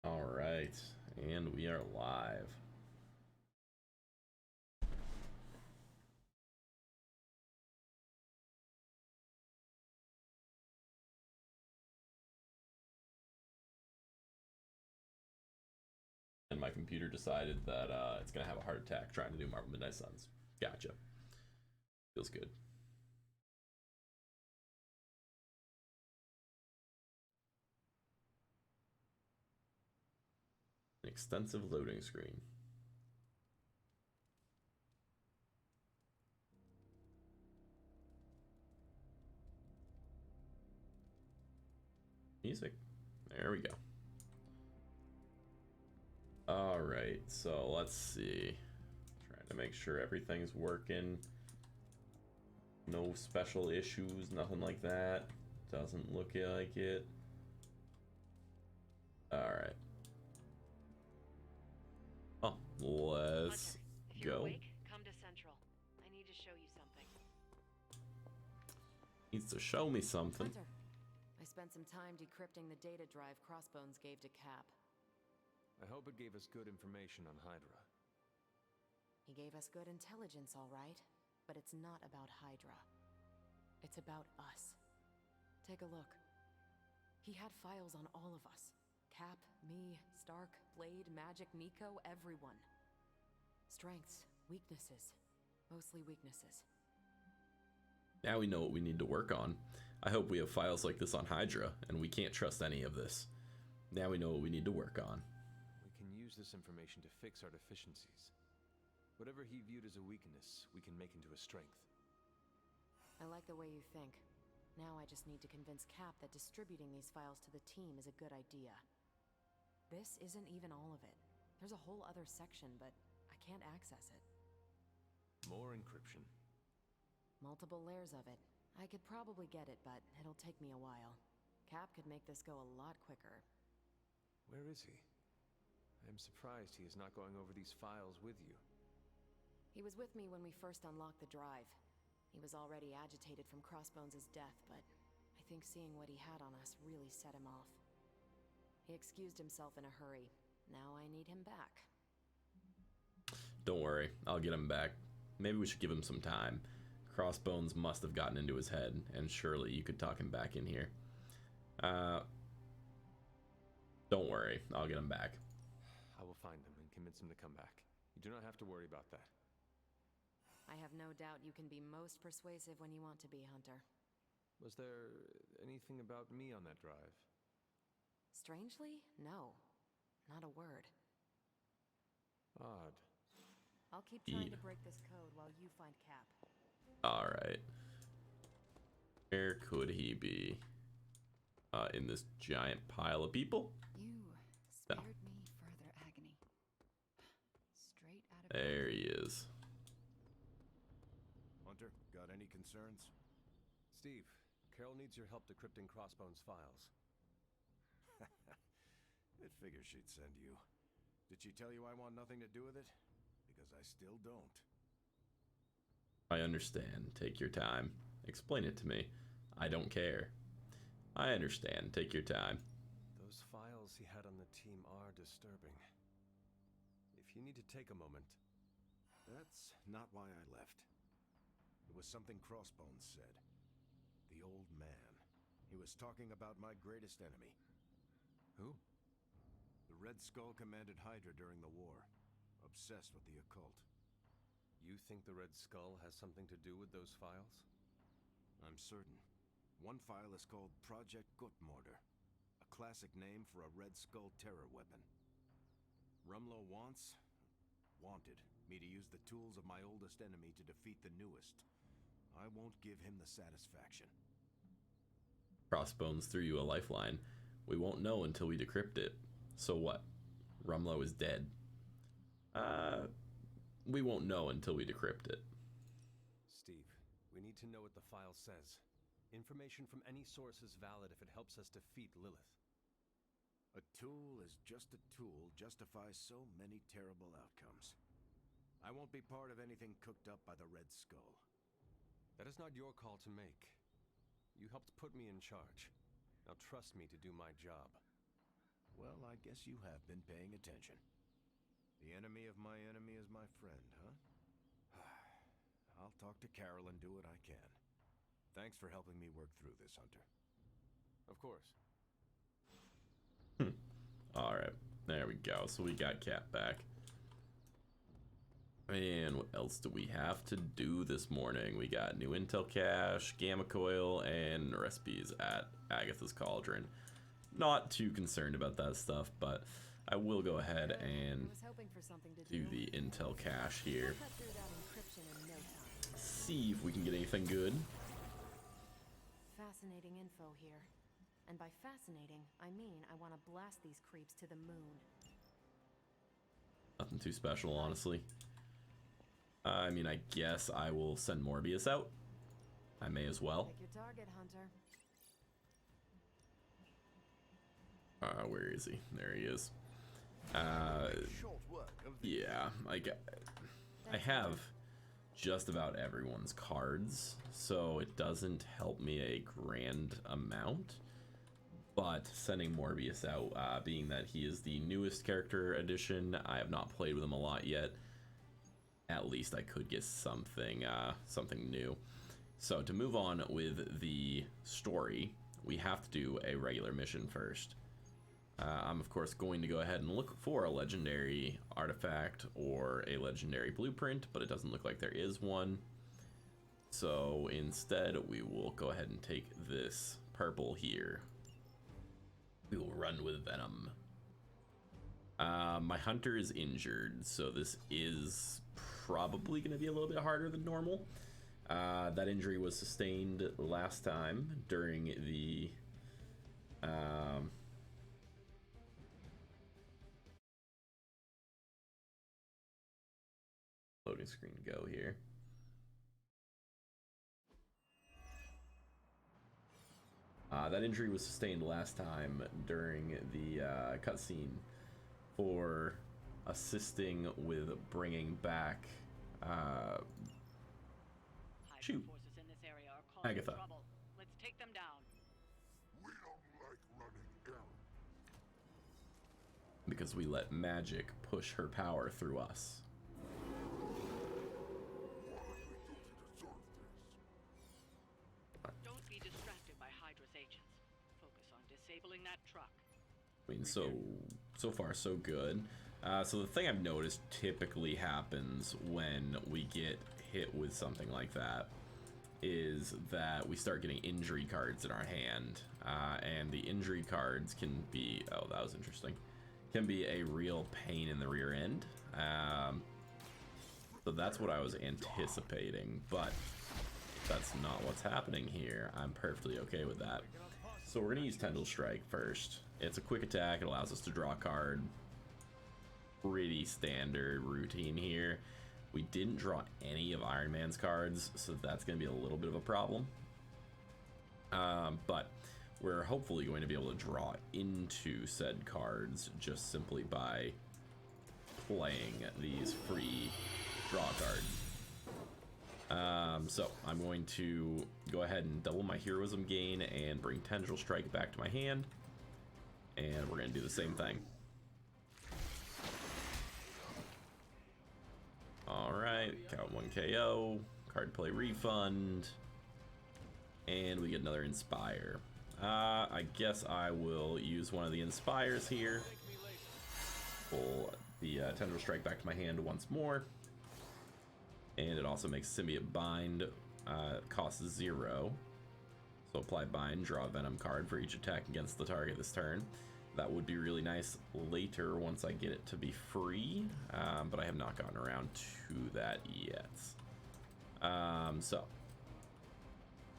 All right, and we are live. And my computer decided that it's gonna have a heart attack trying to do Marvel Midnight Suns. Gotcha. Feels good. An extensive loading screen. Music. There we go. All right, so let's see. Trying to make sure everything's working. No special issues, nothing like that. Doesn't look like it. All right. Oh, let's Hunter, if you're go. awake, come to Central. I need to show you something. Needs to show me something. Hunter, I spent some time decrypting the data drive Crossbones gave to Cap. I hope it gave us good information on Hydra. He gave us good intelligence, all right, but it's not about Hydra. It's about us. Take a look. He had files on all of us. Cap, me, Stark, Blade, Magic, Nico, everyone. Strengths, weaknesses. Mostly weaknesses. Now we know what we need to work on. I hope we have files like this on Hydra, and we can't trust any of this. Now we know what we need to work on. We can use this information to fix our deficiencies. Whatever he viewed as a weakness, we can make into a strength. I like the way you think. Now I just need to convince Cap that distributing these files to the team is a good idea. This isn't even all of it. There's a whole other section, but I can't access it. More encryption. Multiple layers of it. I could probably get it, but it'll take me a while. Cap could make this go a lot quicker. Where is he? I'm surprised he is not going over these files with you. He was with me when we first unlocked the drive. He was already agitated from Crossbones' death, but I think seeing what he had on us really set him off. He excused himself in a hurry. Now I need him back. Don't worry, I'll get him back. Maybe we should give him some time. Crossbones must have gotten into his head, and surely you could talk him back in here. Don't worry, I'll get him back. I will find him and convince him to come back. You do not have to worry about that. I have no doubt you can be most persuasive when you want to be, Hunter. Was there anything about me on that drive? Strangely, no. Not a word. Odd. I'll keep trying to break this code while you find Cap. Alright. Where could he be? In this giant pile of people? You No. spared me further agony. Straight out of There he is. Hunter, got any concerns? Steve, Carol needs your help decrypting Crossbones' files. It figures she'd send you. Did she tell you I want nothing to do with it? Because I still don't. I understand. Take your time. Explain it to me. I don't care. I understand. Take your time. Those files he had on the team are disturbing. If you need to take a moment. That's not why I left. It was something Crossbones said. The old man. He was talking about my greatest enemy. Who? The Red Skull commanded Hydra during the war. Obsessed with the occult. You think the Red Skull has something to do with those files? I'm certain. One file is called Project Gutmortar, a classic name for a Red Skull terror weapon. Rumlow wanted me to use the tools of my oldest enemy to defeat the newest. I won't give him the satisfaction. Crossbones threw you a lifeline. We won't know until we decrypt it. So what? Rumlow is dead. We won't know until we decrypt it. Steve, we need to know what the file says. Information from any source is valid if it helps us defeat Lilith. A tool is just a tool justifies so many terrible outcomes. I won't be part of anything cooked up by the Red Skull. That is not your call to make. You helped put me in charge. Now trust me to do my job. Well, I guess you have been paying attention. The enemy of my enemy is my friend, huh? I'll talk to Carol and do what I can. Thanks for helping me work through this, Hunter. Of course. Alright, there we go. So we got Cat back. And what else do we have to do this morning? We got new intel cache, gamma coil, and recipes at Agatha's Cauldron. Not too concerned about that stuff, but I will go ahead and do the intel cache here. See if we can get anything good. Fascinating info here. And by fascinating, I mean I want to blast these creeps to the moon. Nothing too special, honestly. I mean, I guess I will send Morbius out. I may as well. Pick your target, Hunter. Where is he? There he is. Yeah, I have just about everyone's cards, so it doesn't help me a grand amount. But sending Morbius out, being that he is the newest character addition, I have not played with him a lot yet. At least I could get something new. So to move on with the story, we have to do a regular mission first. I'm of course going to go ahead and look for a legendary artifact or a legendary blueprint, but it doesn't look like there is one. So instead we will go ahead and take this purple here. We will run with Venom. My hunter is injured, so this is probably going to be a little bit harder than normal. That injury was sustained last time during the loading screen go here. That injury was sustained last time during the cutscene for assisting with bringing back shoot, Forces in this area are causing Agatha. trouble. Let's take them down. We don't like running errands. Because we let magic push her power through us. What are we do to deserve this? Don't be distracted by Hydra's agents. Focus on disabling that truck. I mean, so far so good. So the thing I've noticed typically happens when we get hit with something like that is that we start getting injury cards in our hand, and the injury cards can be, oh, that was interesting, can be a real pain in the rear end. So that's what I was anticipating, but that's not what's happening here. I'm perfectly okay with that. So we're gonna use Tendril Strike first. It's a quick attack. It allows us to draw a card. Pretty standard routine here. We didn't draw any of Iron Man's cards, so that's going to be a little bit of a problem. But we're hopefully going to be able to draw into said cards just simply by playing these free draw cards. So I'm going to go ahead and double my heroism gain and bring Tendril Strike back to my hand. And we're going to do the same thing. Alright, count 1 KO, card play refund, and we get another Inspire. I guess I will use one of the Inspires here. Pull the Tendril Strike back to my hand once more. And it also makes Symbiote Bind, costs 0. So apply Bind, draw a Venom card for each attack against the target this turn. That would be really nice later once I get it to be free, but I have not gotten around to that yet. So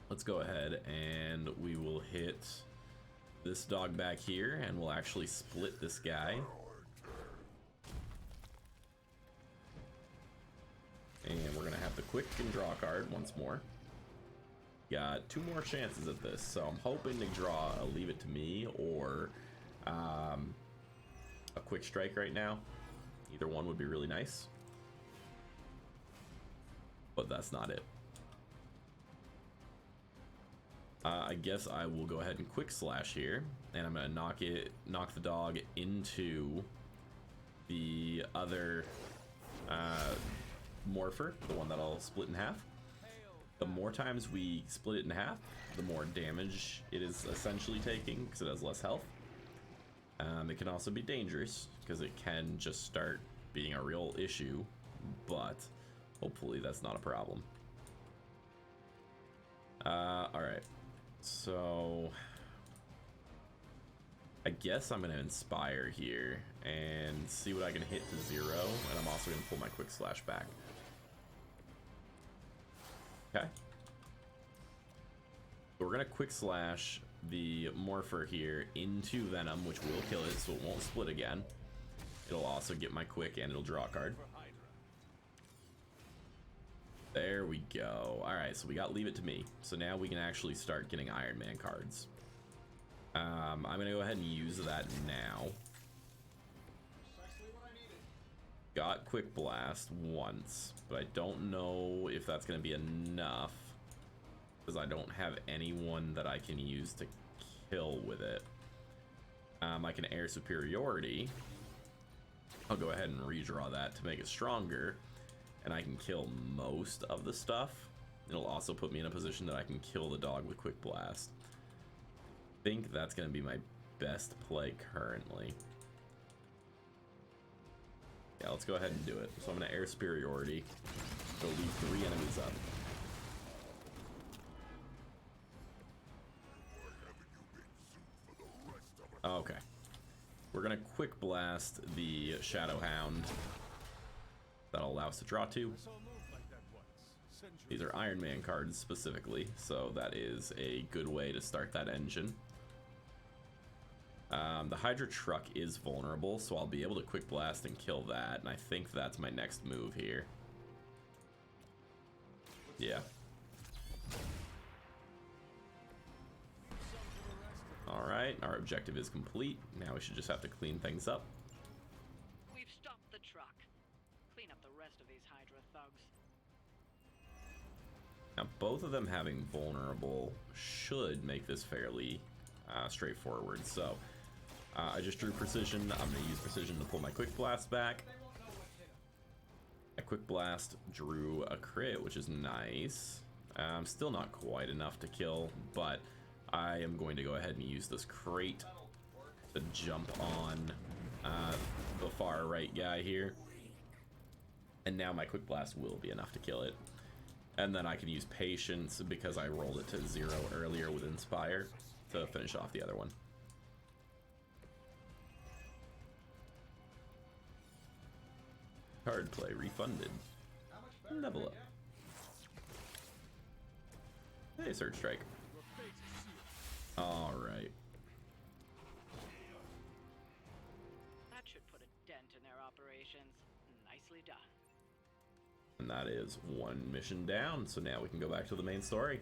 let's go ahead and we will hit this dog back here, and we'll actually split this guy. And we're gonna have the quick and draw card once more. Got 2 more chances at this, so I'm hoping to draw a Leave It to Me or a quick strike right now. Either one would be really nice, but that's not it. I guess I will go ahead and quick slash here, and I'm gonna knock the dog into the other morpher, the one that I'll split in half. The more times we split it in half, the more damage it is essentially taking, because it has less health. It can also be dangerous, because it can just start being a real issue, but hopefully that's not a problem. Alright. So I guess I'm gonna inspire here and see what I can hit to 0, and I'm also gonna pull my quick slash back. Okay. So we're gonna quick slash the morpher here into Venom, which will kill it, so it won't split again. It'll also get my quick and it'll draw a card. There we go. Alright, so we got Leave It to Me. So now we can actually start getting Iron Man cards. I'm gonna go ahead and use that now. Got Quick Blast once, but I don't know if that's gonna be enough, because I don't have anyone that I can use to kill with it. I can Air Superiority. I'll go ahead and redraw that to make it stronger, and I can kill most of the stuff. It'll also put me in a position that I can kill the dog with Quick Blast. I think that's going to be my best play currently. Yeah, let's go ahead and do it. So I'm going to Air Superiority. Go leave 3 enemies up. Okay. We're going to Quick Blast the Shadow Hound. That'll allow us to draw 2. These are Iron Man cards specifically, so that is a good way to start that engine. The Hydra truck is vulnerable, so I'll be able to Quick Blast and kill that, and I think that's my next move here. Yeah. Alright, our objective is complete. Now we should just have to clean things up. We've stopped the truck. Clean up the rest of these Hydra thugs. Now, both of them having vulnerable should make this fairly straightforward. So, I just drew Precision. I'm going to use Precision to pull my Quick Blast back. A Quick Blast drew a crit, which is nice. Still not quite enough to kill, but I am going to go ahead and use this crate to jump on the far right guy here. And now my Quick Blast will be enough to kill it. And then I can use Patience because I rolled it to 0 earlier with Inspire to finish off the other one. Card play refunded. Level up. Hey, Surge Strike. Alright. That should put a dent in their operations. Nicely done. And that is 1 mission down, so now we can go back to the main story.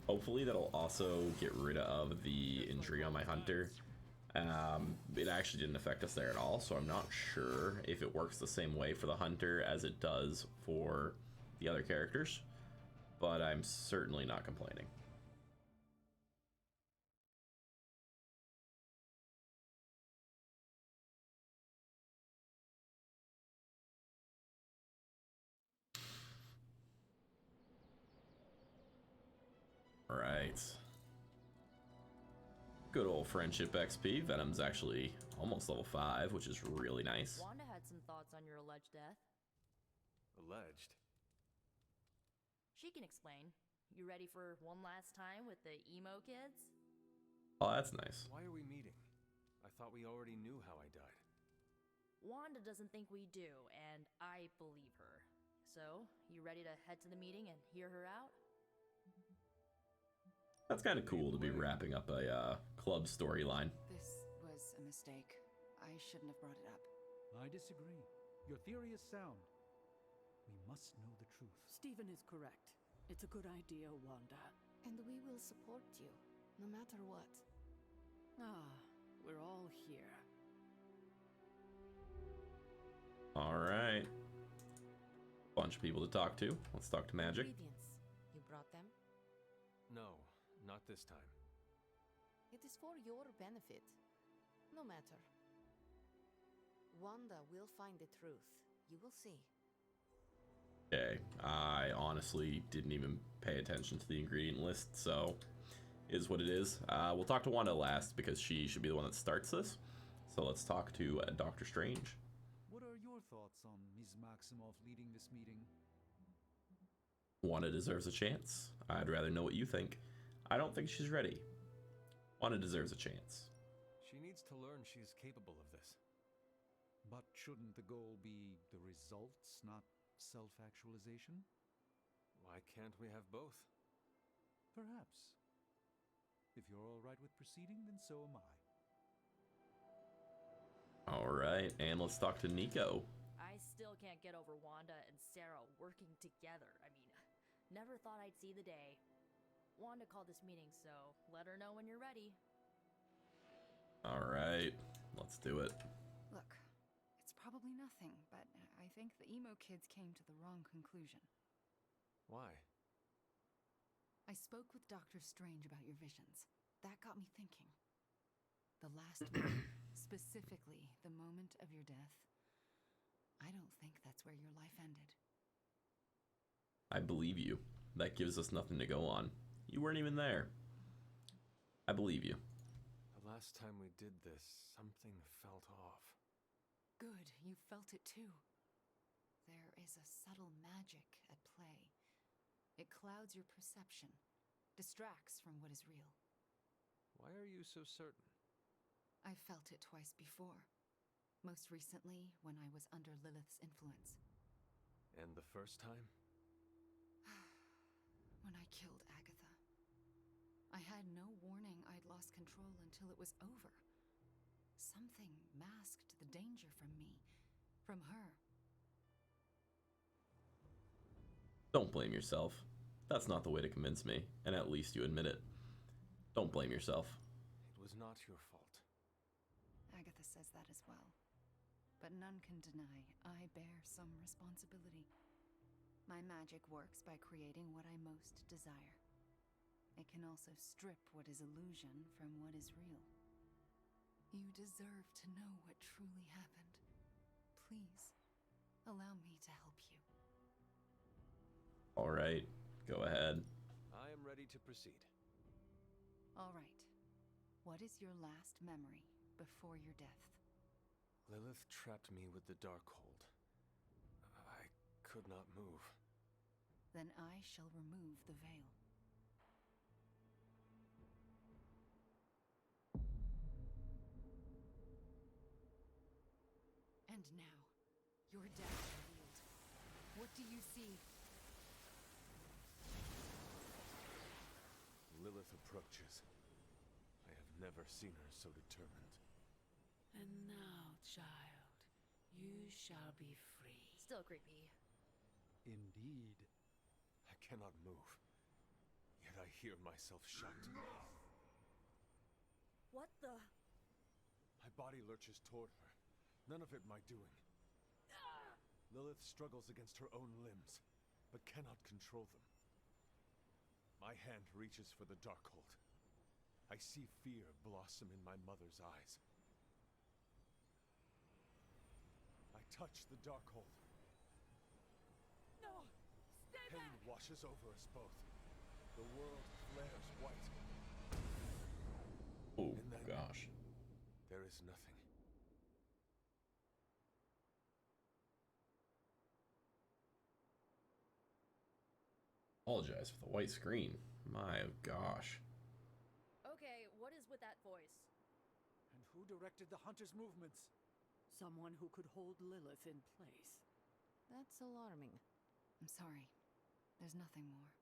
Hopefully that'll also get rid of the injury on my hunter. It actually didn't affect us there at all, so I'm not sure if it works the same way for the hunter as it does for the other characters, but I'm certainly not complaining. Right. Good old friendship XP. Venom's actually almost level 5, which is really nice. Wanda had some thoughts on your alleged death. Alleged? She can explain. You ready for one last time with the emo kids? Oh, that's nice. Why are we meeting? I thought we already knew how I died. Wanda doesn't think we do, and I believe her. So, you ready to head to the meeting and hear her out? That's kind of cool to be wrapping up a club storyline. This was a mistake. I shouldn't have brought it up. I disagree. Your theory is sound. We must know the truth. Stephen is correct. It's a good idea, Wanda. And we will support you, no matter what. Ah, we're all here. Alright. Bunch of people to talk to. Let's talk to Magic. Ingredients. You brought them? No, Not this time. It is for your benefit. No matter. Wanda will find the truth. You will see. Okay, I honestly didn't even pay attention to the ingredient list, so is what it is. We'll talk to Wanda last because she should be the one that starts this. So let's talk to Doctor Strange. What are your thoughts on Ms. Maximoff leading this meeting? Wanda deserves a chance. I'd rather know what you think. I don't think she's ready. Wanda deserves a chance. She needs to learn she's capable of this. But shouldn't the goal be the results, not self-actualization? Why can't we have both? Perhaps. If you're all right with proceeding, then so am I. All right, and let's talk to Nico. I still can't get over Wanda and Sarah working together. I mean, never thought I'd see the day. Wanda called this meeting, so let her know when you're ready. All right, let's do it. Look, it's probably nothing, but I think the emo kids came to the wrong conclusion. Why? I spoke with Doctor Strange about your visions. That got me thinking. The last moment, specifically the moment of your death, I don't think that's where your life ended. I believe you. That gives us nothing to go on. You weren't even there. I believe you. The last time we did this, something felt off. Good, you felt it too. There is a subtle magic at play. It clouds your perception, distracts from what is real. Why are you so certain? I felt it twice before. Most recently, when I was under Lilith's influence. And the first time? When I killed Agatha. I had no warning I'd lost control until it was over. Something masked the danger from me, from her. Don't blame yourself. That's not the way to convince me, and at least you admit it. Don't blame yourself. It was not your fault. Agatha says that as well. But none can deny I bear some responsibility. My magic works by creating what I most desire. It can also strip what is illusion from what is real. You deserve to know what truly happened. Please, allow me to help you. All right, go ahead. I am ready to proceed. All right. What is your last memory before your death? Lilith trapped me with the Darkhold. I could not move. Then I shall remove the veil. And now, your death revealed. What do you see? Lilith approaches. I have never seen her so determined. And now, child, you shall be free. Still creepy. Indeed. I cannot move. Yet I hear myself shout. What the? My body lurches toward her. None of it my doing. Lilith struggles against her own limbs, but cannot control them. My hand reaches for the Darkhold. I see fear blossom in my mother's eyes. I touch the Darkhold. No! Stay Pain back! washes over us both. The world flares white. Oh, And then gosh. there is nothing. Apologize for the white screen. My gosh. Okay, what is with that voice? And who directed the hunter's movements? Someone who could hold Lilith in place. That's alarming. I'm sorry. There's nothing more.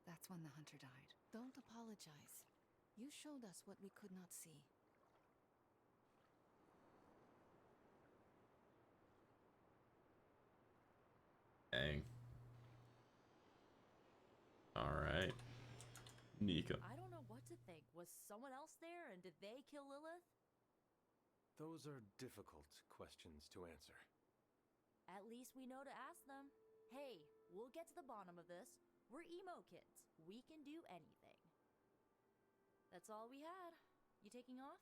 That's when the hunter died. Don't apologize. You showed us what we could not see. Dang. Alright. Nico. I don't know what to think. Was someone else there and did they kill Lilith? Those are difficult questions to answer. At least we know to ask them. Hey, we'll get to the bottom of this. We're emo kids. We can do anything. That's all we had. You taking off?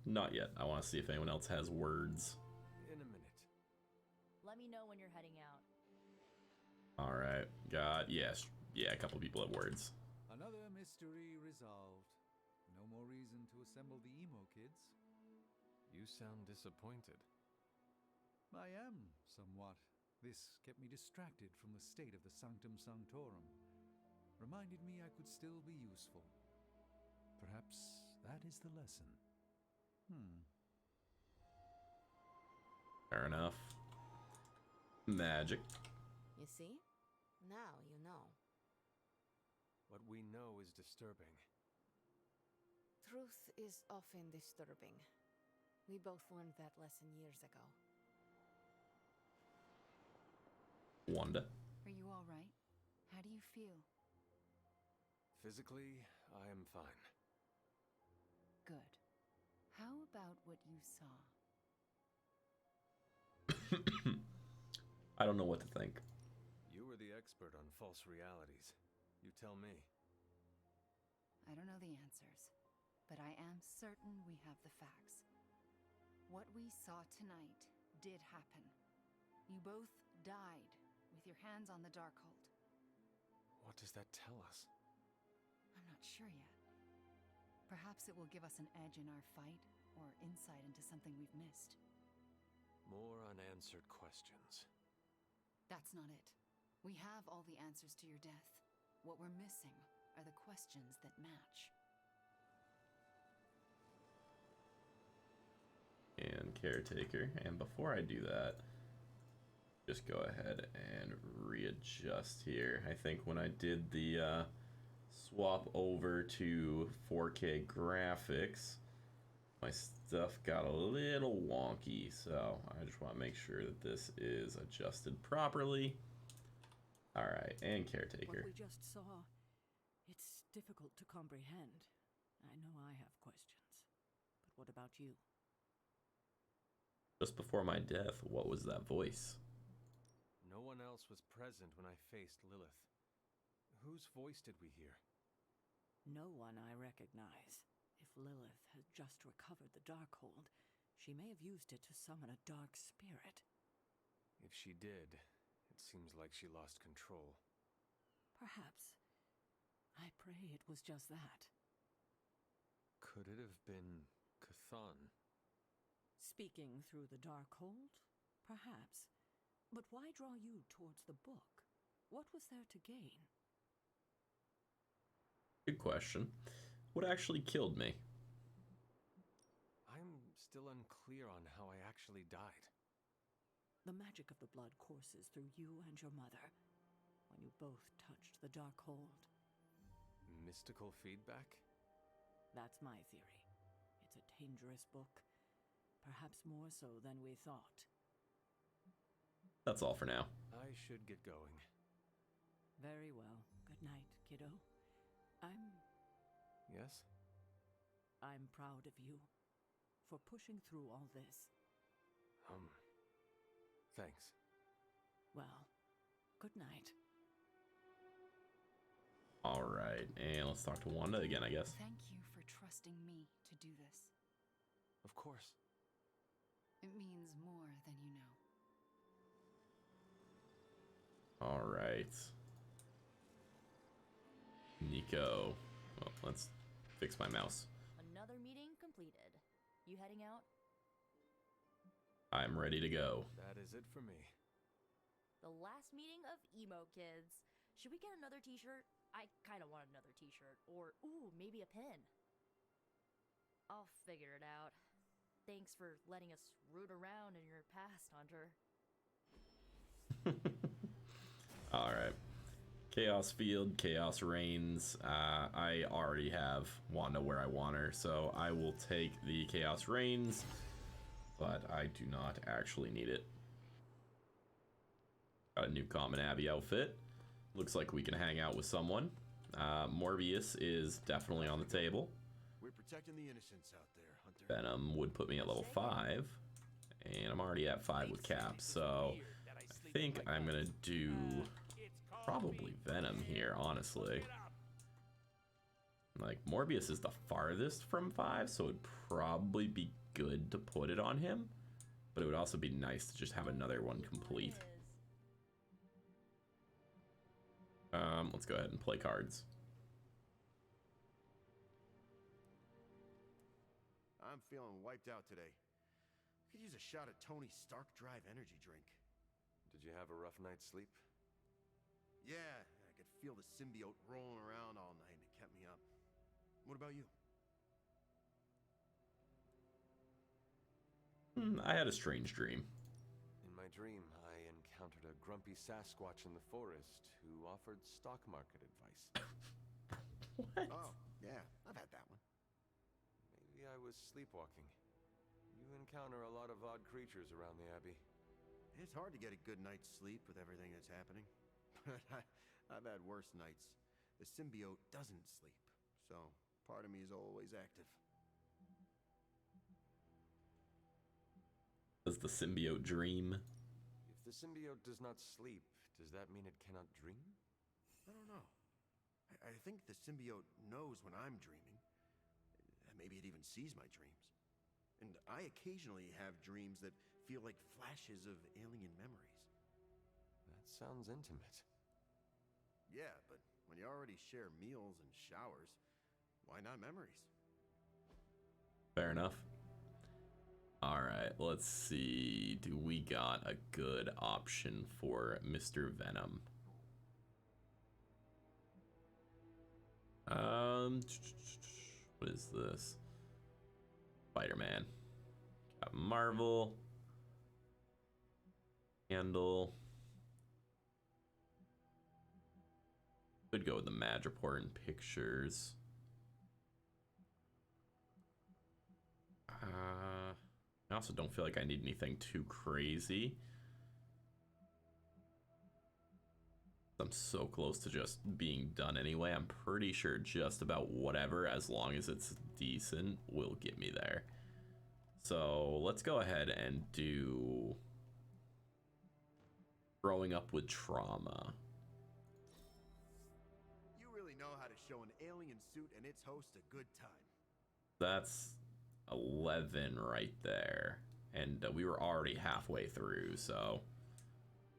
Not yet. I want to see if anyone else has words. In a minute. Let me know when you're heading out. All right. Yes. Yeah, a couple people have words. Another mystery resolved. No more reason to assemble the emo kids. You sound disappointed. I am, somewhat. This kept me distracted from the state of the Sanctum Sanctorum. Reminded me I could still be useful. Perhaps that is the lesson. Fair enough. Magic. You see? Now you know. What we know is disturbing. Truth is often disturbing. We both learned that lesson years ago. Wanda. Are you all right? How do you feel? Physically, I am fine. Good. How about what you saw? I don't know what to think. You were the expert on false realities. You tell me. I don't know the answers, but I am certain we have the facts. What we saw tonight did happen. You both died with your hands on the Darkhold. What does that tell us? I'm not sure yet. Perhaps it will give us an edge in our fight, or insight into something we've missed. More unanswered questions. That's not it. We have all the answers to your death. What we're missing are the questions that match. And caretaker. And before I do that, just go ahead and readjust here. I think when I did the swap over to 4K graphics, my stuff got a little wonky, so I just want to make sure that this is adjusted properly. All right, and caretaker. What we just saw, it's difficult to comprehend. I know I have questions, but what about you? Just before my death, what was that voice? No one else was present when I faced Lilith. Whose voice did we hear? No one I recognize. If Lilith had just recovered the Darkhold, she may have used it to summon a dark spirit. If she did, it seems like she lost control. Perhaps. I pray it was just that. Could it have been Cthulhu? Speaking through the Darkhold? Perhaps. But why draw you towards the book? What was there to gain? Good question. What actually killed me? I'm still unclear on how I actually died. The magic of the blood courses through you and your mother when you both touched the Darkhold. Mystical feedback? That's my theory. It's a dangerous book. Perhaps more so than we thought. That's all for now. I should get going. Very well. Good night, kiddo. Yes? I'm proud of you for pushing through all this. Thanks. Well, good night. All right, and let's talk to Wanda again, I guess. Thank you for trusting me to do this. Of course. It means more than you know. All right. Nico. Well, let's fix my mouse. Another meeting completed. You heading out? I'm ready to go. That is it for me. The last meeting of emo kids. Should we get another t-shirt? I kind of want another t-shirt. Or, ooh, maybe a pin. I'll figure it out. Thanks for letting us root around in your past, Hunter. Alright. Chaos Field, Chaos Reigns. I already have Wanda where I want her, so I will take the Chaos Reigns, but I do not actually need it. Got a new Common Abbey outfit. Looks like we can hang out with someone. Morbius is definitely on the table. We're protecting the innocents out there, Hunter. Venom would put me at level 5, and I'm already at 5 with Cap, so I think I'm gonna do probably Venom here, honestly. Like, Morbius is the farthest from 5, so it'd probably be good to put it on him. But it would also be nice to just have another one complete. Let's go ahead and play cards. I'm feeling wiped out today. Could use a shot of Tony Stark Drive energy drink. Did you have a rough night's sleep? Yeah, I could feel the symbiote rolling around all night and it kept me up. What about you? I had a strange dream. In my dream, I encountered a grumpy Sasquatch in the forest who offered stock market advice. What? Oh, yeah, I've had that one. Maybe I was sleepwalking. You encounter a lot of odd creatures around the Abbey. It's hard to get a good night's sleep with everything that's happening. But I've had worse nights. The symbiote doesn't sleep, so part of me is always active. Does the symbiote dream? If the symbiote does not sleep, does that mean it cannot dream? I don't know. I think the symbiote knows when I'm dreaming. Maybe it even sees my dreams. And I occasionally have dreams that feel like flashes of alien memories. That sounds intimate. Yeah, but when you already share meals and showers, why not memories? Fair enough. Alright, let's see. Do we got a good option for Mr. Venom? What is this? Spider-Man. Got Marvel. Handle. Could go with the Madripoor and Pictures. I also don't feel like I need anything too crazy. I'm so close to just being done anyway. I'm pretty sure just about whatever, as long as it's decent, will get me there. So let's go ahead and do Growing Up with Trauma. You really know how to show an alien suit and its host a good time. That's 11 right there. And we were already halfway through, so...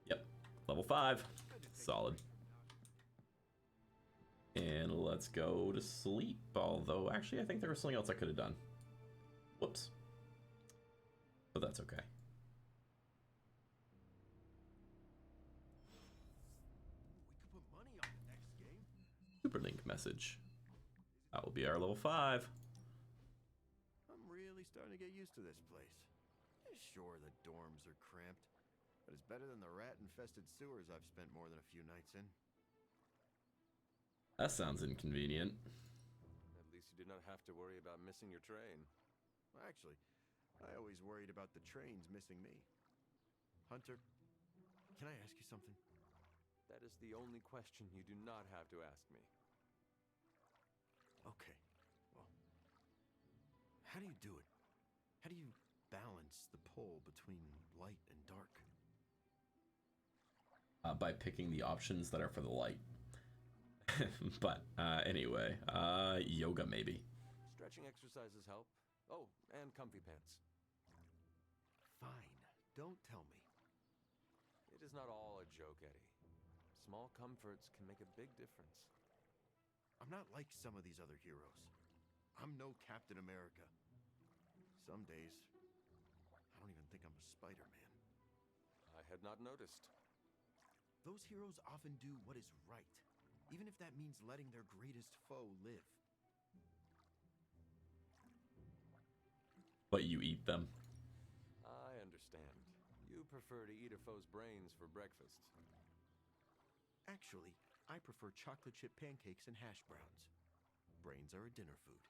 Yep, level 5. Solid. And let's go to sleep. Although, actually, I think there was something else I could have done. Whoops. But that's okay. We could put money on the next game. Superlink message. That will be our level 5. I'm really starting to get used to this place. Sure, the dorms are cramped, but it's better than the rat-infested sewers I've spent more than a few nights in. That sounds inconvenient. At least you did not have to worry about missing your train. Actually, I always worried about the trains missing me. Hunter, can I ask you something? That is the only question you do not have to ask me. Okay, well, how do you do it? How do you balance the pull between light and dark? By picking the options that are for the light. But anyway, yoga maybe. Stretching exercises help. Oh, and comfy pants. Fine, don't tell me. It is not all a joke, Eddie. Small comforts can make a big difference. I'm not like some of these other heroes. I'm no Captain America. Some days, I don't even think I'm a Spider-Man. I had not noticed. Those heroes often do what is right, even if that means letting their greatest foe live. But you eat them. I understand. You prefer to eat a foe's brains for breakfast. Actually, I prefer chocolate chip pancakes and hash browns. Brains are a dinner food.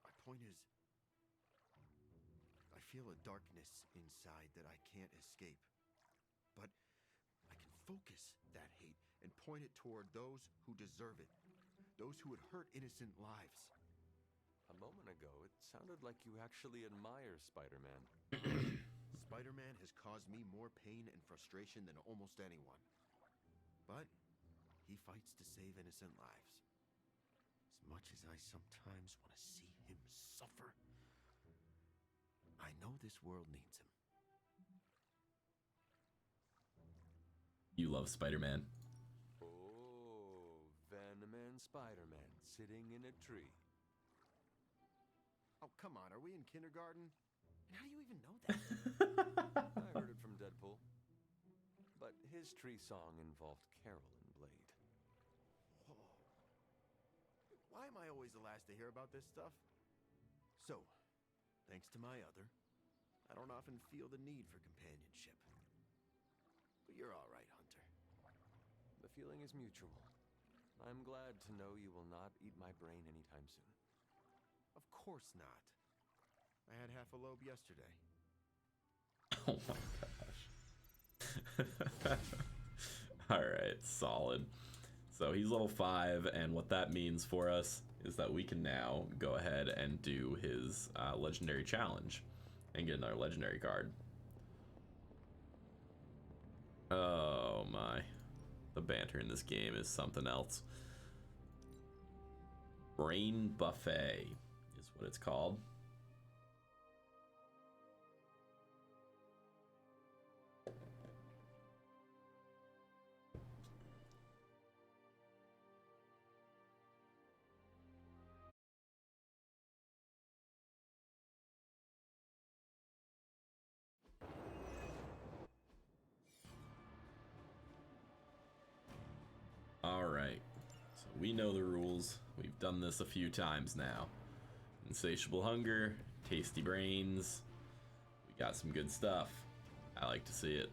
My point is, I feel a darkness inside that I can't escape. But I can focus that hate and point it toward those who deserve it. Those who would hurt innocent lives. A moment ago, it sounded like you actually admire Spider-Man. Spider-Man has caused me more pain and frustration than almost anyone. But he fights to save innocent lives. much as I sometimes want to see him suffer, I know this world needs him. You love Spider-Man. Oh, Venom and Spider-Man sitting in a tree. Oh, come on, are we in kindergarten? And how do you even know that? I heard it from Deadpool. But his tree song involved Carol and Blade. Oh. Why am I always the last to hear about this stuff? So, thanks to my other, I don't often feel the need for companionship. But you're all right, Hunter. The feeling is mutual. I'm glad to know you will not eat my brain anytime soon. Of course not. I had half a lobe yesterday. Oh my gosh. Alright, solid. So he's level 5, and what that means for us is that we can now go ahead and do his legendary challenge and get another legendary card. Oh my. The banter in this game is something else. Brain Buffet is what it's called. Alright, so we know the rules. We've done this a few times now. Insatiable hunger, tasty brains. We got some good stuff. I like to see it.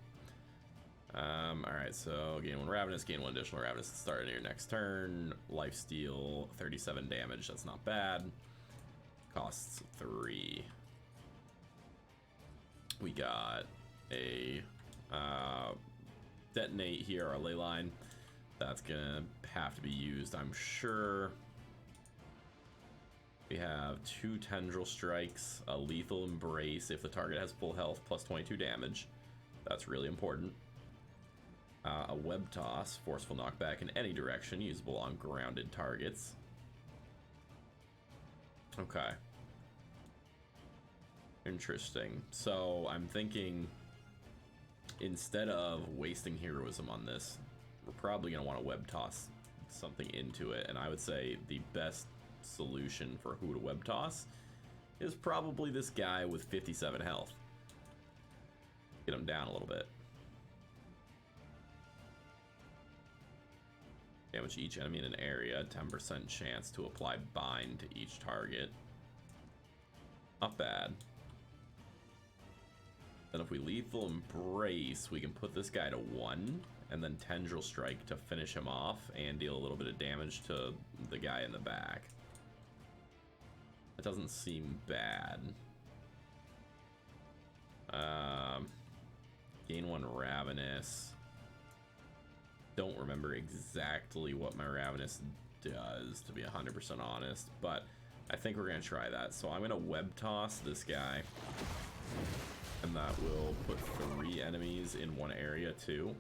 Alright, so gain 1 ravenous, gain 1 additional ravenous at the start of your next turn. Lifesteal, 37 damage, that's not bad. Costs 3. We got a detonate here, our ley line. That's gonna have to be used, I'm sure. We have 2 tendril strikes, a lethal embrace if the target has full health, plus 22 damage. That's really important. A web toss, forceful knockback in any direction, usable on grounded targets. Okay. Interesting. So I'm thinking, instead of wasting heroism on this, we're probably going to want to web toss something into it, and I would say the best solution for who to web toss is probably this guy with 57 health. Get him down a little bit. Damage each enemy in an area, 10% chance to apply bind to each target. Not bad. Then if we lethal embrace, we can put this guy to 1, and then tendril strike to finish him off and deal a little bit of damage to the guy in the back. It doesn't seem bad. Gain 1 ravenous. Don't remember exactly what my ravenous does, to be 100% honest, but I think we're gonna try that. So I'm gonna web toss this guy, and that will put 3 enemies in one area too.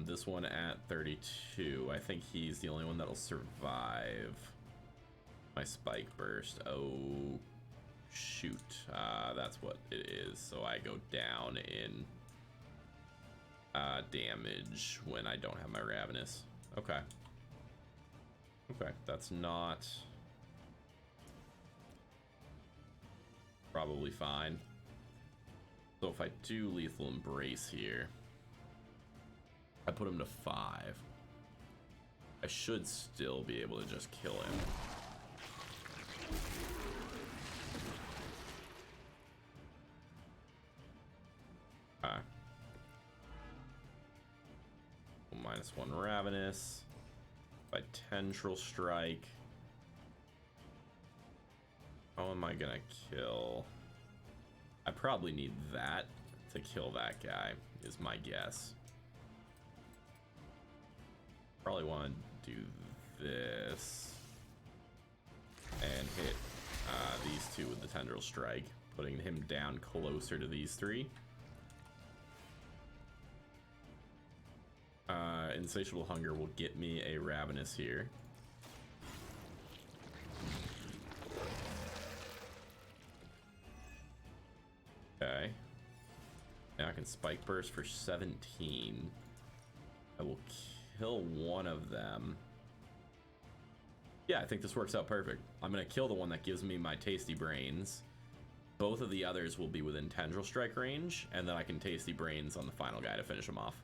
This one at 32, I think he's the only one that'll survive my spike burst. Oh shoot, that's what it is. So I go down in damage when I don't have my ravenous. Okay. Okay, that's not probably fine. So if I do lethal embrace here, I put him to 5. I should still be able to just kill him. -1 ravenous. By tendril strike. How am I gonna kill? I probably need that to kill that guy, is my guess. Probably want to do this and hit these 2 with the tendril strike, putting him down closer to these 3. Insatiable hunger will get me a ravenous here. attack and spike burst for 17. I will kill one of them. Yeah, I think this works out perfect. I'm gonna kill the one that gives me my tasty brains. Both of the others will be within tendril strike range, and then I can tasty brains on the final guy to finish him off.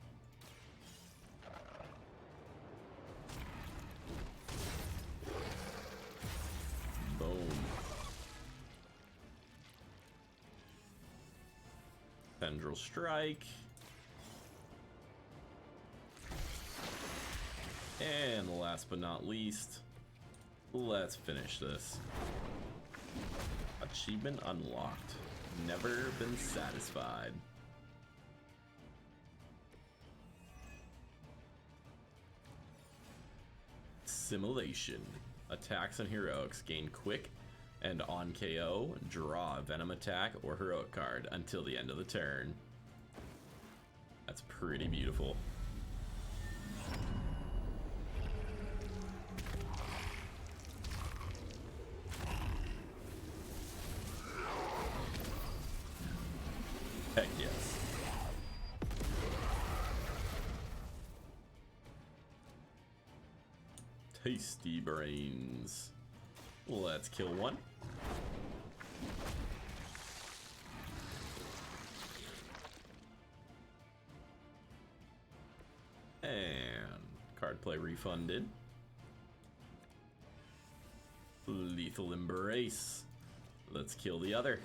Boom. Tendril strike. And last but not least, let's finish this. Achievement unlocked. Never been satisfied. Simulation. Attacks and heroics gain quick and on KO, draw a venom attack or heroic card until the end of the turn. That's pretty beautiful. Heck yes. Tasty brains. Let's kill one. And card play refunded. Lethal embrace. Let's kill the other.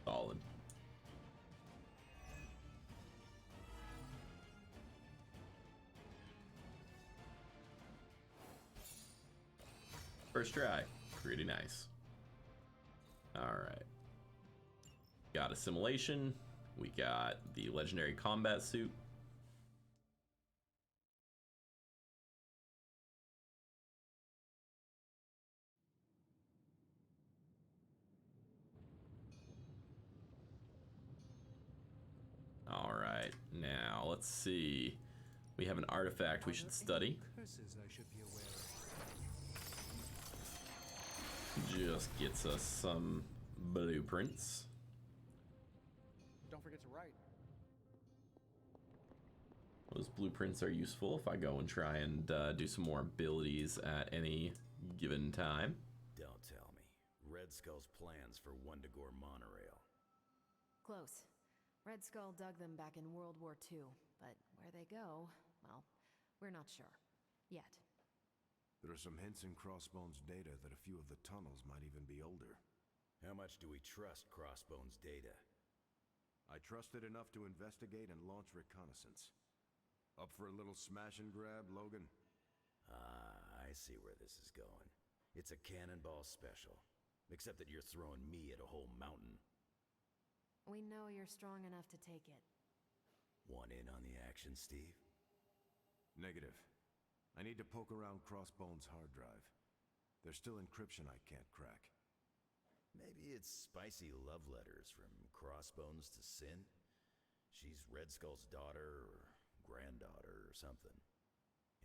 Solid. First try. Pretty nice. Alright. Got assimilation. We got the legendary combat suit. Alright, now let's see. We have an artifact we should study. Curses I should be aware of. Just gets us some blueprints. Don't forget to write. Those blueprints are useful if I go and try and do some more abilities at any given time. Don't tell me. Red Skull's plans for Wundagore monorail. Close. Red Skull dug them back in World War II, but where they go, well, we're not sure. Yet. There are some hints in Crossbones' data that a few of the tunnels might even be older. How much do we trust Crossbones' data? I trust it enough to investigate and launch reconnaissance. Up for a little smash and grab, Logan? Ah, I see where this is going. It's a cannonball special. Except that you're throwing me at a whole mountain. We know you're strong enough to take it. Want in on the action, Steve? Negative. I need to poke around Crossbones' hard drive. There's still encryption I can't crack. Maybe it's spicy love letters from Crossbones to Sin? She's Red Skull's daughter or granddaughter or something.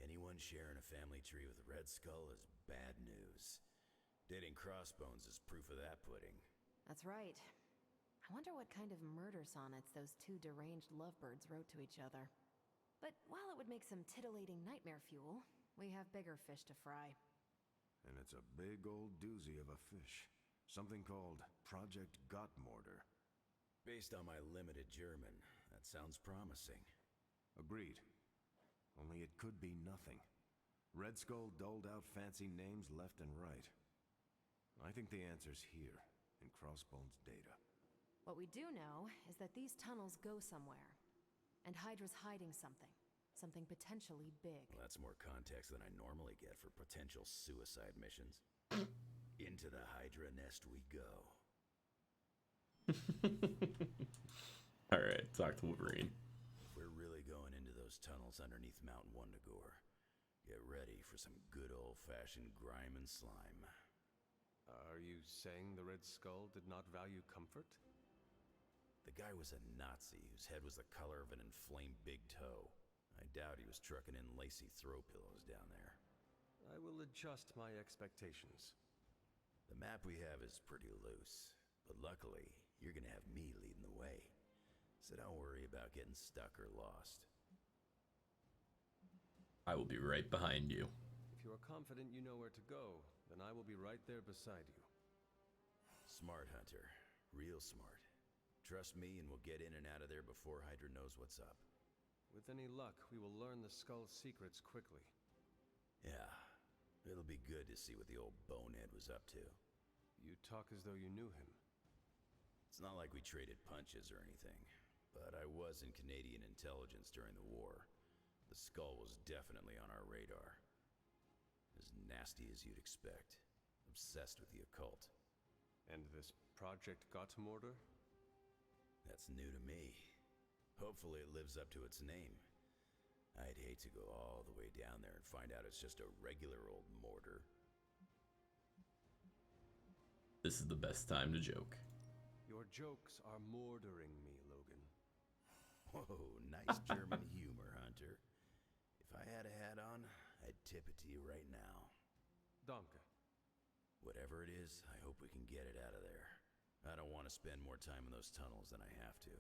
Anyone sharing a family tree with Red Skull is bad news. Dating Crossbones is proof of that pudding. That's right. I wonder what kind of murder sonnets those two deranged lovebirds wrote to each other. But while it would make some titillating nightmare fuel, we have bigger fish to fry. And it's a big old doozy of a fish. Something called Project Gottmortar. Based on my limited German, that sounds promising. Agreed. Only it could be nothing. Red Skull doled out fancy names left and right. I think the answer's here, in Crossbones' data. What we do know is that these tunnels go somewhere. And Hydra's hiding something. Something potentially big. Well, that's more context than I normally get for potential suicide missions. Into the Hydra nest we go. Alright, talk to Wolverine. If we're really going into those tunnels underneath Mount Wundagore, get ready for some good old-fashioned grime and slime. Are you saying the Red Skull did not value comfort? The guy was a Nazi whose head was the color of an inflamed big toe. I doubt he was trucking in lacy throw pillows down there. I will adjust my expectations. The map we have is pretty loose, but luckily, you're gonna have me leading the way. So don't worry about getting stuck or lost. I will be right behind you. If you are confident you know where to go, then I will be right there beside you. Smart, Hunter. Real smart. Trust me and we'll get in and out of there before Hydra knows what's up. With any luck, we will learn the skull's secrets quickly. Yeah. It'll be good to see what the old bonehead was up to. You talk as though you knew him. It's not like we traded punches or anything, but I was in Canadian intelligence during the war. The skull was definitely on our radar. As nasty as you'd expect. Obsessed with the occult. And this Project Gotham order? That's new to me. Hopefully it lives up to its name. I'd hate to go all the way down there and find out it's just a regular old mortar. This is the best time to joke. Your jokes are mordering me, Logan. Whoa, nice German humor, Hunter. If I had a hat on, I'd tip it to you right now. Danke. Whatever it is, I hope we can get it out of there. I don't want to spend more time in those tunnels than I have to.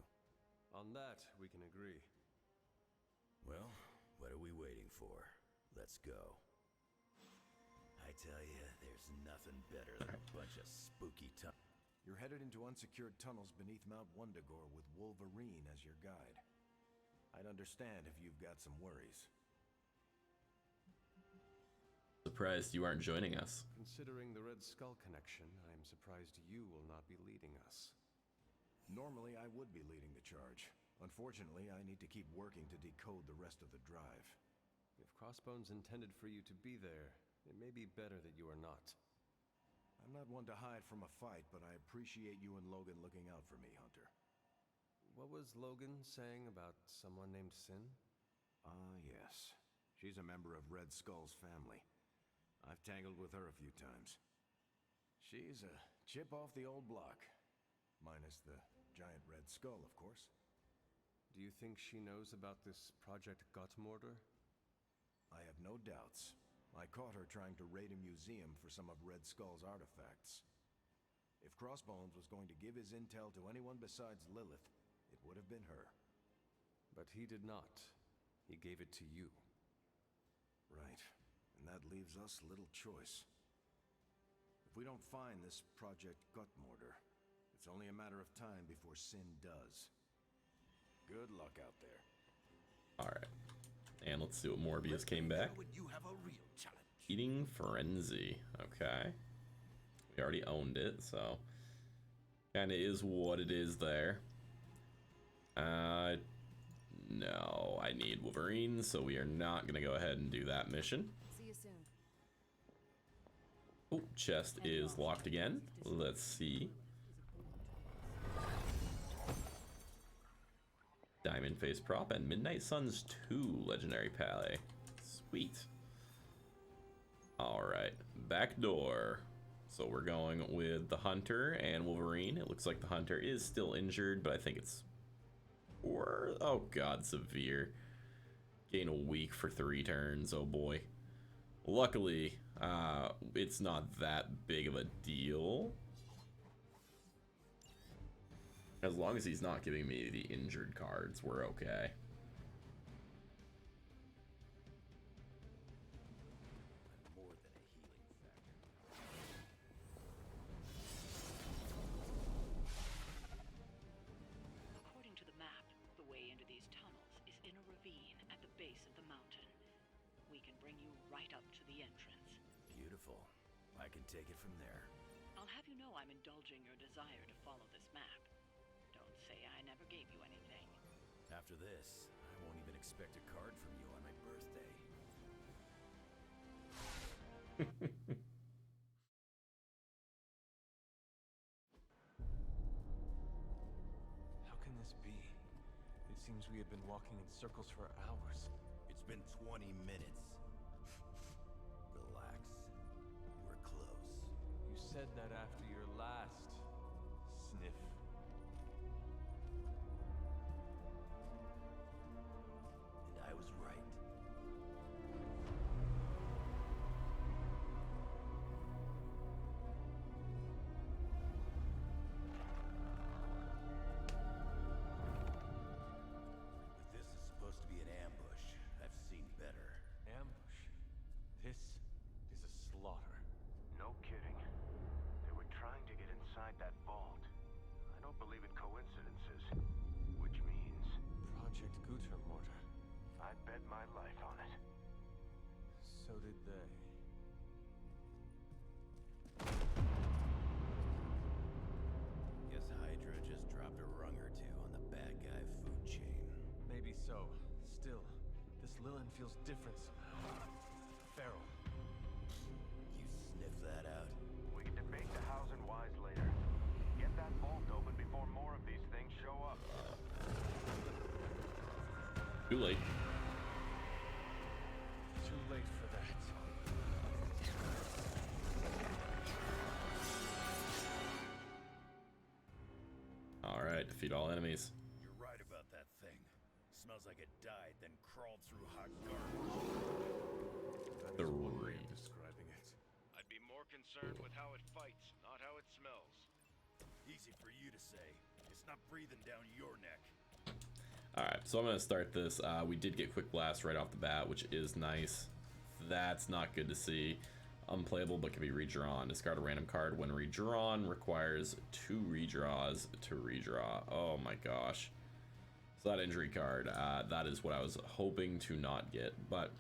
On that, we can agree. Well, what are we waiting for? Let's go. I tell you, there's nothing better than a bunch of spooky tunnels. You're headed into unsecured tunnels beneath Mount Wundagore with Wolverine as your guide. I'd understand if you've got some worries. Surprised you aren't joining us. Considering the Red Skull connection, I'm surprised you will not be leading us. Normally, I would be leading the charge. Unfortunately, I need to keep working to decode the rest of the drive. If Crossbones intended for you to be there, it may be better that you are not. I'm not one to hide from a fight, but I appreciate you and Logan looking out for me, Hunter. What was Logan saying about someone named Sin? Ah, yes. She's a member of Red Skull's family. I've tangled with her a few times. She's a chip off the old block. Minus the giant Red Skull, of course. Do you think she knows about this Project Gotham order? I have no doubts. I caught her trying to raid a museum for some of Red Skull's artifacts. If Crossbones was going to give his intel to anyone besides Lilith, it would have been her. But he did not. He gave it to you. Right. And that leaves us little choice. If we don't find this Project Gutmortar, it's only a matter of time before Sin does. Good luck out there. Alright. And let's see what Morbius came back. You have a real challenge. Eating Frenzy. Okay. We already owned it, so kinda is what it is there. No, I need Wolverine, so we are not gonna go ahead and do that mission. See you soon. Oh, chest is locked again. Let's see. Diamond Face Prop and Midnight Suns 2 Legendary Palette. Sweet. Alright, back door. So we're going with the Hunter and Wolverine. It looks like the Hunter is still injured, but I think it's... oh god, severe. Gain a week for 3 turns, oh boy. Luckily, it's not that big of a deal. As long as he's not giving me the injured cards, we're okay. More than a healing factor. According to the map, the way into these tunnels is in a ravine at the base of the mountain. We can bring you right up to the entrance. Beautiful. I can take it from there. I'll have you know I'm indulging your desire to follow this map. Don't say I never gave you anything. After this, I won't even expect a card from you on my birthday. How can this be? It seems we have been walking in circles for hours. It's been 20 minutes. Relax. We're close. You said that after your last sniff. And I was right. Project Gutter mortar. I'd bet my life on it. So did they. Guess Hydra just dropped a rung or two on the bad guy food chain. Maybe so. Still, this Lilin feels different somehow. Feral. You sniff that out? We can debate the hows and whys later. Get that vault open before more of these things show up. Too late. Too late for that. Alright, defeat all enemies. You're right about that thing. Smells like it died, then crawled through hot garbage. That is one way of describing it. I'd be more concerned with how it fights, not how it smells. Easy for you to say. It's not breathing down your neck. Alright, so I'm going to start this. We did get Quick Blast right off the bat, which is nice. That's not good to see. Unplayable, but can be redrawn. Discard a random card when redrawn. Requires 2 redraws to redraw. Oh my gosh. So that injury card, that is what I was hoping to not get. But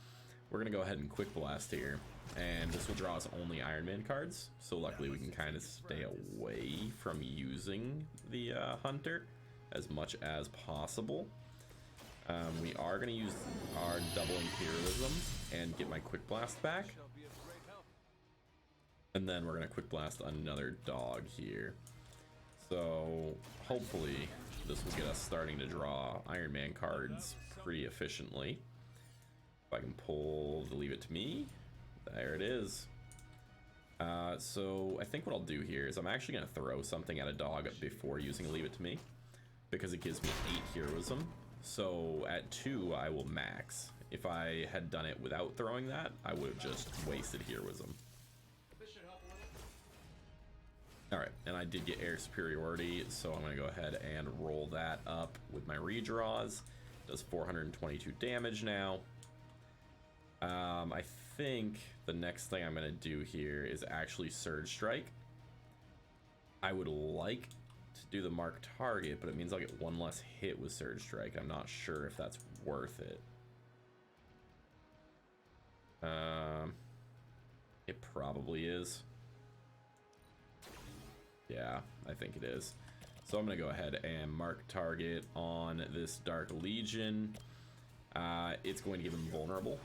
we're going to go ahead and Quick Blast here. And this will draw us only Iron Man cards. So luckily we can kind of stay away from using the Hunter as much as possible. We are going to use our doubling heroism and get my Quick Blast back. And then we're going to Quick Blast another dog here. So hopefully this will get us starting to draw Iron Man cards pretty efficiently. If I can pull the Leave It To Me. There it is. So I think what I'll do here is I'm actually going to throw something at a dog before using Leave It To Me, because it gives me 8 heroism. So at 2 I will max. If I had done it without throwing that, I would have just wasted heroism. Alright, and I did get air superiority, so I'm going to go ahead and roll that up with my redraws. Does 422 damage now. I think the next thing I'm going to do here is actually Surge Strike. I would like to do the mark target, but it means I'll get 1 less hit with Surge Strike. I'm not sure if that's worth it. It probably is. Yeah, I think it is. So I'm going to go ahead and mark target on this Dark Legion. It's going to give him vulnerable.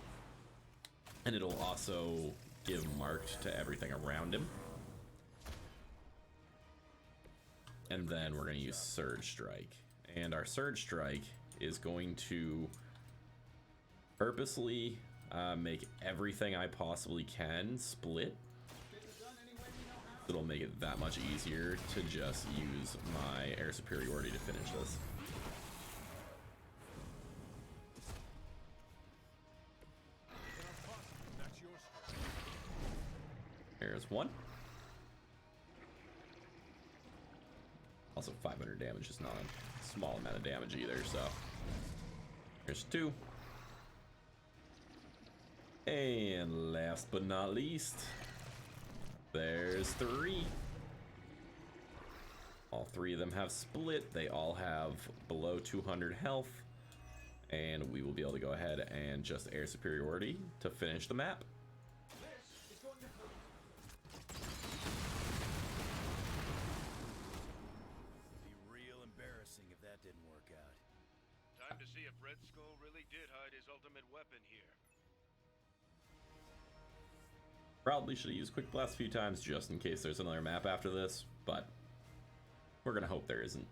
And it'll also give marked to everything around him. And then we're going to use Surge Strike. And our Surge Strike is going to purposely make everything I possibly can split. It'll make it that much easier to just use my air superiority to finish this. There's 1. Also 500 damage is not a small amount of damage either, so here's 2. And last but not least, there's 3. All 3 of them have split. They all have below 200 health. And we will be able to go ahead and just air superiority to finish the map. Be real embarrassing if that didn't work out. Time to see if Red Skull really did hide his ultimate weapon here. Probably should have used Quick Blast a few times just in case there's another map after this, but we're gonna hope there isn't.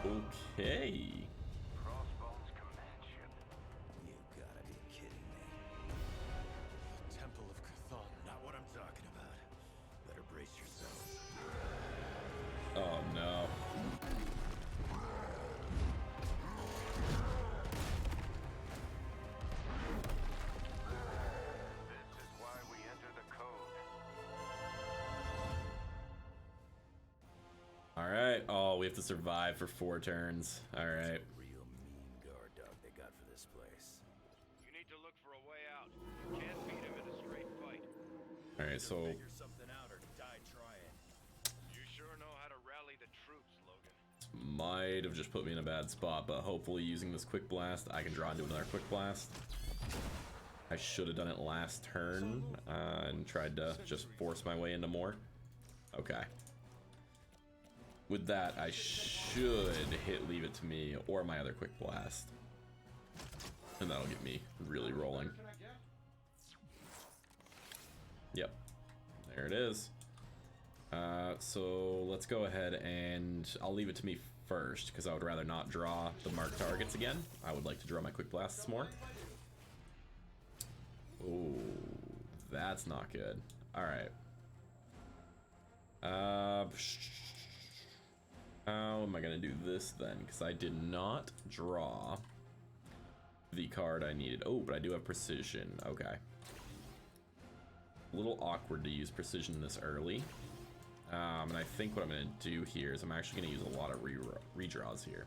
Okay. Crossbones command ship. You gotta be kidding me. Temple of Cthon. Not what I'm talking about. Better brace yourself. Oh no. This is why we enter the code. Alright. Oh, we have to survive for 4 turns. Alright. Real mean guard dog they got for this place. You need to look for a way out. You can't beat him in a straight fight. Alright, so Figure something out or die trying. You sure know how to rally the troops, Logan. might have just put me in a bad spot, but hopefully using this quick blast, I can draw into another quick blast. I should have done it last turn and tried to just force my way into more. Okay. With that, I should hit Leave It to Me or my other quick blast. And that'll get me really rolling. Yep. There it is. So let's go ahead and I'll Leave It to Me first because I would rather not draw the marked targets again. I would like to draw my quick blasts more. Oh, that's not good. All right. How am I gonna do this then? Because I did not draw the card I needed. Oh, but I do have precision. Okay. A little awkward to use precision this early. And I think what I'm gonna do here is I'm actually gonna use a lot of redraws here.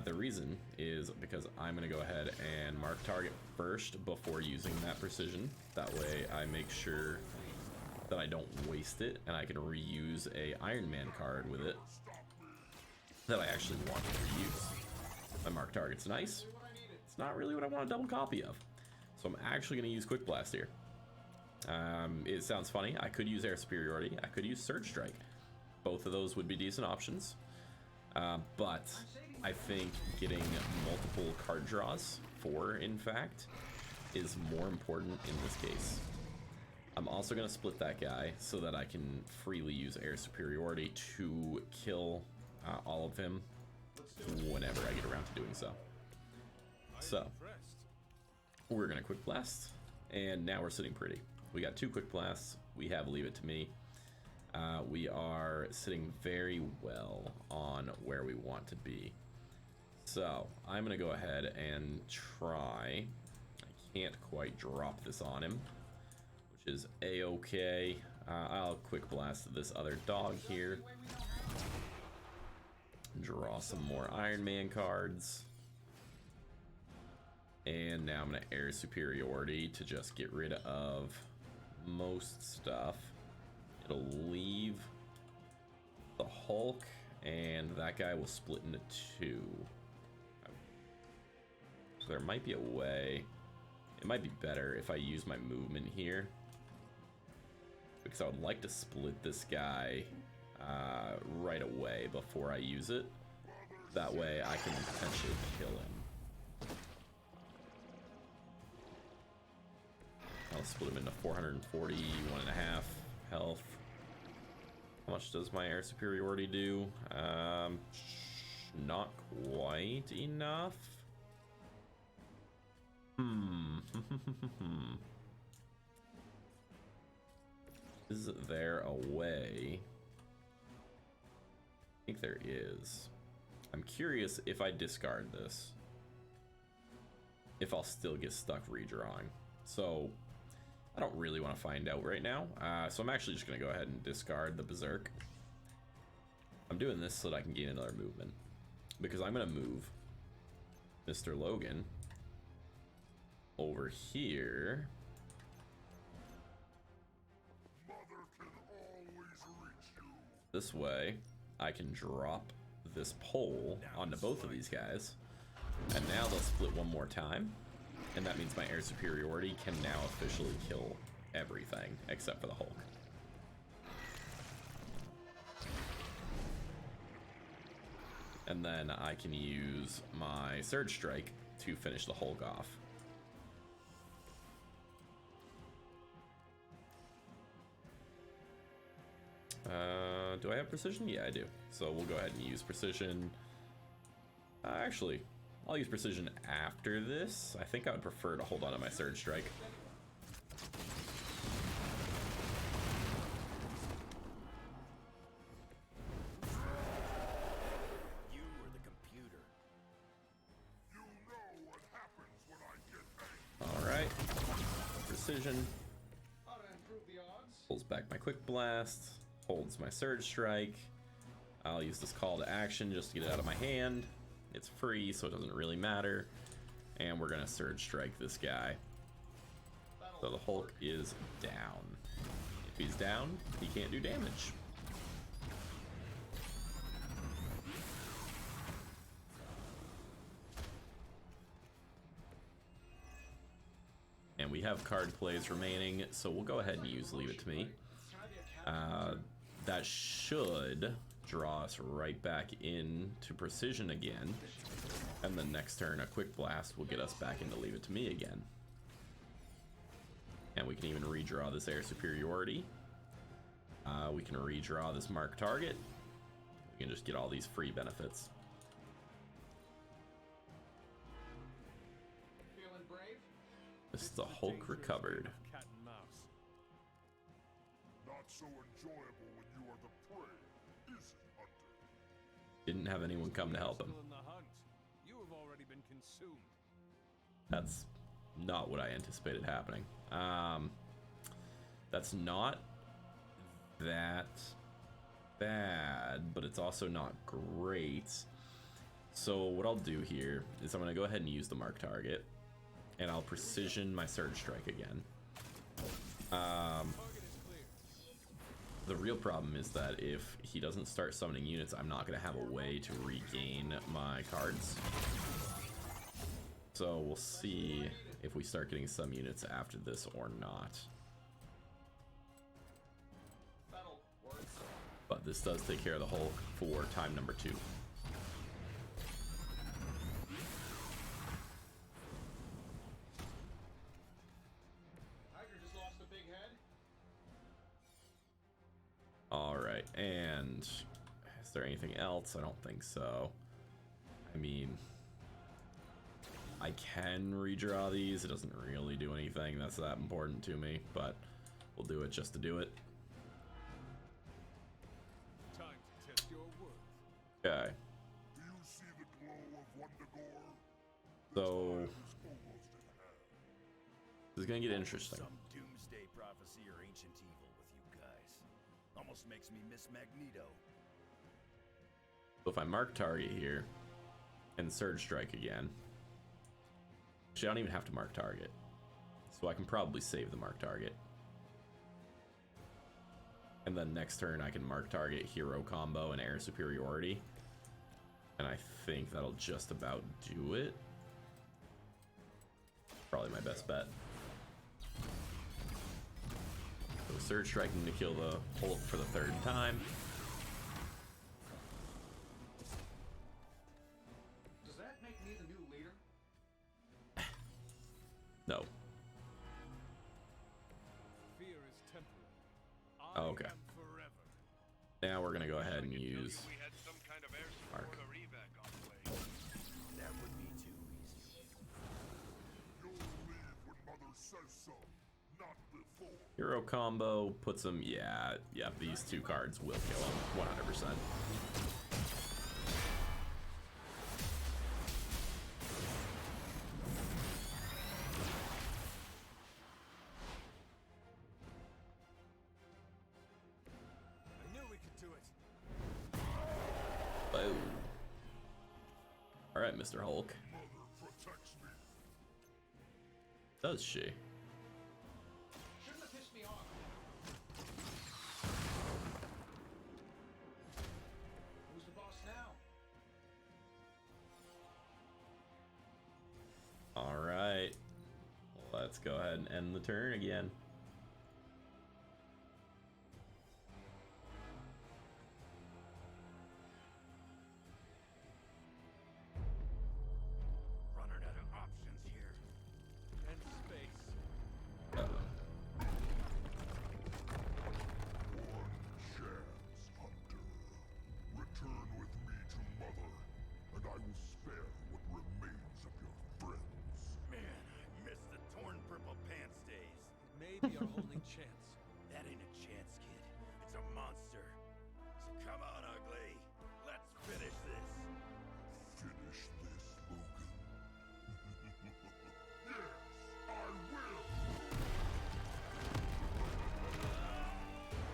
The reason is because I'm gonna go ahead and mark target first before using that precision. That way I make sure that I don't waste it and I can reuse a Iron Man card with it that I actually want to reuse. My mark target's nice. It's not really what I want a double copy of. So I'm actually gonna use Quick Blast here. It sounds funny. I could use Air Superiority. I could use Surge Strike. Both of those would be decent options. But I think getting multiple card draws, 4 in fact, is more important in this case. I'm also going to split that guy so that I can freely use Air Superiority to kill all of him whenever I get around to doing so. So, we're going to Quick Blast, and now we're sitting pretty. We got 2 Quick Blasts. We have Leave It to Me. We are sitting very well on where we want to be. So, I'm going to go ahead and try. I can't quite drop this on him, which is a-okay. I'll Quick Blast this other dog here. Draw some more Iron Man cards. And now I'm going to Air Superiority to just get rid of most stuff. It'll leave the Hulk, and that guy will split into 2. So there might be a way. It might be better if I use my movement here, because I would like to split this guy right away before I use it. That way I can potentially kill him. I'll split him into 440, 1.5 health. How much does my Air Superiority do? Not quite enough. Is there a way? I think there is. I'm curious if I discard this, if I'll still get stuck redrawing. So I don't really want to find out right now. So I'm actually just going to go ahead and discard the Berserk. I'm doing this so that I can gain another movement, because I'm going to move Mr. Logan over here. This way, I can drop this pole onto both of these guys, and now they'll split one more time, and that means my Air Superiority can now officially kill everything except for the Hulk. And then I can use my Surge Strike to finish the Hulk off. Do I have precision? Yeah, I do. So we'll go ahead and use precision. Actually, I'll use precision after this. I think I would prefer to hold on to my Surge Strike. You or the computer? You know what happens when I get angry. Alright. Precision. How to improve the odds? Pulls back my Quick Blast. Holds my Surge Strike. I'll use this call to action just to get it out of my hand. It's free, so it doesn't really matter. And we're gonna Surge Strike this guy. So the Hulk is down. If he's down, he can't do damage. And we have card plays remaining, so we'll go ahead and use Leave It to Me. That should draw us right back into Precision again. And then next turn, a Quick Blast will get us back into Leave It to Me again. And we can even redraw this Air Superiority. We can redraw this Mark Target. We can just get all these free benefits. Feeling brave? This is the Hulk recovered. Cat and mouse. Not so enjoyable when you are the prey, is it, Hunter? Didn't have anyone come to help him. Still in the hunt. You have already been consumed. That's not what I anticipated happening. That's not that bad, but it's also not great. So what I'll do here is I'm going to go ahead and use the Mark Target, and I'll precision my Surge Strike again. The real problem is that if he doesn't start summoning units, I'm not going to have a way to regain my cards. So we'll see if we start getting some units after this or not. But this does take care of the Hulk for time number 2. Tiger just lost a big head. Alright, and is there anything else? I don't think so. I mean, I can redraw these. It doesn't really do anything that's that important to me, but we'll do it just to do it. Time to test your worth. Okay. Do you see the glow of Wundagore? So It's almost at hand. this is gonna get interesting. Some doomsday prophecy or ancient evil with you guys. Almost makes me miss Magneto. So if I Mark Target here and Surge Strike again, actually I don't even have to Mark Target, so I can probably save the Mark Target. And then next turn I can Mark Target, Hero Combo, and Air Superiority. And I think that'll just about do it. Probably my best bet. So Surge Striking to kill the Hulk for the 3rd time. Does that make me the new leader? No. Fear is temporary. Oh, okay. I am forever. Now we're gonna go ahead and use We had some kind of air Mark. support or evac on the way. That would be too easy. You'll leave when Mother says so, not before. Hero Combo puts him. Yeah, these 2 cards will kill him 100%. I knew we could do it. Boom. Alright, Mr. Hulk. Mother protects me. Does she? Shouldn't have pissed me off. Who's the boss now? Alright. Let's go ahead and end the turn again. Running out of options here. And space. One chance, Hunter. Return with me to Mother, and I will spare only chance. That ain't a chance, kid. It's a monster. So come on, ugly. Let's finish this. Finish this, Logan. Yes, I will!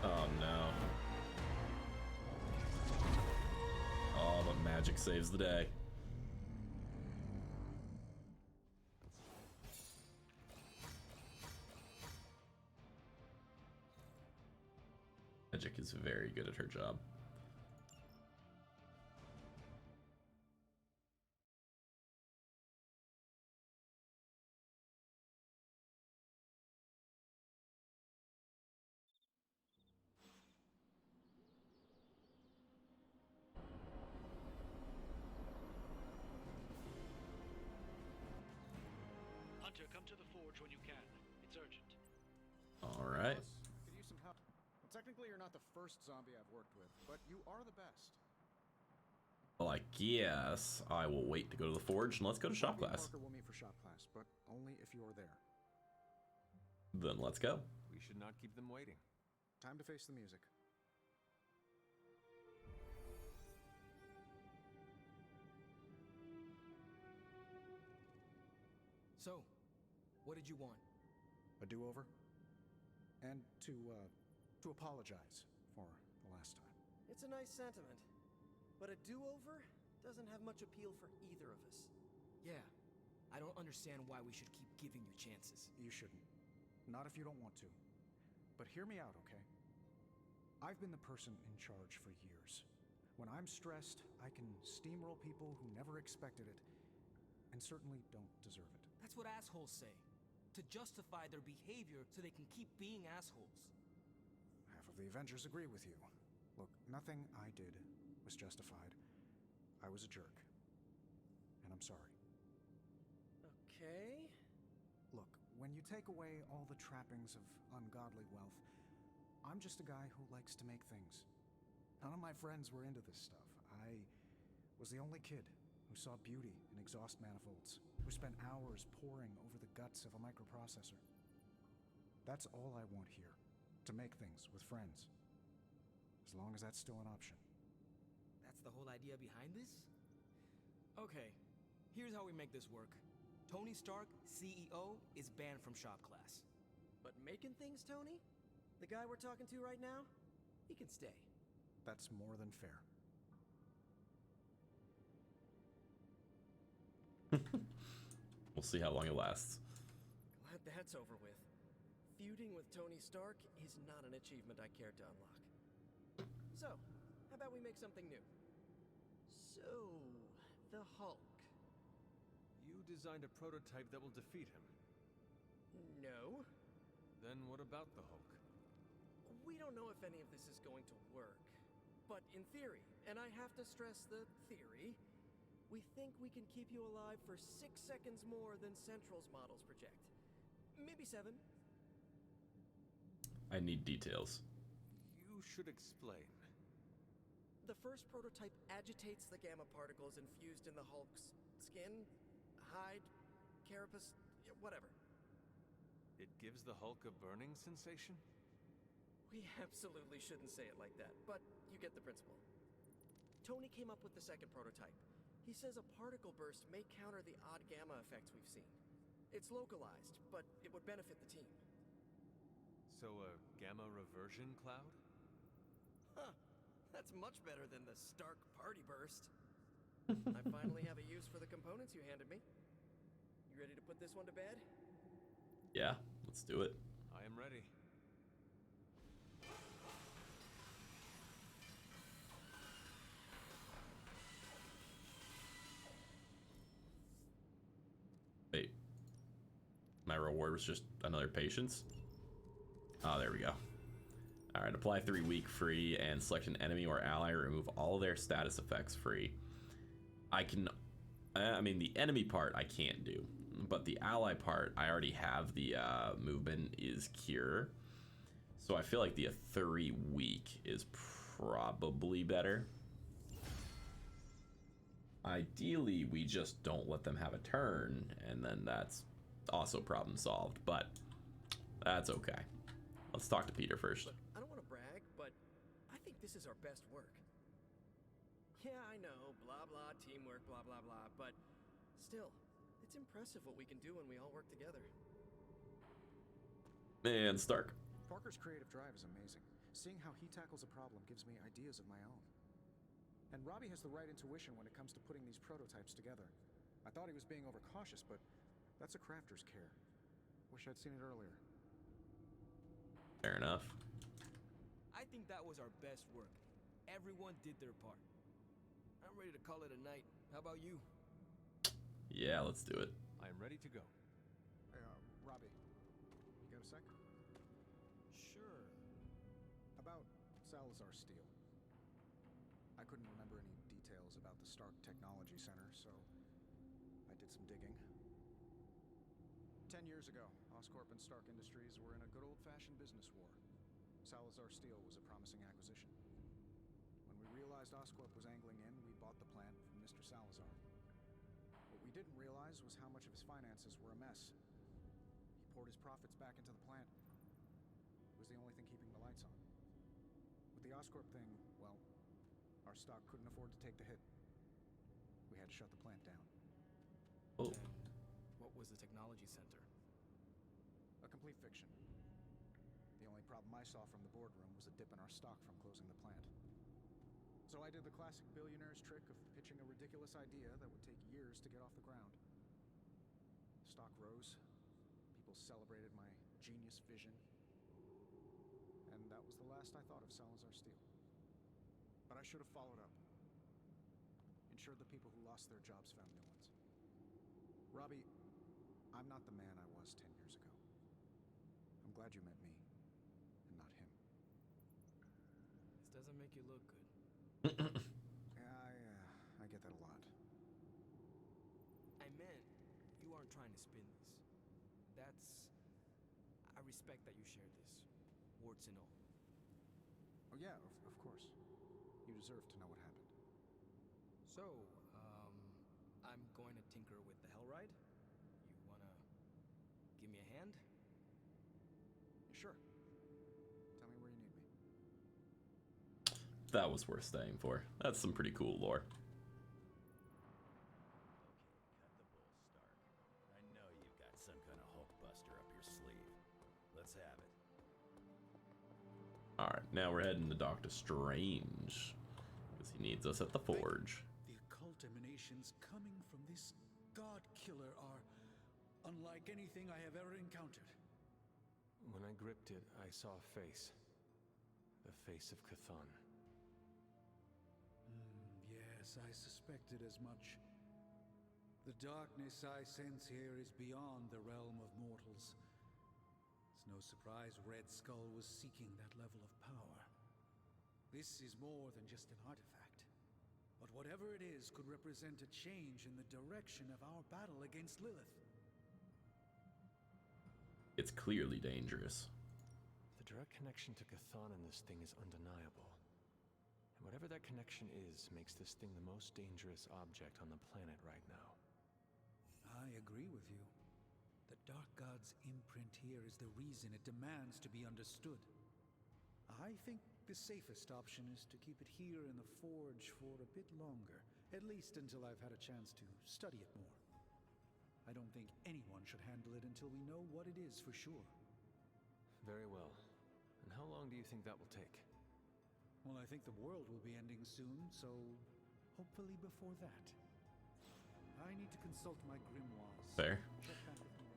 Oh no. Oh, but magic saves the day. Magic is very good at her job. Hunter, come to the forge when you can. It's urgent. All right. Could use some help. Well, technically, you're not the first zombie I've worked with, but you are the best. Well, I guess I will wait to go to the forge and let's go to shop Me and class. Parker will meet for shop class, but only if you're there. Then let's go. We should not keep them waiting. Time to face the music. So, what did you want? A do-over? And to apologize for the last time. It's a nice sentiment, but a do-over doesn't have much appeal for either of us. Yeah, I don't understand why we should keep giving you chances. You shouldn't. Not if you don't want to. But hear me out, okay? I've been the person in charge for years. When I'm stressed, I can steamroll people who never expected it, and certainly don't deserve it. That's what assholes say. To justify their behavior so they can keep being assholes. Half of the Avengers agree with you. Look, nothing I did was justified. I was a jerk. And I'm sorry. Okay. Look, when you take away all the trappings of ungodly wealth, I'm just a guy who likes to make things. None of my friends were into this stuff. I was the only kid who saw beauty in exhaust manifolds, who spent hours poring over the guts of a microprocessor. That's all I want here, to make things with friends. As long as that's still an option. That's the whole idea behind this? Okay, here's how we make this work. Tony Stark, CEO, is banned from shop class. But making things, Tony? The guy we're talking to right now? He can stay. That's more than fair. We'll see how long it lasts. Glad that's over with. Feuding with Tony Stark is not an achievement I care to unlock. So, how about we make something new? So, the Hulk. You designed a prototype that will defeat him. No. Then what about the Hulk? We don't know if any of this is going to work. But in theory, and I have to stress the theory, we think we can keep you alive for 6 seconds more than Central's models project. Maybe 7. I need details. You should explain. The first prototype agitates the gamma particles infused in the Hulk's skin, hide, carapace, whatever. It gives the Hulk a burning sensation? We absolutely shouldn't say it like that, but you get the principle. Tony came up with the second prototype. He says a particle burst may counter the odd gamma effects we've seen. It's localized, but it would benefit the team. So a gamma reversion cloud? Huh. That's much better than the Stark party burst. I finally have a use for the components you handed me. You ready to put this one to bed? Yeah, let's do it. I am ready. Wait. My reward was just another patience? Oh, there we go. Alright, apply 3 week free and select an enemy or ally, remove all their status effects free. I can... I mean, the enemy part I can't do. But the ally part, I already have the movement is cure. So I feel like the 3 week is probably better. Ideally, we just don't let them have a turn, and then that's also problem solved, but that's okay. let's talk to Peter first. Look, I don't want to brag, but I think this is our best work. Yeah, I know, blah blah, teamwork, blah blah blah, but still, it's impressive what we can do when we all work together. And Stark. Parker's creative drive is amazing. Seeing how he tackles a problem gives me ideas of my own. And Robbie has the right intuition when it comes to putting these prototypes together. I thought he was being overcautious, but that's a crafter's care. Wish I'd seen it earlier. Fair enough. I think that was our best work. Everyone did their part. I'm ready to call it a night. How about you? Yeah, let's do it. I am ready to go. Hey, Robbie, you got a sec? Sure. About Salazar Steel. I couldn't remember any details about the Stark Technology Center, so I did some digging. 10 years ago, Oscorp and Stark Industries were in a good old-fashioned business war. Salazar Steel was a promising acquisition. When we realized Oscorp was angling in, we bought the plant from Mr. Salazar. What we didn't realize was how much of his finances were a mess. He poured his profits back into the plant. It was the only thing keeping the lights on. With the Oscorp thing, well, our stock couldn't afford to take the hit. We had to shut the plant down. Oh. What was the technology center? A complete fiction. The only problem I saw from the boardroom was a dip in our stock from closing the plant. So I did the classic billionaire's trick of pitching a ridiculous idea that would take years to get off the ground. Stock rose. People celebrated my genius vision. And that was the last I thought of Salazar Steel. But I should have followed up. Ensured the people who lost their jobs found new ones. Robbie, I'm not the man I was 10 years ago. I'm glad you met me, and not him. This doesn't make you look good. I get that a lot. I meant, you aren't trying to spin this. I respect that you shared this, warts and all. Oh yeah, of course. You deserve to know what happened. So, I'm going to tinker with the Hellride? You wanna give me a hand? Sure. Tell me where you need me. That was worth staying for. That's some pretty cool lore. Okay, cut the bull, Stark. I know you've got some kind of Hulkbuster up your sleeve. Let's have it. Alright, now we're heading to Doctor Strange. Because he needs us at the Forge. The occult emanations coming from this god killer are unlike anything I have ever encountered. When I gripped it, I saw a face. The face of Cthon. Yes, I suspected as much. The darkness I sense here is beyond the realm of mortals. It's no surprise Red Skull was seeking that level of power. This is more than just an artifact. But whatever it is could represent a change in the direction of our battle against Lilith. It's clearly dangerous. The direct connection to Cthon in this thing is undeniable. And whatever that connection is, makes this thing the most dangerous object on the planet right now. I agree with you. The Dark God's imprint here is the reason it demands to be understood. I think the safest option is to keep it here in the Forge for a bit longer, at least until I've had a chance to study it more. I don't think anyone should handle it until we know what it is for sure. Very well. And how long do you think that will take? Well, I think the world will be ending soon, so hopefully before that. I need to consult my grimoires. Fair.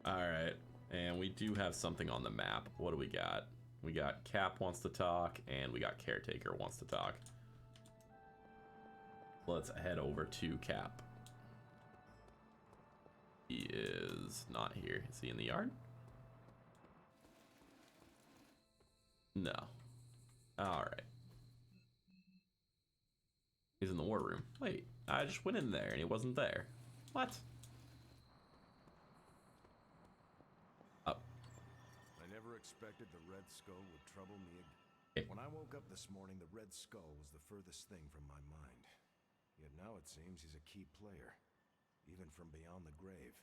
Alright, and we do have something on the map. What do we got? We got Cap wants to talk, and we got Caretaker wants to talk. Let's head over to Cap. He is not here. Is he in the yard? No. Alright. He's in the war room. Wait, I just went in there and he wasn't there. What? Up. I never expected the Red Skull would trouble me again. When I woke up this morning, the Red Skull was the furthest thing from my mind. Yet now it seems he's a key player, even from beyond the grave.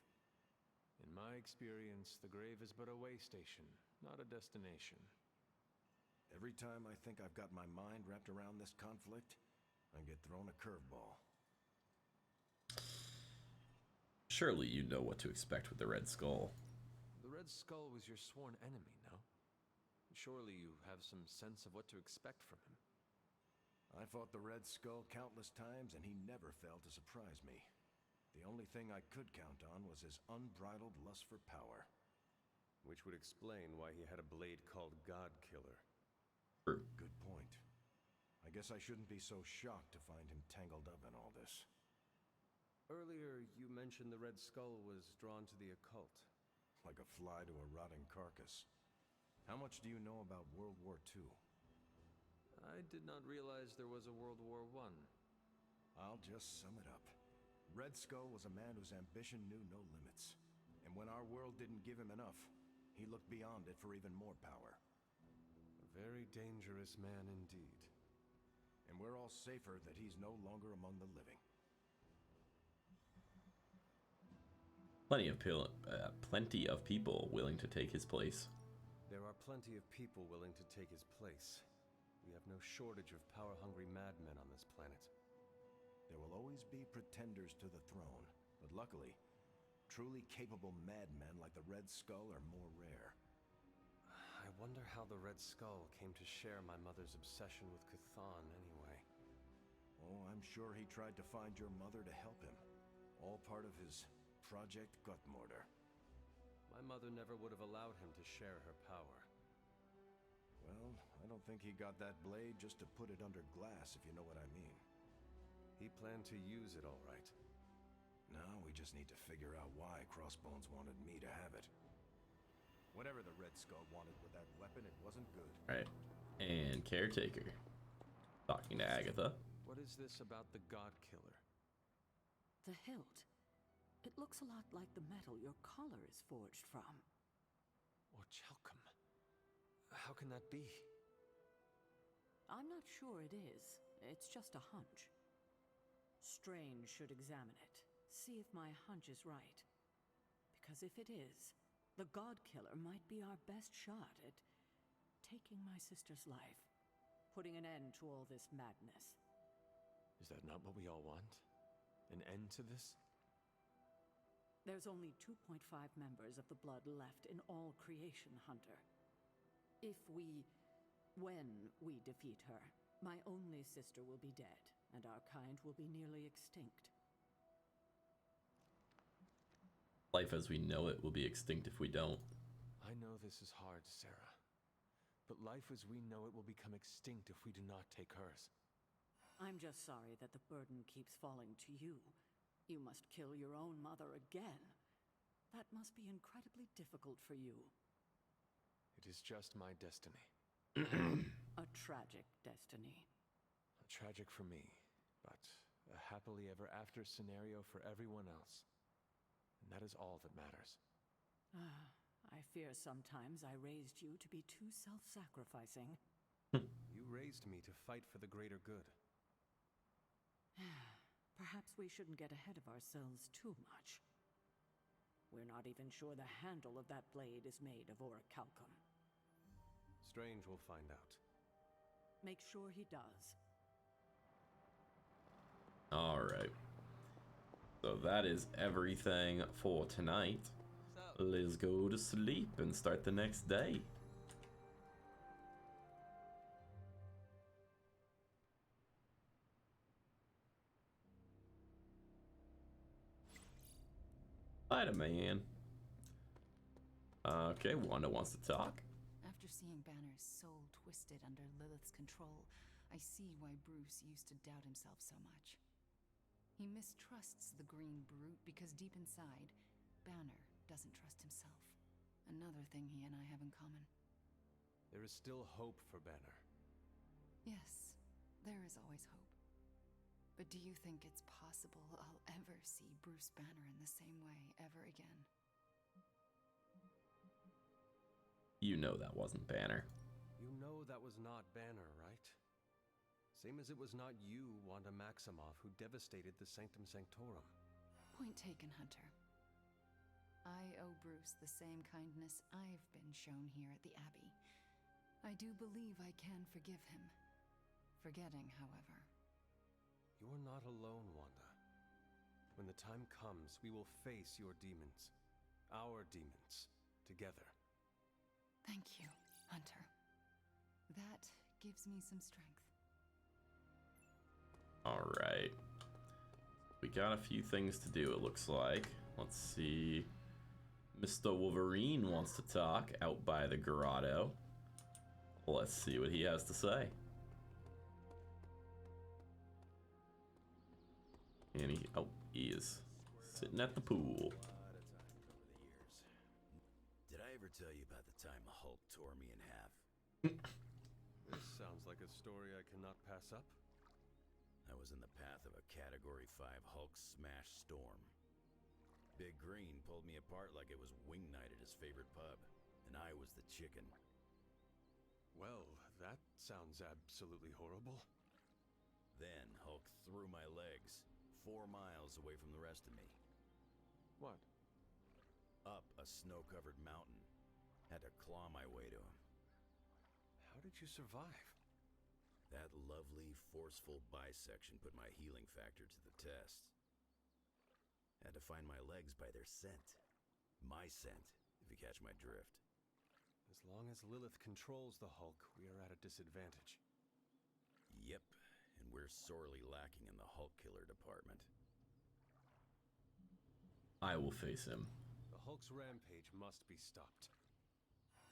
In my experience, the grave is but a way station, not a destination. Every time I think I've got my mind wrapped around this conflict, I get thrown a curveball. Surely you know what to expect with the Red Skull. The Red Skull was your sworn enemy, no? Surely you have some sense of what to expect from him. I fought the Red Skull countless times, and he never failed to surprise me. The only thing I could count on was his unbridled lust for power. Which would explain why he had a blade called God Killer. Good point. I guess I shouldn't be so shocked to find him tangled up in all this. Earlier, you mentioned the Red Skull was drawn to the occult. Like a fly to a rotting carcass. How much do you know about World War II? I did not realize there was a World War I. I'll just sum it up. Red Skull was a man whose ambition knew no limits. And when our world didn't give him enough, he looked beyond it for even more power. A very dangerous man indeed. And we're all safer that he's no longer among the living. Plenty of people willing to take his place. There are plenty of people willing to take his place. We have no shortage of power-hungry madmen on this planet. There will always be pretenders to the throne, but luckily, truly capable madmen like the Red Skull are more rare. I wonder how the Red Skull came to share my mother's obsession with Cthon anyway. Oh, I'm sure he tried to find your mother to help him. All part of his Project Gutmortar. My mother never would have allowed him to share her power. Well, I don't think he got that blade just to put it under glass, if you know what I mean. He planned to use it all right. Now we just need to figure out why Crossbones wanted me to have it. Whatever the Red Skull wanted with that weapon, it wasn't good. Right. And Caretaker. Talking to Agatha. What is this about the God Killer? The hilt. It looks a lot like the metal your collar is forged from. Or Chelcom. How can that be? I'm not sure it is. It's just a hunch. Strange should examine it. See if my hunch is right. Because if it is, the God Killer might be our best shot at taking my sister's life. Putting an end to all this madness. Is that not what we all want? An end to this? There's only 2.5 members of the Blood left in all creation, Hunter. When we defeat her, my only sister will be dead, and our kind will be nearly extinct. Life as we know it will be extinct if we don't. I know this is hard, Sarah. But life as we know it will become extinct if we do not take hers. I'm just sorry that the burden keeps falling to you. You must kill your own mother again. That must be incredibly difficult for you. It is just my destiny. A tragic destiny. Tragic for me, but a happily ever after scenario for everyone else. And that is all that matters. I fear sometimes I raised you to be too self-sacrificing. You raised me to fight for the greater good. Perhaps we shouldn't get ahead of ourselves too much. We're not even sure the handle of that blade is made of orichalcum. Strange will find out. Make sure he does. Alright. So that is everything for tonight. Let's go to sleep and start the next day. Spider-Man. Okay, Wanda wants to talk. After seeing Banner's soul twisted under Lilith's control, I see why Bruce used to doubt himself so much. He mistrusts the green brute because deep inside, Banner doesn't trust himself. Another thing he and I have in common. There is still hope for Banner. Yes, there is always hope. But do you think it's possible I'll ever see Bruce Banner in the same way ever again? You know that wasn't Banner. You know that was not Banner, right? Same as it was not you, Wanda Maximoff, who devastated the Sanctum Sanctorum. Point taken, Hunter. I owe Bruce the same kindness I've been shown here at the Abbey. I do believe I can forgive him. Forgetting, however. You're not alone, Wanda. When the time comes, we will face your demons. Our demons. Together. Thank you, Hunter. That gives me some strength. Alright. We got a few things to do, it looks like. Let's see. Mr. Wolverine wants to talk out by the grotto. Let's see what he has to say. And he is sitting at the pool. Did I ever tell you about the time Hulk tore me in half? This sounds like a story I cannot pass up. I was in the path of a Category 5 Hulk smash storm. Big Green pulled me apart like it was wing night at his favorite pub, and I was the chicken. Well, that sounds absolutely horrible. Then Hulk threw my legs 4 miles away from the rest of me. What? Up a snow-covered mountain. Had to claw my way to him. How did you survive? That lovely, forceful bisection put my healing factor to the test. Had to find my legs by their scent. My scent, if you catch my drift. As long as Lilith controls the Hulk, we are at a disadvantage. Yep, and we're sorely lacking in the Hulk killer department. I will face him. The Hulk's rampage must be stopped.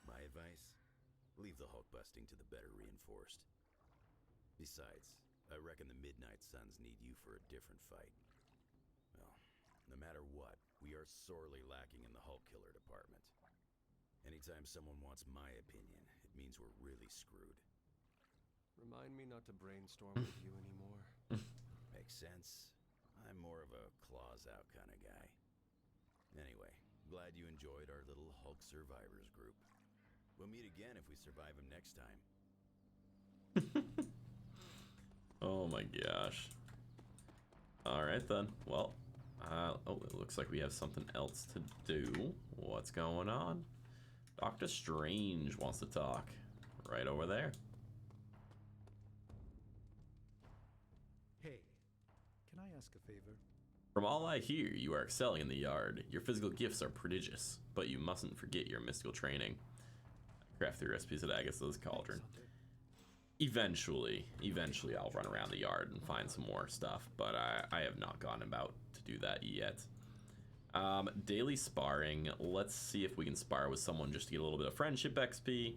My advice? Leave the Hulk busting to the better reinforced. Besides, I reckon the Midnight Suns need you for a different fight. Well, no matter what, we are sorely lacking in the Hulk killer department. Anytime someone wants my opinion, it means we're really screwed. Remind me not to brainstorm with you anymore. Makes sense. I'm more of a claws out kind of guy. Anyway, glad you enjoyed our little Hulk survivors group. We'll meet again if we survive him next time. Oh my gosh. Alright then. Well, it looks like we have something else to do. What's going on? Doctor Strange wants to talk. Right over there. Hey, can I ask a favor? From all I hear, you are excelling in the yard. Your physical gifts are prodigious, but you mustn't forget your mystical training. Craft 3 recipes at Agatha's Cauldron. Eventually I'll run around the yard and find some more stuff, but I have not gone about to do that yet. Daily sparring. Let's see if we can spar with someone just to get a little bit of friendship XP.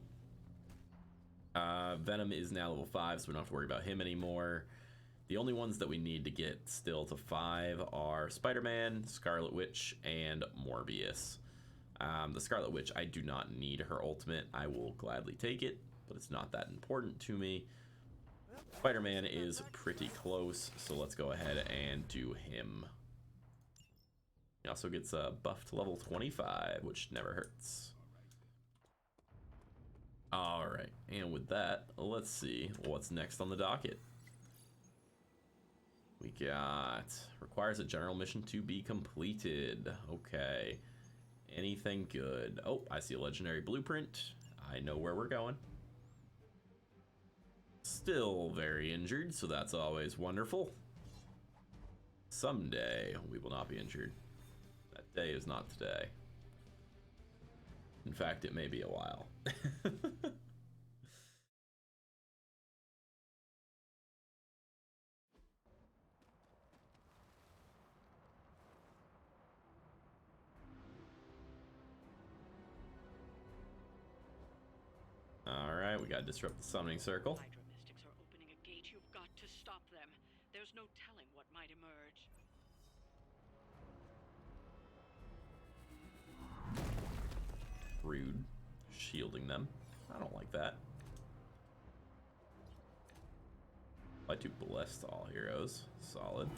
Venom is now level 5, so we don't have to worry about him anymore. The only ones that we need to get still to 5 are Spider-Man, Scarlet Witch, and Morbius. The Scarlet Witch, I do not need her ultimate. I will gladly take it, but it's not that important to me. Spider-Man is pretty close, so let's go ahead and do him. He also gets buffed to level 25, which never hurts. Alright, and with that, let's see what's next on the docket. We got requires a general mission to be completed. Okay. Anything good? Oh, I see a legendary blueprint. I know where we're going. Still very injured, so that's always wonderful. Someday we will not be injured. That day is not today. In fact, it may be a while. Alright, we gotta disrupt the summoning circle. Hydra mystics are opening a gate. You've got to stop them. There's no telling what might emerge. Rude. Shielding them. I don't like that. I do blessed all heroes. Solid.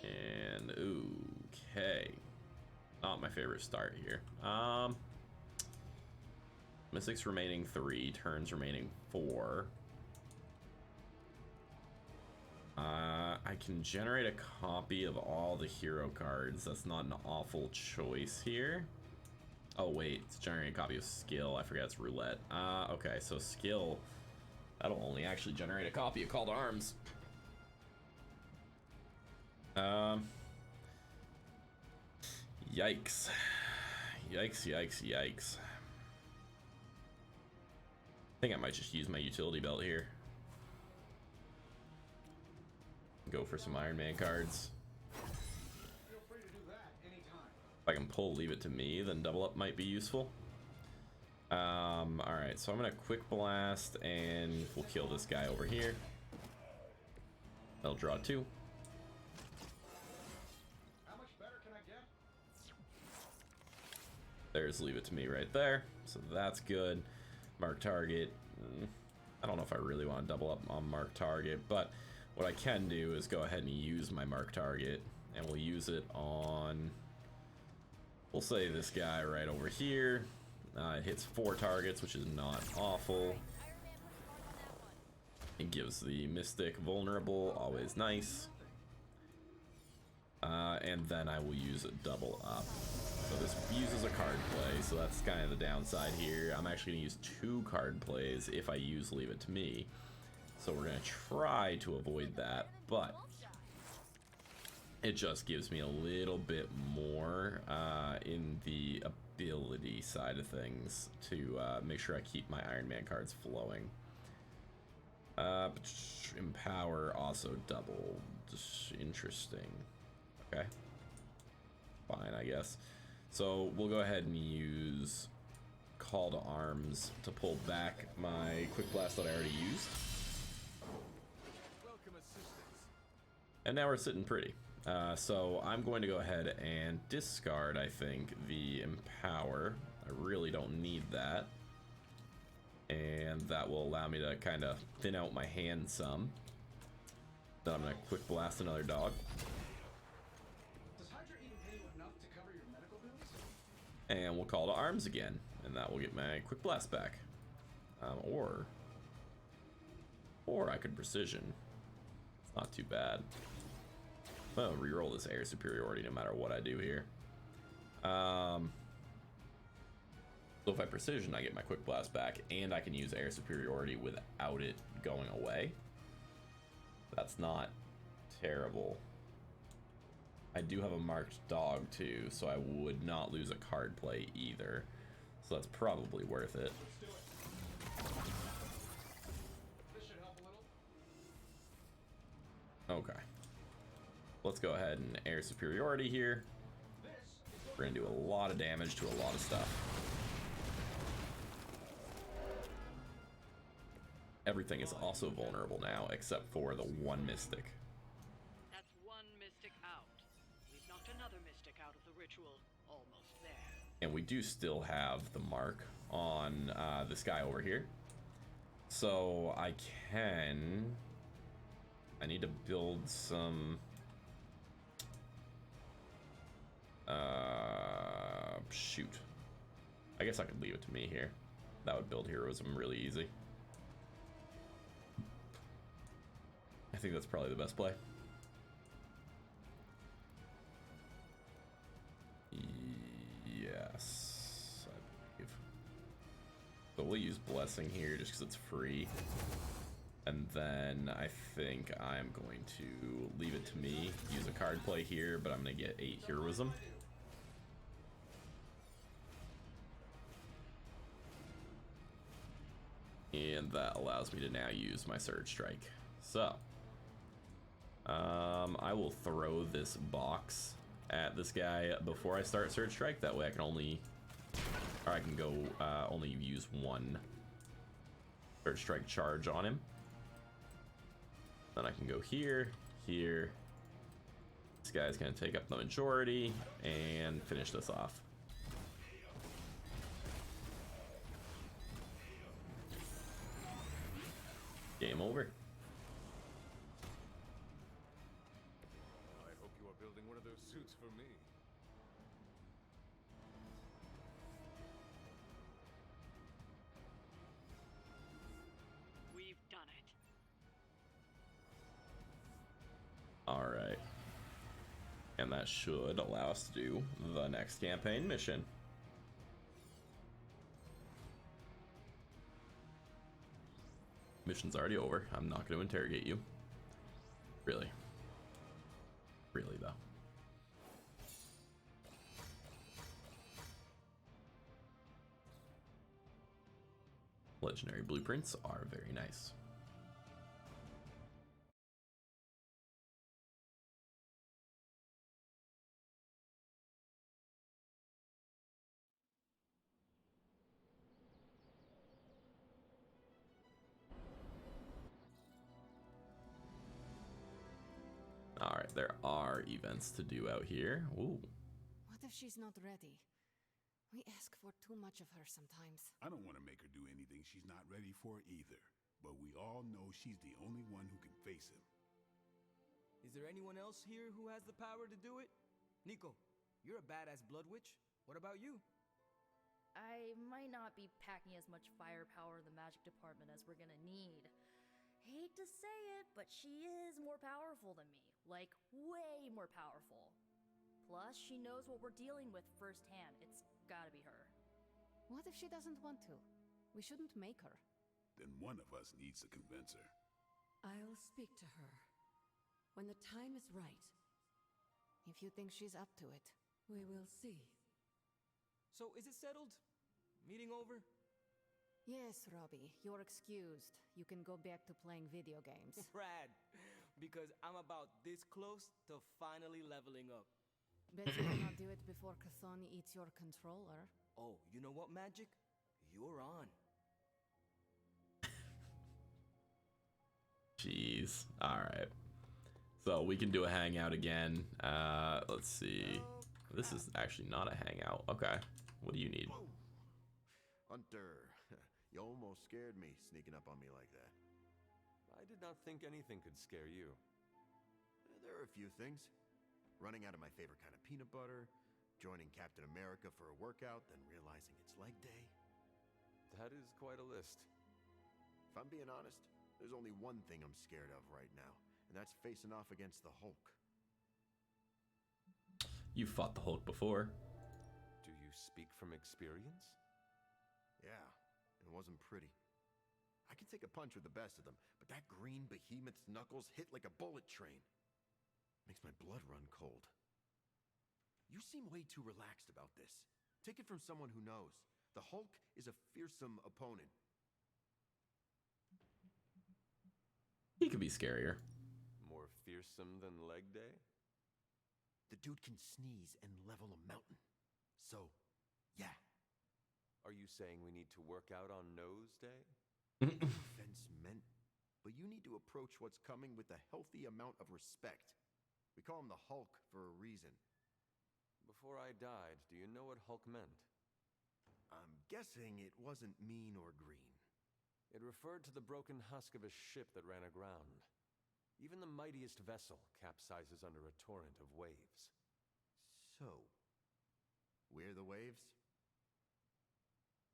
And okay. Not my favorite start here. Mystics remaining 3, turns remaining 4. I can generate a copy of all the hero cards. That's not an awful choice here. Oh wait, it's generating a copy of skill. I forget it's roulette. Okay, so skill, that'll only actually generate a copy of Call to Arms. Yikes. Yikes, yikes, yikes. I think I might just use my utility belt here. Go for some Iron Man cards. Feel free to do that anytime. If I can pull Leave It to Me, then double up might be useful. Alright, so I'm gonna quick blast and we'll kill this guy over here. They'll draw 2. How much better can I get? There's Leave It to Me right there. So that's good. Mark target. I don't know if I really want to double up on mark target, but what I can do is go ahead and use my mark target, and we'll use it on, we'll say this guy right over here. It hits 4 targets, which is not awful. It gives the Mystic vulnerable, always nice. And then I will use a double up. So this uses a card play, so that's kind of the downside here. I'm actually going to use 2 card plays if I use Leave It to Me. So we're going to try to avoid that, but it just gives me a little bit more in the ability side of things to make sure I keep my Iron Man cards flowing. Empower also double. Just interesting. Okay. Fine, I guess. So we'll go ahead and use Call to Arms to pull back my Quick Blast that I already used. And now we're sitting pretty. So I'm going to go ahead and discard, I think, the Empower. I really don't need that. And that will allow me to kind of thin out my hand some. Then I'm going to Quick Blast another dog. Does Hydra even pay you enough to cover your medical bills? And we'll Call to Arms again. And that will get my Quick Blast back. Or I could Precision. It's not too bad. I'm gonna reroll this Air Superiority no matter what I do here. So if I Precision, I get my Quick Blast back, and I can use Air Superiority without it going away. That's not terrible. I do have a marked dog too, so I would not lose a card play either. So that's probably worth it. This should help a little. Okay. Let's go ahead and Air Superiority here. We're gonna do a lot of damage to a lot of stuff. Everything is also vulnerable now, except for the 1 Mystic. That's 1 Mystic out. We've knocked another Mystic out of the ritual. Almost there. And we do still have the mark on this guy over here. So I need to build some... shoot. I guess I could Leave It to Me here. That would build heroism really easy. I think that's probably the best play. Yes, I believe. So we'll use Blessing here just because it's free. And then I think I'm going to Leave It to Me, use a card play here, but I'm going to get 8 heroism. And that allows me to now use my Surge Strike. So, I will throw this box at this guy before I start Surge Strike. That way I can only, or I can go only use 1 Surge Strike charge on him. Then I can go here, here. This guy's gonna take up the majority and finish this off. Game over. I hope you are building one of those suits for me. We've done it. All right. And that should allow us to do the next campaign mission. Mission's already over. I'm not going to interrogate you. Really. Really, though. Legendary blueprints are very nice. Alright, there are events to do out here. Ooh. What if she's not ready? We ask for too much of her sometimes. I don't want to make her do anything she's not ready for either. But we all know she's the only one who can face him. Is there anyone else here who has the power to do it? Nico, you're a badass blood witch. What about you? I might not be packing as much firepower in the magic department as we're gonna need. Hate to say it, but she is more powerful than me. Like, way more powerful. Plus, she knows what we're dealing with firsthand. It's gotta be her. What if she doesn't want to? We shouldn't make her. Then one of us needs to convince her. I'll speak to her when the time is right. If you think she's up to it, we will see. So, is it settled? Meeting over? Yes, Robbie, you're excused. You can go back to playing video games. Rad, because I'm about this close to finally leveling up. Bet you cannot do it before Cathoni eats your controller. Oh, you know what, Magic? You're on. Jeez. Alright. So we can do a hangout again. Let's see. This is actually not a hangout. Okay. What do you need? Hunter, you almost scared me sneaking up on me like that. I did not think anything could scare you. There are a few things. Running out of my favorite kind of peanut butter, joining Captain America for a workout, then realizing it's leg day. That is quite a list. If I'm being honest, there's only one thing I'm scared of right now, and that's facing off against the Hulk. You fought the Hulk before. Do you speak from experience? Yeah, it wasn't pretty. I can take a punch with the best of them, but that green behemoth's knuckles hit like a bullet train. Makes my blood run cold. You seem way too relaxed about this. Take it from someone who knows. The Hulk is a fearsome opponent. He could be scarier. More fearsome than leg day? The dude can sneeze and level a mountain. So, yeah. Are you saying we need to work out on nose day? Offense meant, but you need to approach what's coming with a healthy amount of respect. We call him the Hulk for a reason. Before I died, do you know what Hulk meant? I'm guessing it wasn't mean or green. It referred to the broken husk of a ship that ran aground. Even the mightiest vessel capsizes under a torrent of waves. So, we're the waves?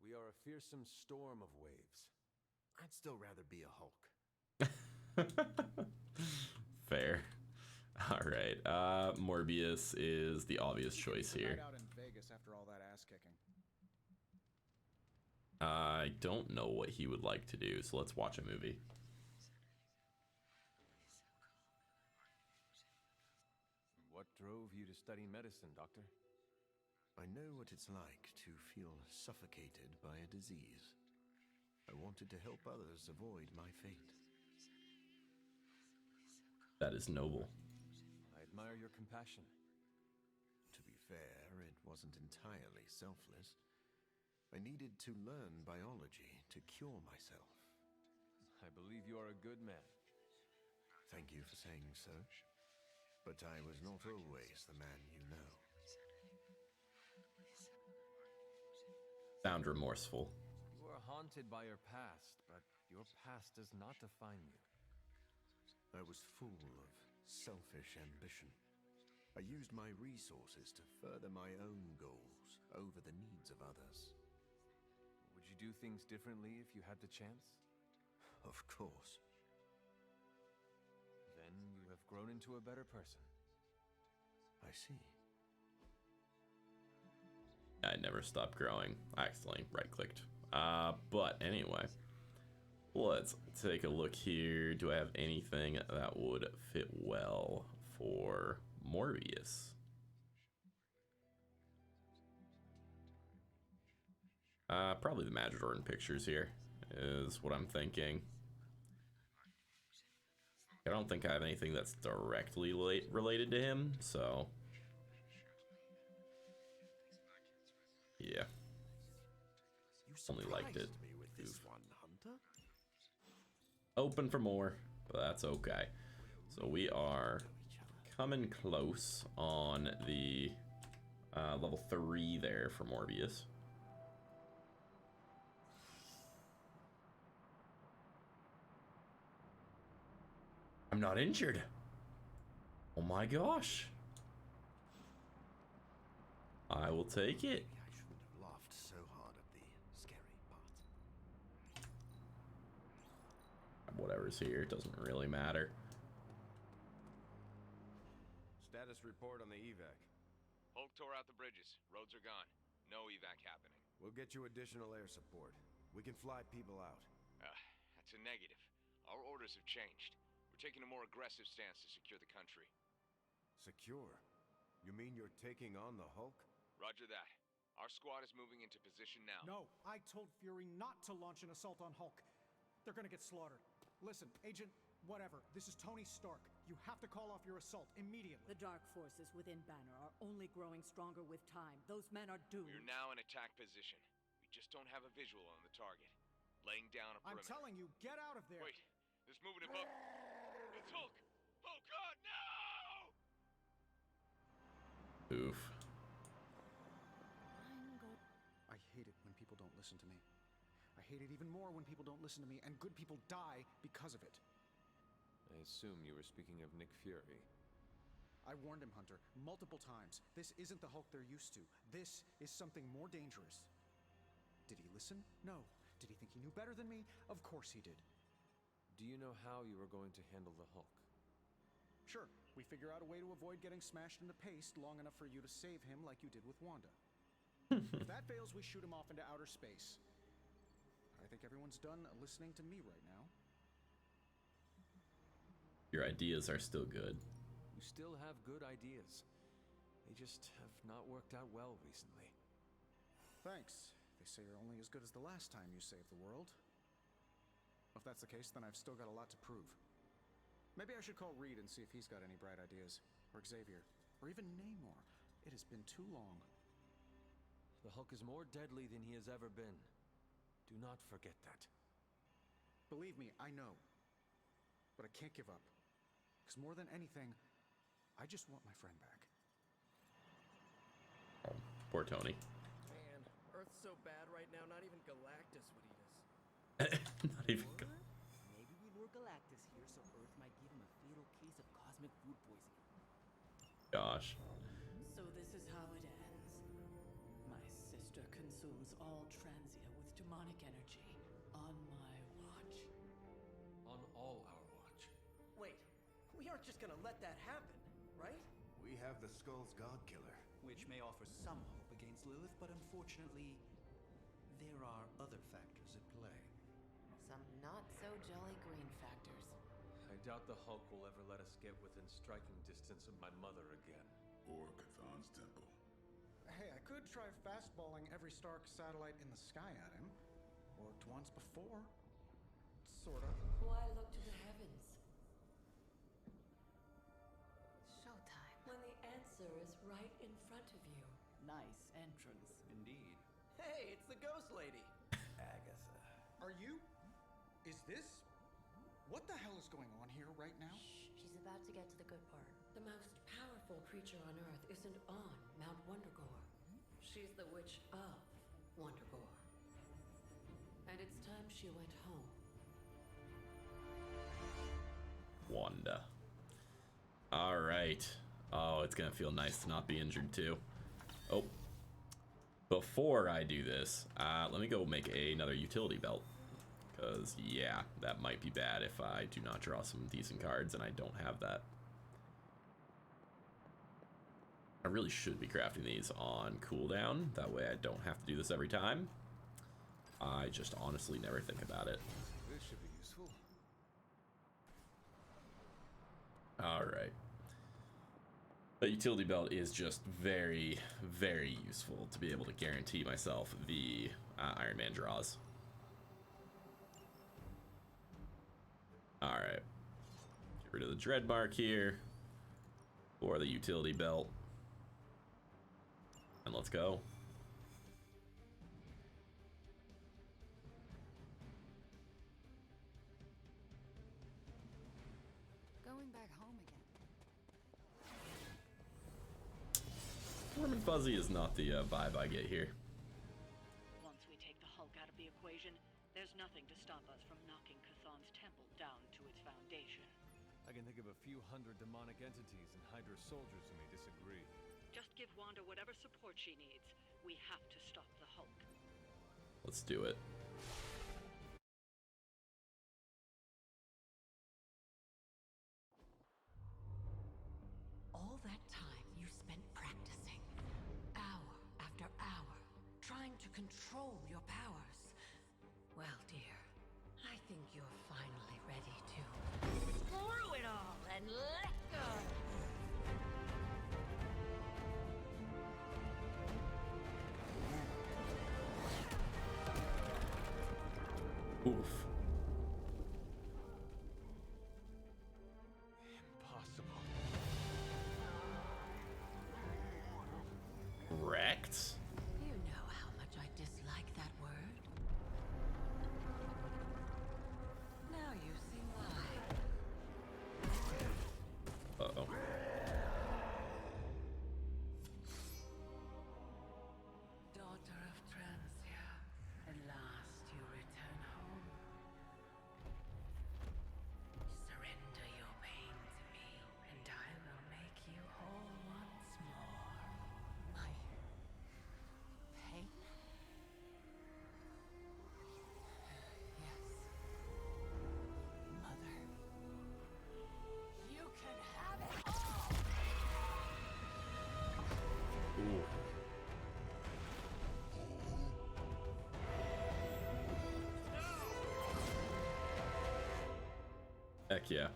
We are a fearsome storm of waves. I'd still rather be a Hulk. Fair. Alright, Morbius is the obvious choice here. Out in Vegas after all that ass kicking. I don't know what he would like to do, so let's watch a movie. What drove you to study medicine, Doctor? I know what it's like to feel suffocated by a disease. I wanted to help others avoid my fate. That is noble. I admire your compassion. To be fair, it wasn't entirely selfless. I needed to learn biology to cure myself. I believe you are a good man. Thank you for saying so. But I was not always the man you know. Sound remorseful. You are haunted by your past, but your past does not define you. I was full of selfish ambition. I used my resources to further my own goals over the needs of others. Would you do things differently if you had the chance? Of course. Then you have grown into a better person. I see. I never stopped growing. I accidentally right-clicked. But anyway. Let's take a look here. Do I have anything that would fit well for Morbius? Probably the Majordoran pictures here is what I'm thinking. I don't think I have anything that's directly related to him, so yeah. You Only liked it. me with this one, Hunter. Open for more, but that's okay. So we are coming close on the level 3 there for Morbius. I'm not injured. Oh my gosh. I will take it. I shouldn't have laughed so hard at the scary part. Whatever's here, it doesn't really matter. Status report on the evac. Hulk tore out the bridges. Roads are gone. No evac happening. We'll get you additional air support. We can fly people out. That's a negative. Our orders have changed. We're taking a more aggressive stance to secure the country. Secure? You mean you're taking on the Hulk? Roger that. Our squad is moving into position now. No, I told Fury not to launch an assault on Hulk. They're gonna get slaughtered. Listen, Agent, whatever, this is Tony Stark. You have to call off your assault immediately. The dark forces within Banner are only growing stronger with time. Those men are doomed. We're now in attack position. We just don't have a visual on the target. Laying down a perimeter. I'm telling you, get out of there! Wait, there's movement above. It's Hulk! Oh God, no! Oof. I hate it when people don't listen to me. I hate it even more when people don't listen to me, and good people die because of it. I assume you were speaking of Nick Fury. I warned him, Hunter, multiple times. This isn't the Hulk they're used to. This is something more dangerous. Did he listen? No. Did he think he knew better than me? Of course he did. Do you know how you were going to handle the Hulk? Sure, we figure out a way to avoid getting smashed into paste long enough for you to save him like you did with Wanda. If that fails, we shoot him off into outer space. I think everyone's done listening to me right now. Your ideas are still good. You still have good ideas. They just have not worked out well recently. Thanks. They say you're only as good as the last time you saved the world. If that's the case, then I've still got a lot to prove. Maybe I should call Reed and see if he's got any bright ideas. Or Xavier. Or even Namor. It has been too long. The Hulk is more deadly than he has ever been. Do not forget that. Believe me, I know. But I can't give up. Because more than anything, I just want my friend back. Oh, poor Tony. Man, Earth's so bad right now, not even Galactus would eat us. Not even. Maybe we lure Galactus here so Earth might give him a fatal case of cosmic food poisoning. Gosh. So this is how it ends. My sister consumes all Transia with demonic energy on my watch. On all our watch. Wait, we aren't just gonna let that happen, right? We have the Skull's God Killer. Which may offer some hope against Lilith, but unfortunately, there are other factors at play. Some not-so-jolly green factors. I doubt the Hulk will ever let us get within striking distance of my mother again. Or Cathan's temple. Hey, I could try fastballing every Stark satellite in the sky at him. Worked once before. Sorta. Why look to the heavens Showtime. when the answer is right in front of you? Nice entrance. Indeed. Hey, it's the Ghost Lady. Agatha. Are you? Is this? What the hell is going on here right now? She's about to get to the good part. The most powerful creature on Earth isn't on Mount Wondergore. She's the witch of Wondergore. And it's time she went home. Wanda. All right. Oh, it's gonna feel nice to not be injured too. Oh. Before I do this, let me go make another utility belt. Because, yeah, that might be bad if I do not draw some decent cards and I don't have that. I really should be crafting these on cooldown. That way I don't have to do this every time. I just honestly never think about it. This should be Alright. The utility belt is just very, very useful to be able to guarantee myself the Iron Man draws. Alright. Get rid of the dread mark here. For the utility belt. And let's go. Going back home again. Warm and fuzzy is not the vibe I get here. Once we take the Hulk out of the equation, there's nothing to stop us from knocking Cthulhu's temple down to its foundation. I can think of a few hundred demonic entities and Hydra soldiers who may disagree. Just give Wanda whatever support she needs. We have to stop the Hulk. Let's do it. All that time you spent practicing, hour after hour, trying to control your powers. Well, dear, I think you're finally ready to screw it all and let go. Oof. Impossible. Wrecked? You know how much I dislike that word. Now you see why. Uh-oh. Daughter of Transia, at last you return home. Surrender your pain to me, and I will make you whole once more. My pain? Yes. Mother. You can have it all! Ooh. Heck yeah.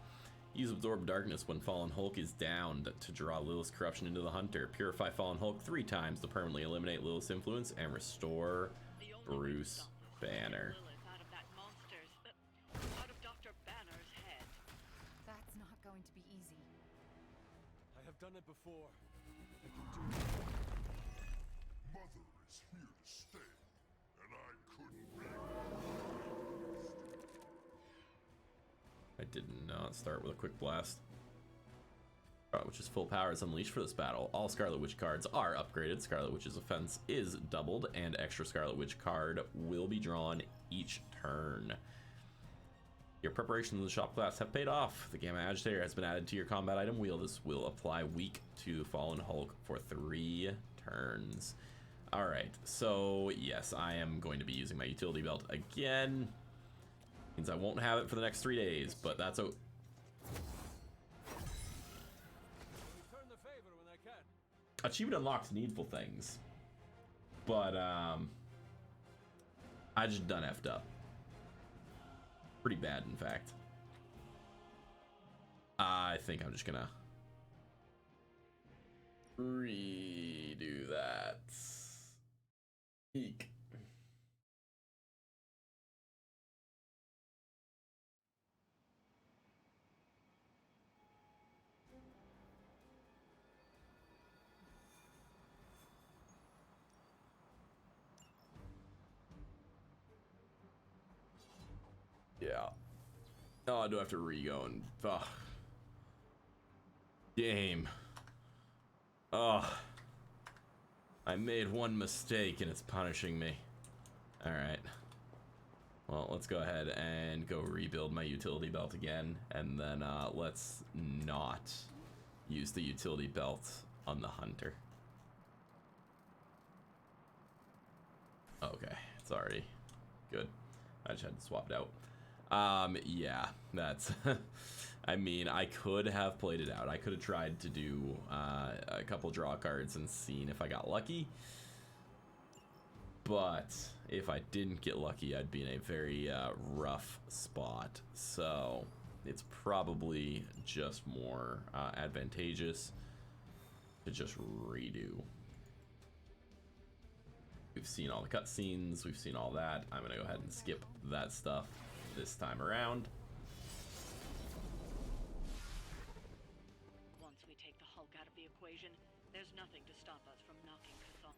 Use Absorb Darkness when Fallen Hulk is downed to draw Lilith's corruption into the Hunter. Purify Fallen Hulk 3 times to permanently eliminate Lilith's influence and restore Bruce Banner. Out of that monster's, out of Dr. Banner's head. That's not going to be easy. I have done it before. I can do it. Mother is here to stay, and I couldn't be. I did not start with a quick blast. Which is full power is unleashed for this battle. All Scarlet Witch cards are upgraded. Scarlet Witch's offense is doubled, and extra Scarlet Witch card will be drawn each turn. Your preparations in the shop class have paid off. The Gamma Agitator has been added to your combat item wheel. This will apply weak to Fallen Hulk for 3 turns. Alright, so yes, I am going to be using my utility belt again. Means I won't have it for the next 3 days, but that's okay. Achievement unlocks needful things, but I just done effed up pretty bad, in fact. I think I'm just gonna redo that. Eek. Yeah. Oh, I do have to re-go and game. Oh, I made one mistake and it's punishing me. All right. Well, let's go ahead and go rebuild my utility belt again, and then let's not use the utility belt on the hunter. Okay, it's already good. I just had to swap it out. Yeah, that's I mean, I could have played it out. I could have tried to do a couple draw cards and seen if I got lucky, but if I didn't get lucky, I'd be in a very rough spot. So it's probably just more advantageous to just redo. We've seen all the cutscenes, we've seen all that. I'm gonna go ahead and skip that stuff this time around. Once we take the Hulk out of the equation, there's nothing to stop us from knocking Chthon.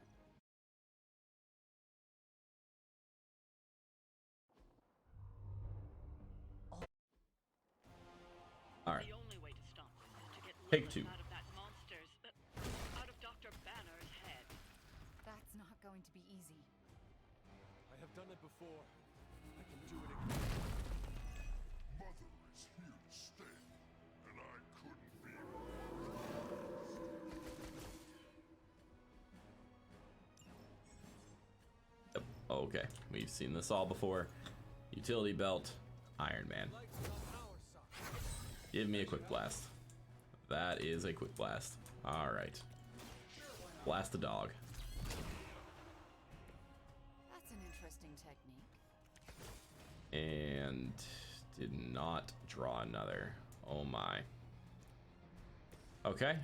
All right. The only way to stop this is to get Take Lilith two. out of that monster's, out of Dr. Banner's head. That's not going to be easy. I have done it before. I can do it again. Mother is here to stay, and I couldn't be Yep. Okay, we've seen this all before. Utility belt, Iron Man. Give me a quick blast. That is a quick blast. All right. Blast the dog. That's an interesting technique. And did not draw another. Oh my. Okay,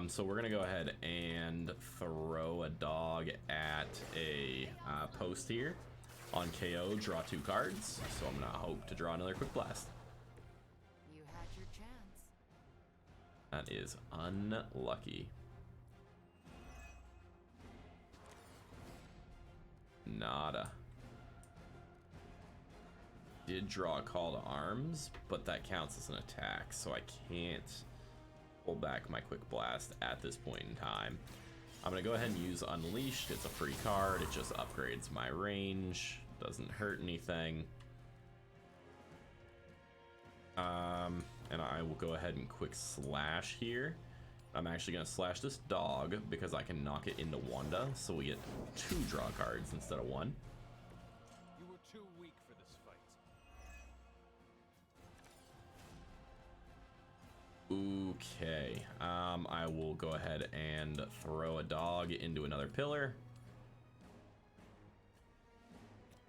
so we're gonna go ahead and throw a dog at a post here. On KO, draw 2 cards. So I'm gonna hope to draw another quick blast. You had your chance. That is unlucky. Nada. Did draw a call to arms, but that counts as an attack, so I can't pull back my quick blast at this point in time. I'm gonna go ahead and use Unleashed. It's a free card. It just upgrades my range. Doesn't hurt anything. And I will go ahead and quick slash here. I'm actually gonna slash this dog because I can knock it into Wanda, so we get 2 draw cards instead of 1. You were too weak for this fight. Okay, I will go ahead and throw a dog into another pillar.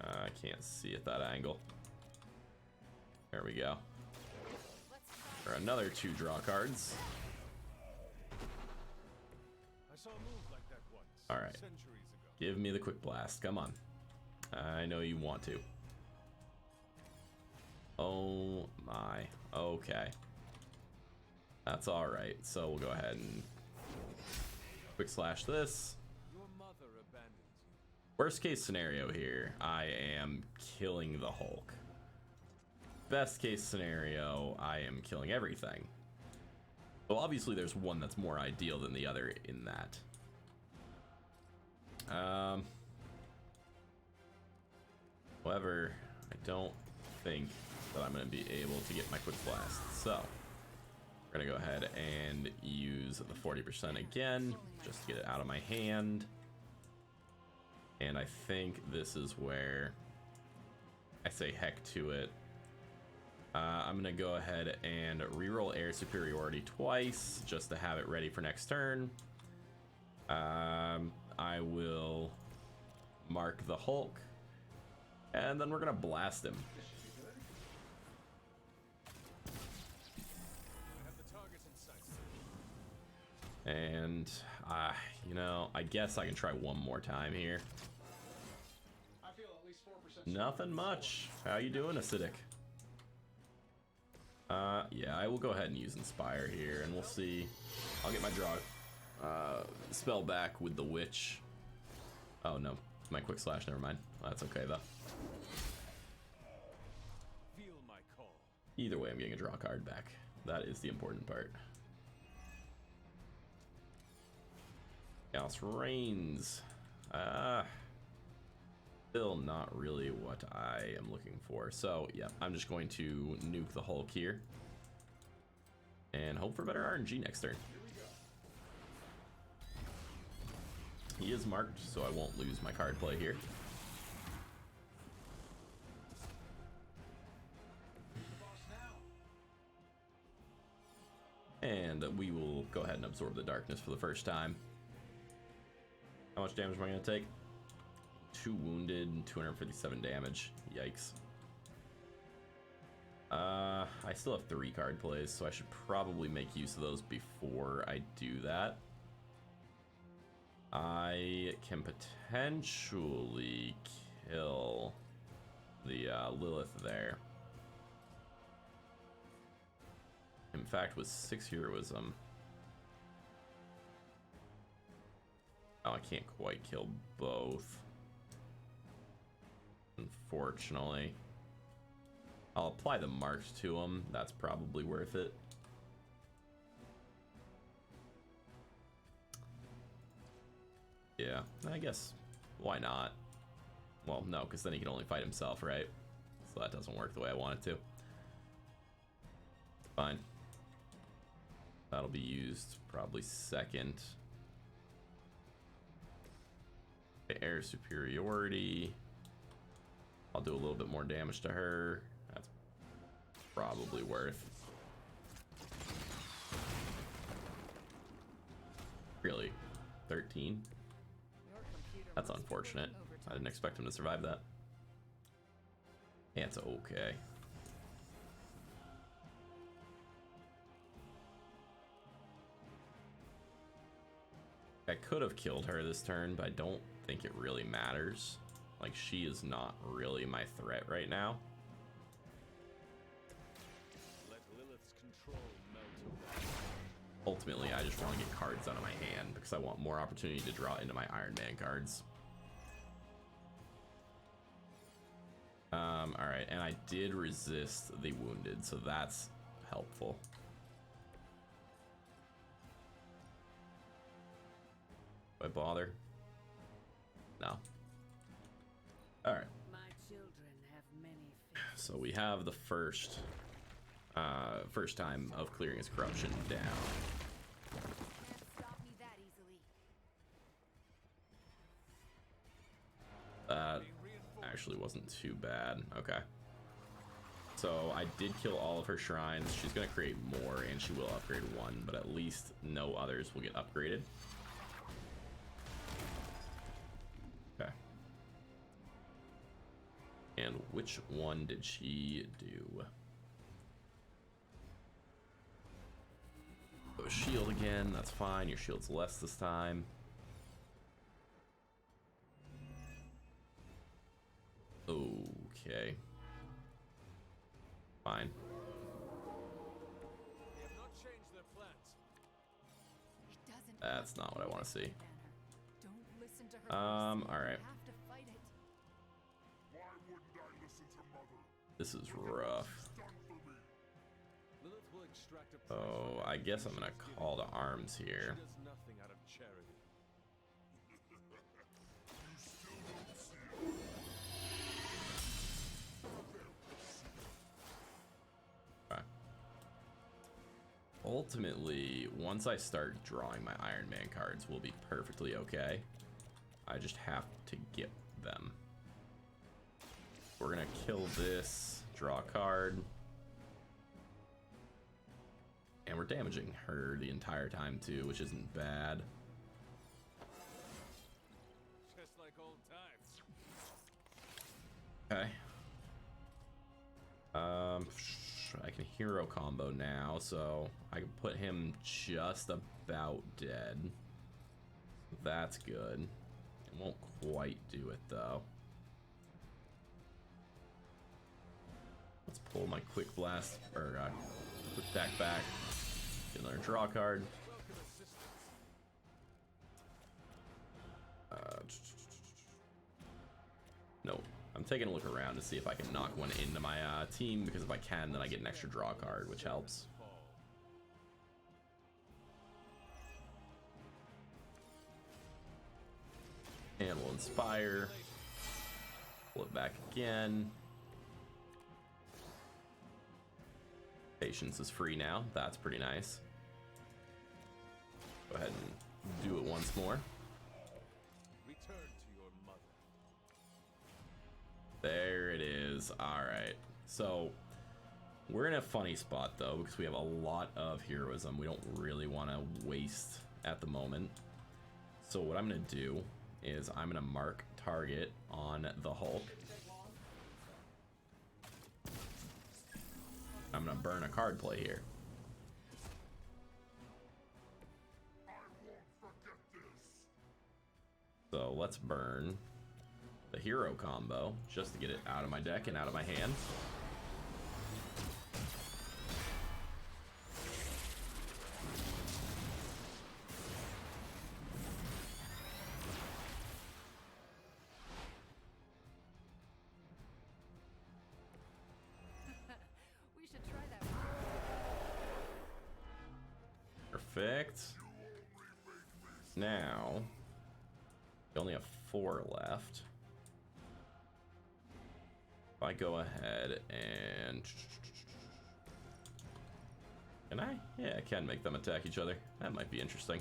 I can't see at that angle. There we go. For another 2 draw cards. I saw a move like that once. All right. Centuries ago. Give me the quick blast. Come on. I know you want to. Oh my. Okay. That's all right. So we'll go ahead and quick slash this. Your mother abandons you. Worst case scenario here, I am killing the Hulk. Best case scenario, I am killing everything. Well, obviously there's one that's more ideal than the other in that. However, I don't think that I'm going to be able to get my quick blast. So, we're going to go ahead and use the 40% again, just to get it out of my hand. And I think this is where I say heck to it. I'm gonna go ahead and reroll Air Superiority twice just to have it ready for next turn. I will mark the Hulk, and then we're gonna blast him. And you know, I guess I can try one more time here. I feel at least 4%. Nothing much. How you doing, Acidic? Yeah, I will go ahead and use Inspire here, and we'll see. I'll get my draw spell back with the Witch. Oh no, my quick slash, never mind. That's okay though. Feel my call. Either way, I'm getting a draw card back. That is the important part. Chaos Reigns. Still not really what I am looking for. So, yeah, I'm just going to nuke the Hulk here. And hope for better RNG next turn. He is marked, so I won't lose my card play here. And we will go ahead and absorb the darkness for the first time. How much damage am I going to take? 2 wounded, 257 damage. Yikes. I still have 3 card plays, so I should probably make use of those before I do that. I can potentially kill the Lilith there. In fact, with 6 heroism. Oh, I can't quite kill both. Unfortunately. I'll apply the marks to them. That's probably worth it. Yeah, I guess. Why not? Well, no, because then he can only fight himself, right? So that doesn't work the way I want it to. Fine. That'll be used probably second. The air superiority. I'll do a little bit more damage to her. That's probably worth. Really? 13? That's unfortunate. I didn't expect him to survive that. Yeah, it's okay. I could have killed her this turn, but I don't think it really matters. Like, she is not really my threat right now. Let Lilith's control melt away. Ultimately, I just want to get cards out of my hand because I want more opportunity to draw into my Iron Man cards. Alright, and I did resist the wounded, so that's helpful. Do I bother? No. Alright. So we have the first time of clearing his corruption down. That actually wasn't too bad. Okay. So I did kill all of her shrines. She's gonna create more and she will upgrade 1, but at least no others will get upgraded. Okay. And which one did she do? Oh, shield again, that's fine. Your shield's less this time. Okay. Fine. That's not what I want to see. Alright. This is rough. Oh, I guess I'm gonna call to arms here. Okay. Ultimately, once I start drawing my Iron Man cards, we'll be perfectly okay. I just have to get them. We're gonna kill this, draw a card. And we're damaging her the entire time too, which isn't bad. Just like old times. Okay. I can hero combo now, so I can put him just about dead. That's good. It won't quite do it though. Let's pull my quick blast, or quick back. Get another draw card. No, I'm taking a look around to see if I can knock one into my team, because if I can, then I get an extra draw card, which helps. And we'll inspire. Pull it back again. Patience is free now. That's pretty nice. Go ahead and do it once more. Return to your mother. There it is. All right. So we're in a funny spot though, because we have a lot of heroism. We don't really want to waste at the moment. So what I'm going to do is I'm going to mark target on the Hulk. I'm gonna burn a card play here. So let's burn the hero combo just to get it out of my deck and out of my hand. We should try that. Perfect. Now, we only have 4 left. If I go ahead and... Can I? Yeah, I can make them attack each other. That might be interesting.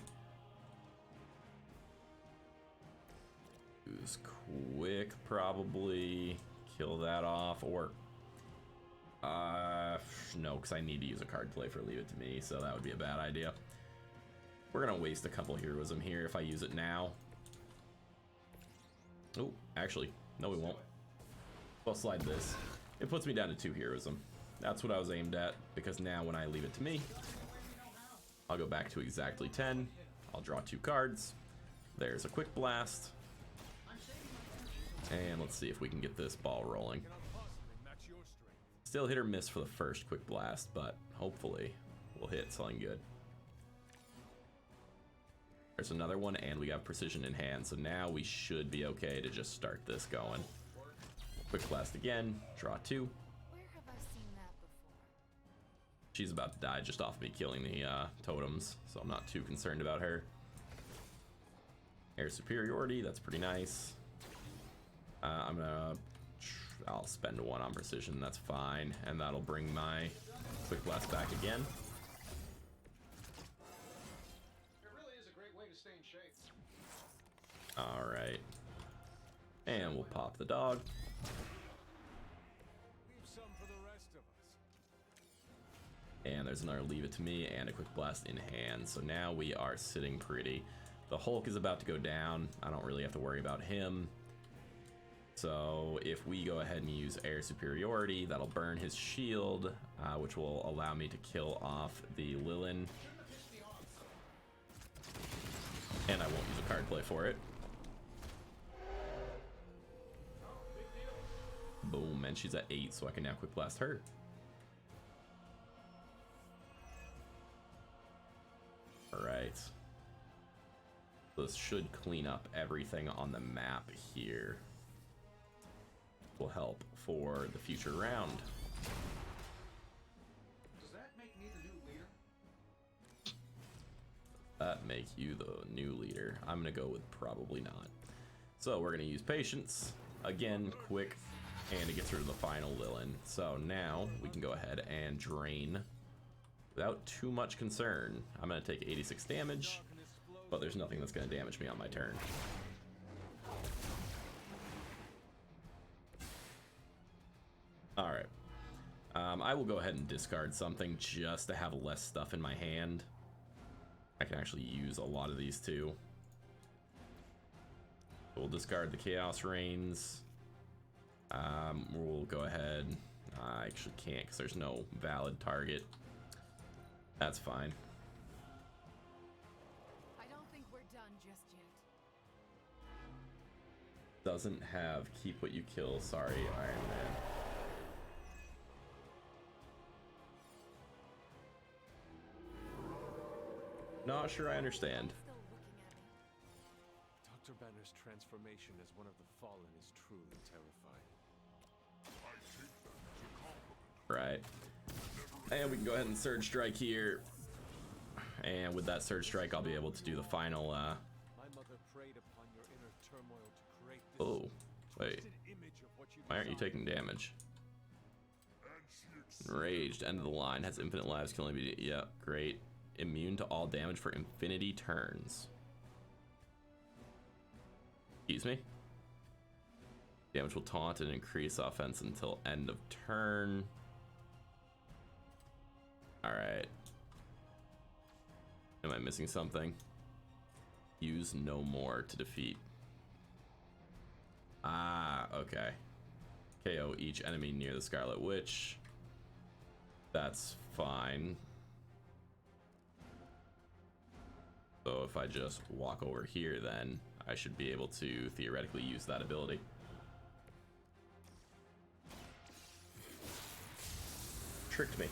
Use quick, probably. Kill that off, or... no, because I need to use a card play for Leave It To Me, so that would be a bad idea. We're gonna waste a couple heroism here if I use it now. Oh, actually, no we won't. I'll slide this. It puts me down to 2 heroism. That's what I was aimed at, because now when I Leave It To Me, I'll go back to exactly 10. I'll draw 2 cards. There's a quick blast. And let's see if we can get this ball rolling. Still hit or miss for the first quick blast, but hopefully we'll hit something good. There's another one, and we got precision in hand, so now we should be okay to just start this going. Quick blast again, draw 2. Where have I seen that before? She's about to die just off me killing the totems, so I'm not too concerned about her. Air superiority, that's pretty nice. I'll spend 1 on precision, that's fine, and that'll bring my quick blast back again. It really is a great way to stay in shape. All right, and we'll pop the dog. Leave some for the rest of us. And there's another Leave It To Me and a quick blast in hand, so now we are sitting pretty. The Hulk is about to go down. I don't really have to worry about him. So if we go ahead and use air superiority, that'll burn his shield, which will allow me to kill off the Lilin. And I won't use a card play for it. Boom, and she's at 8, so I can now quick blast her. Alright. This should clean up everything on the map here. Will help for the future round. Does that make me the new leader? That make you the new leader. I'm gonna go with probably not. So we're gonna use patience again, quick, and it gets rid of the final Lilin. So now we can go ahead and drain without too much concern. I'm gonna take 86 damage, but there's nothing that's gonna damage me on my turn. All right, I will go ahead and discard something just to have less stuff in my hand. I can actually use a lot of these too. We'll discard the Chaos Reigns. We'll go ahead. I actually can't because there's no valid target. That's fine. I don't think we're done just yet. Doesn't have keep what you kill. Sorry, Iron Man. Not sure I understand. Dr. Banner's transformation as one of the Fallen is truly terrifying. Right. And we can go ahead and Surge Strike here. And with that Surge Strike, I'll be able to do the final, My mother preyed upon your inner turmoil to create this Oh, wait. twisted image of what you Why aren't you desire. taking damage? Enraged, end of the line, has infinite lives, can only be... Yeah, great. Immune to all damage for infinity turns. Excuse me? Damage will taunt and increase offense until end of turn. Alright. Am I missing something? Use no more to defeat. Ah, okay. KO each enemy near the Scarlet Witch. That's fine. So if I just walk over here, then I should be able to theoretically use that ability. Tricked me.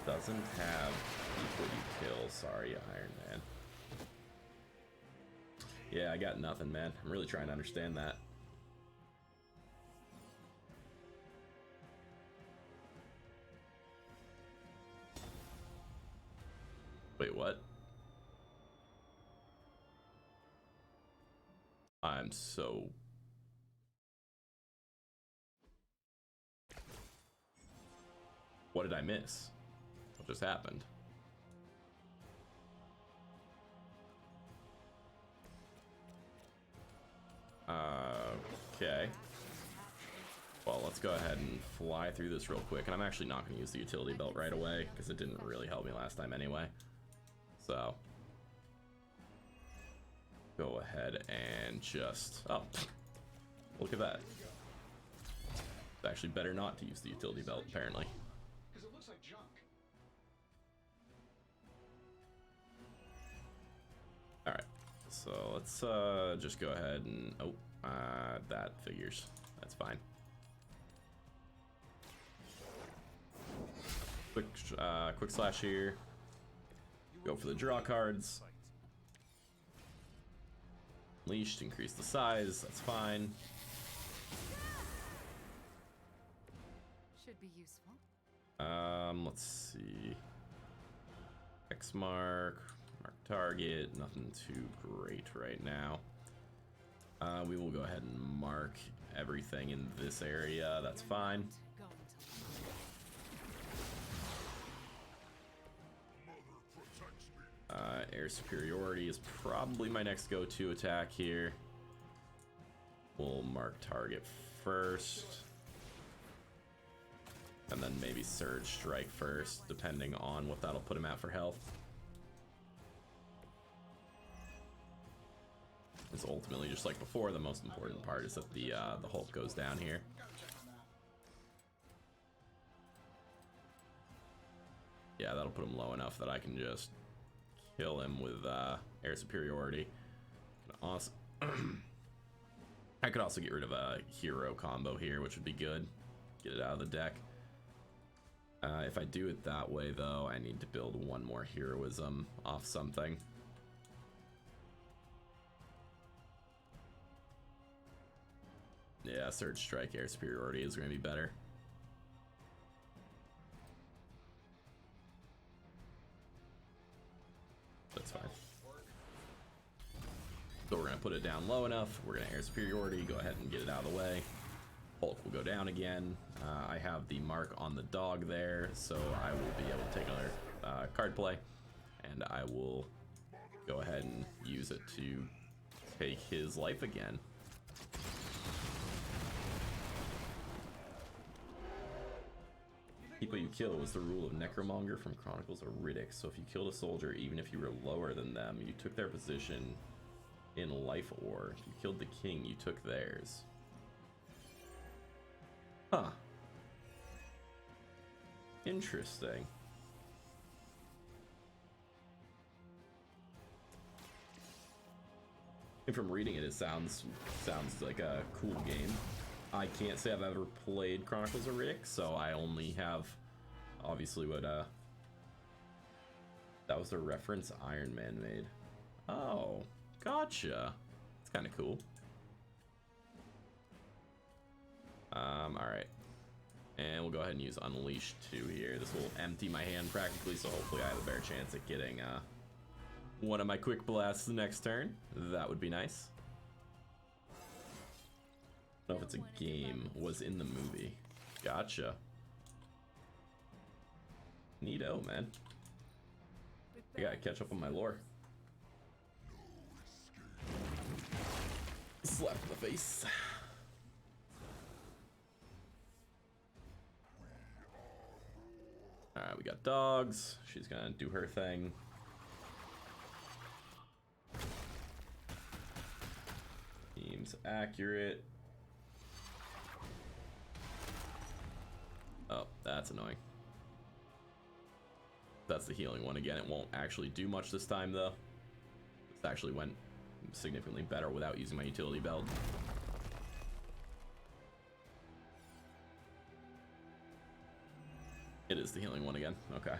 Doesn't have people you kill. Sorry, Iron Man. Yeah, I got nothing, man. I'm really trying to understand that. Wait, what? I'm so... What did I miss? What just happened? Okay. Well, let's go ahead and fly through this real quick. And I'm actually not going to use the utility belt right away because it didn't really help me last time anyway. So, go ahead and just... Oh, look at that. It's actually better not to use the utility belt, apparently. Because it looks like junk. Alright, so let's just go ahead and... Oh, that figures. That's fine. Quick slash here. Go for the draw cards. Unleashed, increase the size, that's fine. Should be useful. Let's see. X mark target, nothing too great right now. We will go ahead and mark everything in this area, that's fine. Air superiority is probably my next go-to attack here. We'll mark target first. And then maybe surge strike first, depending on what that'll put him at for health. It's ultimately, just like before, the most important part is that the Hulk goes down here. Yeah, that'll put him low enough that I can just kill him with air superiority. Awesome. I could also get rid of a hero combo here, which would be good. Get it out of the deck. If I do it that way, though, I need to build one more heroism off something. Yeah, Surge Strike Air Superiority is going to be better. That's fine. So we're going to put it down low enough. We're going to Air Superiority, go ahead and get it out of the way. Hulk will go down again. I have the mark on the dog there, so I will be able to take another card play, and I will go ahead and use it to take his life again. People you kill was the rule of Necromonger from Chronicles of Riddick. So if you killed a soldier, even if you were lower than them, you took their position in life ore. If you killed the king, you took theirs. Huh. Interesting. And from reading it, it sounds like a cool game. I can't say I've ever played Chronicles of Riddick, so I only have, obviously, what, that was the reference Iron Man made. Oh, gotcha. It's kind of cool. Alright. And we'll go ahead and use Unleash 2 here. This will empty my hand practically, so hopefully I have a better chance at getting, one of my quick blasts the next turn. That would be nice. I don't know if it's a game. Was in the movie. Gotcha. Neato, man. I gotta catch up on my lore. Slap in the face. Alright, we got dogs. She's gonna do her thing. Team It's accurate. Oh, that's annoying. That's the healing one again. It won't actually do much this time, though. This actually went significantly better without using my utility belt. It is the healing one again. Okay.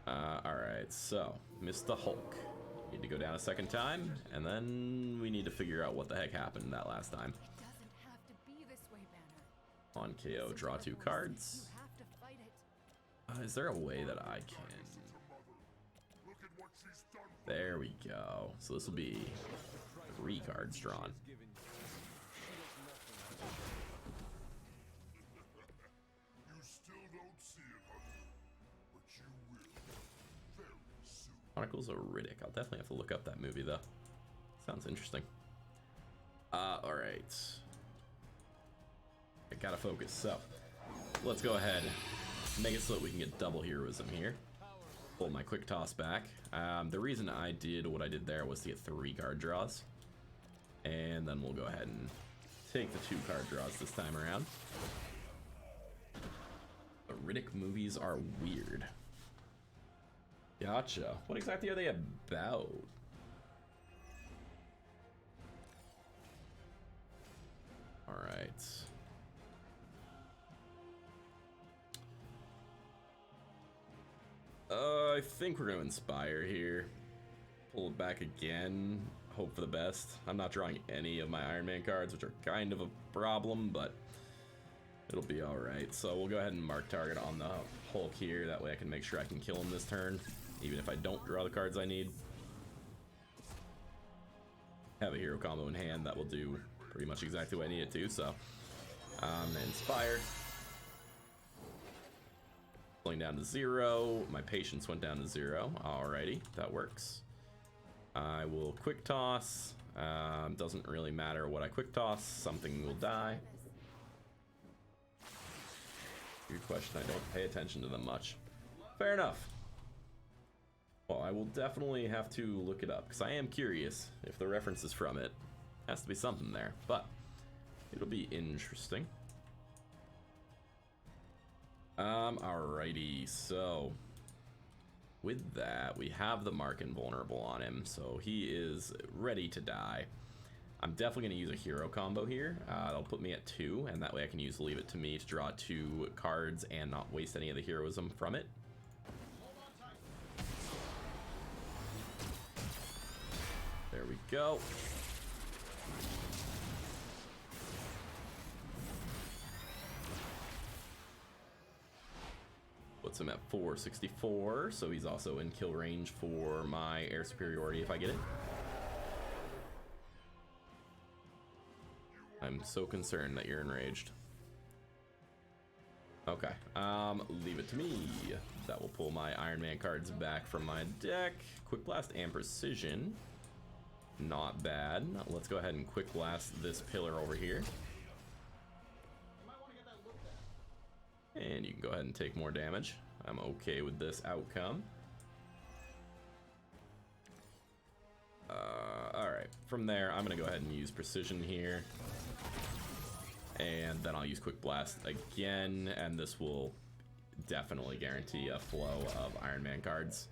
Alright, so, missed the Hulk. Need to go down a second time, and then we need to figure out what the heck happened that last time. It doesn't have to be this way, Banner. On KO, draw 2 cards. You have to fight it. Is there a way that I can... There we go. So this will be 3 cards drawn. Chronicles of Riddick. I'll definitely have to look up that movie, though. Sounds interesting. Alright. I gotta focus. So, let's go ahead. Make it so that we can get double heroism here. Pull my quick toss back. The reason I did what I did there was to get 3 card draws. And then we'll go ahead and take the 2 card draws this time around. The Riddick movies are weird. Gotcha. What exactly are they about? Alright. I think we're going to inspire here. Pull it back again. Hope for the best. I'm not drawing any of my Iron Man cards, which are kind of a problem, but it'll be alright. So we'll go ahead and mark target on the Hulk here. That way I can make sure I can kill him this turn, even if I don't draw the cards I need. Have a hero combo in hand that will do pretty much exactly what I need it to, so inspire. Pulling down to 0. My patience went down to 0. Alrighty, that works. I will quick toss. Doesn't really matter what I quick toss, something will die. Good question, I don't pay attention to them much. Fair enough. Well, I will definitely have to look it up, because I am curious if the reference is from it. Has to be something there, but it'll be interesting. Alrighty, so with that, we have the mark invulnerable on him, so he is ready to die. I'm definitely going to use a hero combo here. That'll put me at 2, and that way I can use Leave It to Me to draw 2 cards and not waste any of the heroism from it. There we go. Puts him at 464, so he's also in kill range for my air superiority if I get it. I'm so concerned that you're enraged. Okay, Leave It to Me. That will pull my Iron Man cards back from my deck. Quick Blast and Precision. Not bad. Let's go ahead and Quick Blast this pillar over here. And you can go ahead and take more damage. I'm okay with this outcome. Alright, from there I'm gonna go ahead and use Precision here. And then I'll use Quick Blast again, and this will definitely guarantee a flow of Iron Man cards.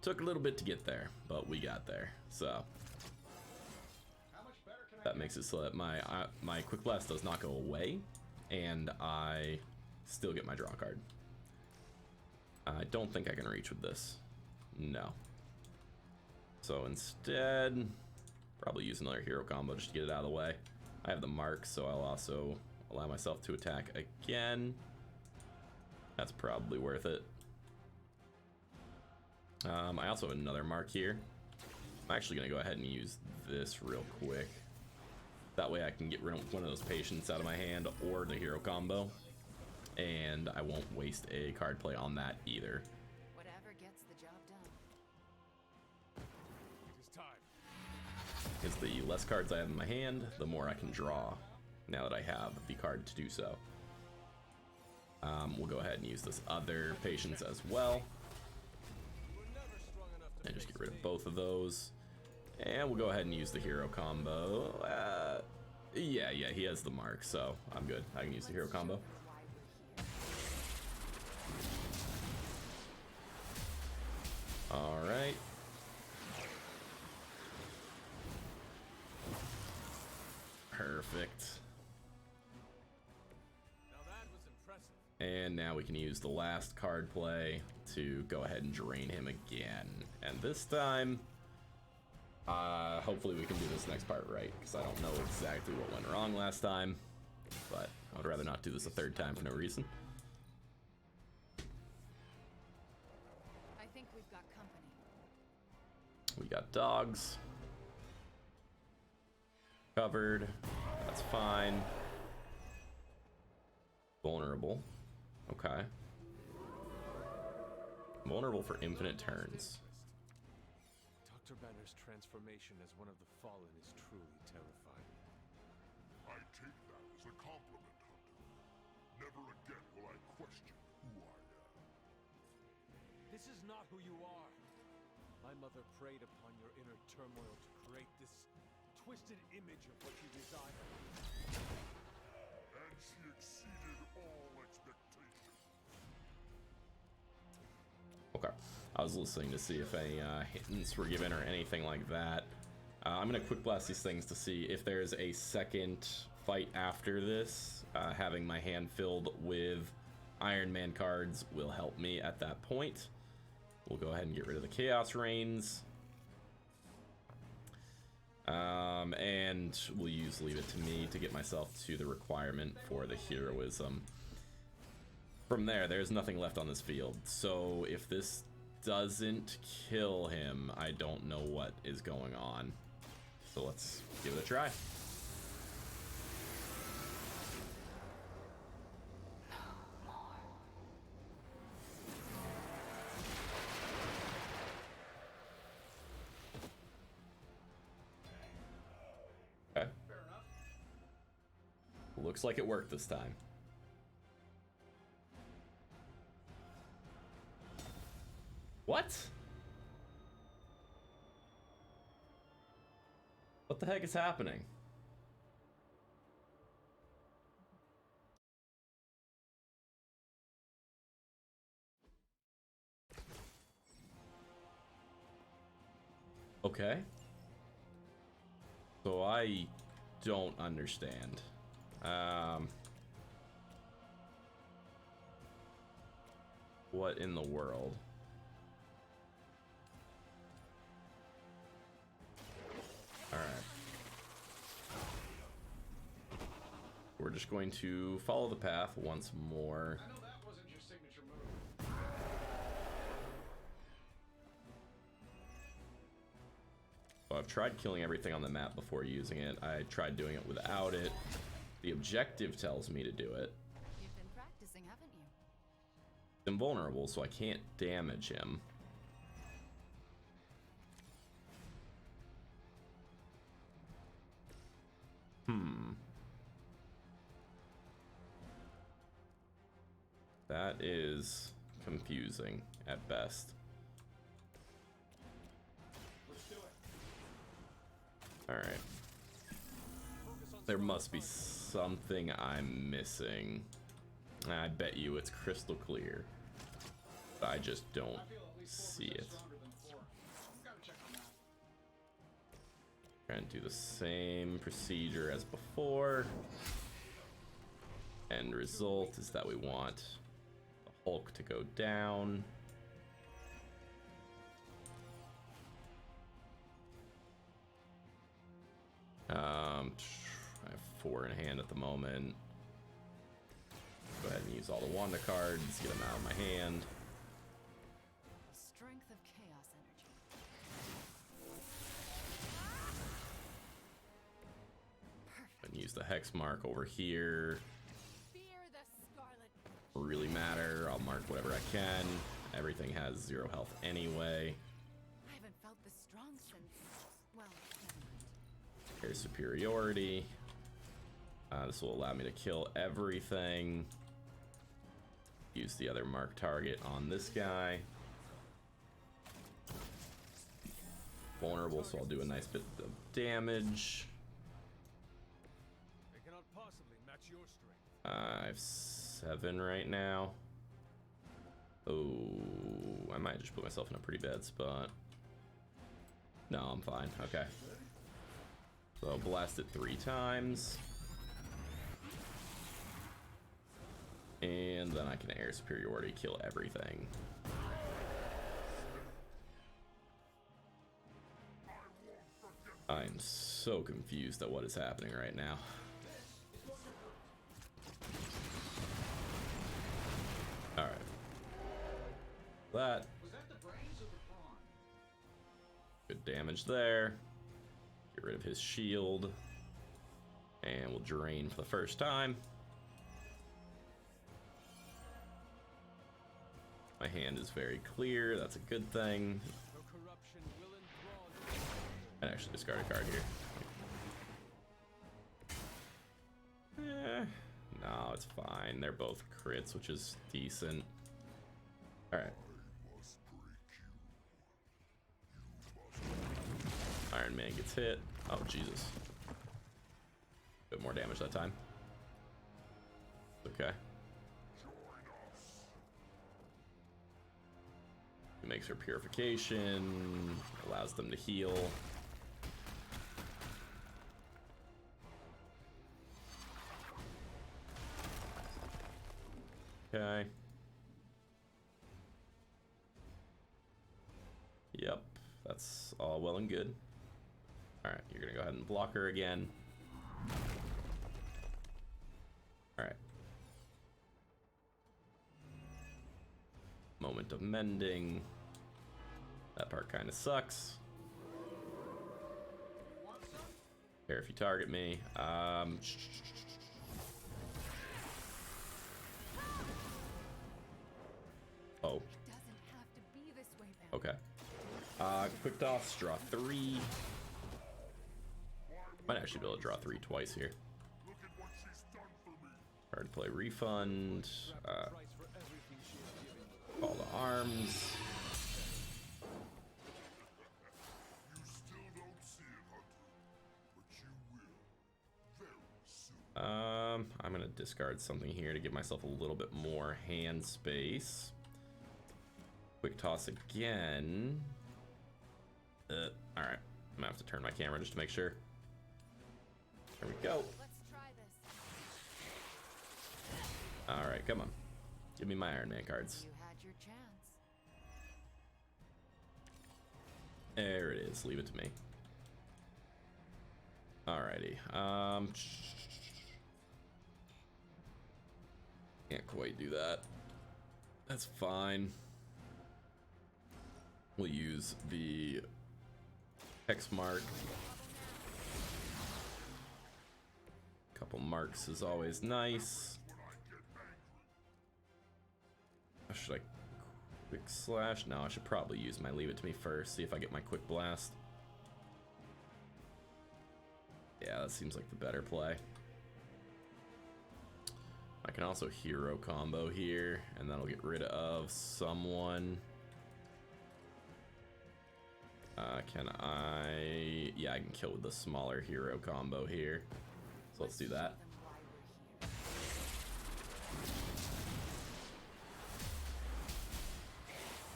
Took a little bit to get there, but we got there, so that makes it so that my Quick Blast does not go away, and I still get my draw card. I don't think I can reach with this. No. So instead, probably use another hero combo just to get it out of the way. I have the mark, so I'll also allow myself to attack again. That's probably worth it. I also have another mark here. I'm actually going to go ahead and use this real quick. That way I can get rid of one of those patients out of my hand or the hero combo. And I won't waste a card play on that either. Whatever gets the job done. It is time. Because the less cards I have in my hand, the more I can draw now that I have the card to do so. We'll go ahead and use this other patience as well. And just get rid of both of those. And we'll go ahead and use the hero combo. Yeah, he has the mark, so I'm good. I can use the hero combo. All right. Perfect. Now that was impressive. And now we can use the last card play to go ahead and drain him again. And this time, hopefully we can do this next part right, because I don't know exactly what went wrong last time, but I would rather not do this a third time for no reason. I think we've got company. We got dogs. Covered. That's fine. Vulnerable. Okay. Vulnerable for infinite turns. Dr. Banner's transformation as one of the Fallen is truly terrifying. I take that as a compliment, Hunter. Never again will I question who I am. This is not who you are. My mother preyed upon your inner turmoil to create this twisted image of what you desire. And she exceeded all expectations. Okay. I was listening to see if any hints were given or anything like that. I'm gonna quick blast these things to see if there's a second fight after this. Having my hand filled with Iron Man cards will help me at that point. We'll go ahead and get rid of the Chaos Reigns. And we'll use Leave It to Me to get myself to the requirement for the heroism. From there, there's nothing left on this field. So if this doesn't kill him, I don't know what is going on. So let's give it a try. Okay. Looks like it worked this time. What? What the heck is happening? Okay. So I don't understand. What in the world? Alright. We're just going to follow the path once more. I know that wasn't your signature move. So I've tried killing everything on the map before using it. I tried doing it without it. The objective tells me to do it. You've been practicing, haven't you? I'm vulnerable, so I can't damage him. That is confusing at best. Let's do it. Alright. There must be something I'm missing. I bet you it's crystal clear. But I just don't see it. Trying to do the same procedure as before. End result is that we want the Hulk to go down. I have 4 in hand at the moment. Go ahead and use all the Wanda cards, get them out of my hand. Strength of chaos energy. And use the hex mark over here. Fear the scarlet. Really matter. I'll mark whatever I can. Everything has 0 health anyway. I haven't felt this strong since, well, never mind. Here's superiority. This will allow me to kill everything. Use the other mark target on this guy. vulnerable, so I'll do a nice bit of damage. They cannot possibly match your strength. I have 7 right now. Oh, I might just put myself in a pretty bad spot. No, I'm fine. Okay. So I'll blast it 3 times. And then I can air superiority, kill everything. I'm so confused at what is happening right now. Alright. That. Good damage there. Get rid of his shield. And we'll drain for the first time. My hand is very clear. That's a good thing. I actually discard a card here. No, it's fine. They're both crits, which is decent. Alright. Iron Man gets hit. Oh, Jesus. Bit more damage that time. Okay. Makes her purification, allows them to heal. Okay. Yep, that's all well and good. Alright, you're gonna go ahead and block her again. Alright. Moment of mending. That part kind of sucks. Care if you target me. Oh. Okay. Quick toss, draw 3. Might actually be able to draw 3 twice here. Hard to play refund. Call to arms. I'm gonna discard something here to give myself a little bit more hand space. Quick toss again. Alright, I'm gonna have to turn my camera just to make sure. There we go. Alright, come on. Give me my Iron Man cards. You had your chance. There it is. Leave it to me. Alrighty. Can't quite do that. That's fine. We'll use the hex mark. Couple marks is always nice. Should I quick slash? No, I should probably use my leave it to me first. See if I get my quick blast. Yeah, that seems like the better play. I can also hero combo here, and that'll get rid of someone. Can I? Yeah, I can kill with the smaller hero combo here. So let's do that.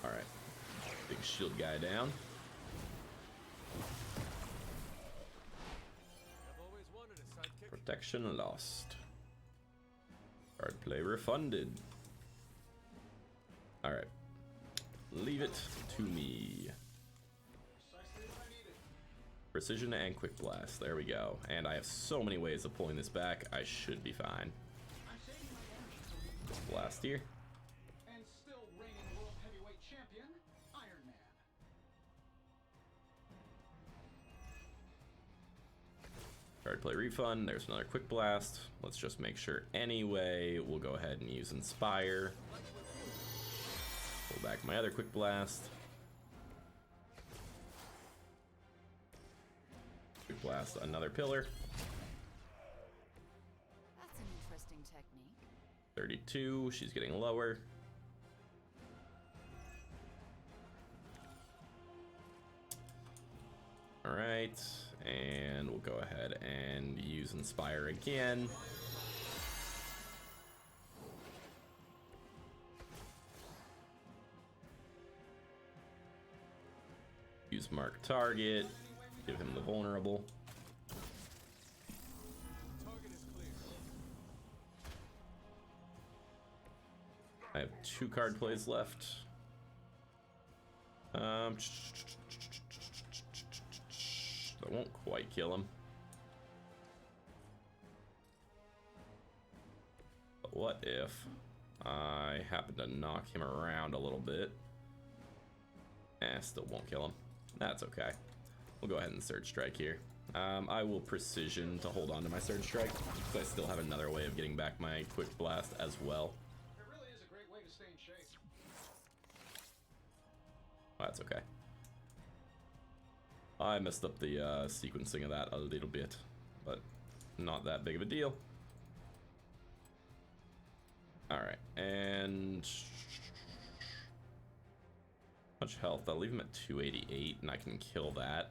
Alright. Big shield guy down. Protection lost. Card play refunded. Alright. Leave it to me. Precision and quick blast. There we go. And I have so many ways of pulling this back. I should be fine. Blast here. And still reigning world heavyweight champion, Iron Man. Card play refund. There's another quick blast. Let's just make sure anyway. We'll go ahead and use Inspire. Pull back my other quick blast. Quick blast another pillar. That's an interesting technique. 32. She's getting lower. Alright, and we'll go ahead and use Inspire again. Use Mark Target, give him the vulnerable. I have 2 card plays left. That won't quite kill him. But what if I happen to knock him around a little bit? Still won't kill him. That's okay. We'll go ahead and Surge Strike here. I will Precision to hold on to my Surge Strike, because I still have another way of getting back my Quick Blast as well. It really is a great way to stay in shape. Oh, that's okay. I messed up the sequencing of that a little bit, but not that big of a deal. Alright, and... much health? I'll leave him at 288, and I can kill that.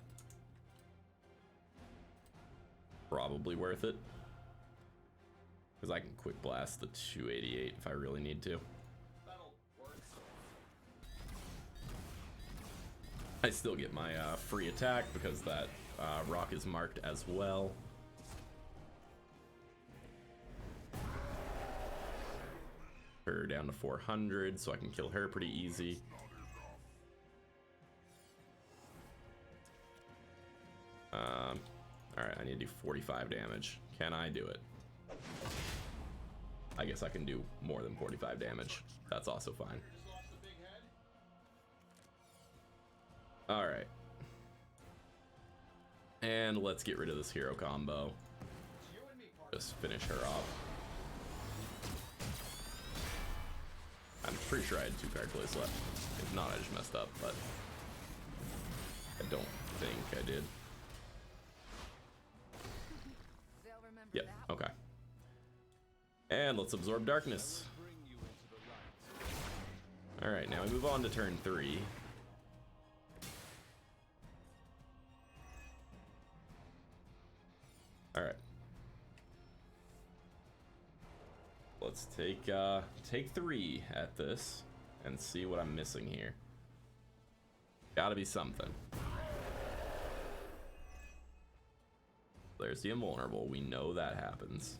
Probably worth it. Because I can Quick Blast the 288 if I really need to. I still get my free attack because that rock is marked as well. Her down to 400, so I can kill her pretty easy. Alright, I need to do 45 damage. Can I do it? I guess I can do more than 45 damage. That's also fine. Alright. And let's get rid of this hero combo. Just finish her off. I'm pretty sure I had 2 card plays left. If not, I just messed up, but I don't think I did. Yep, okay. And let's absorb darkness. Alright, now we move on to turn 3. Alright. Let's take 3 at this and see what I'm missing here. Gotta be something. There's the invulnerable. We know that happens.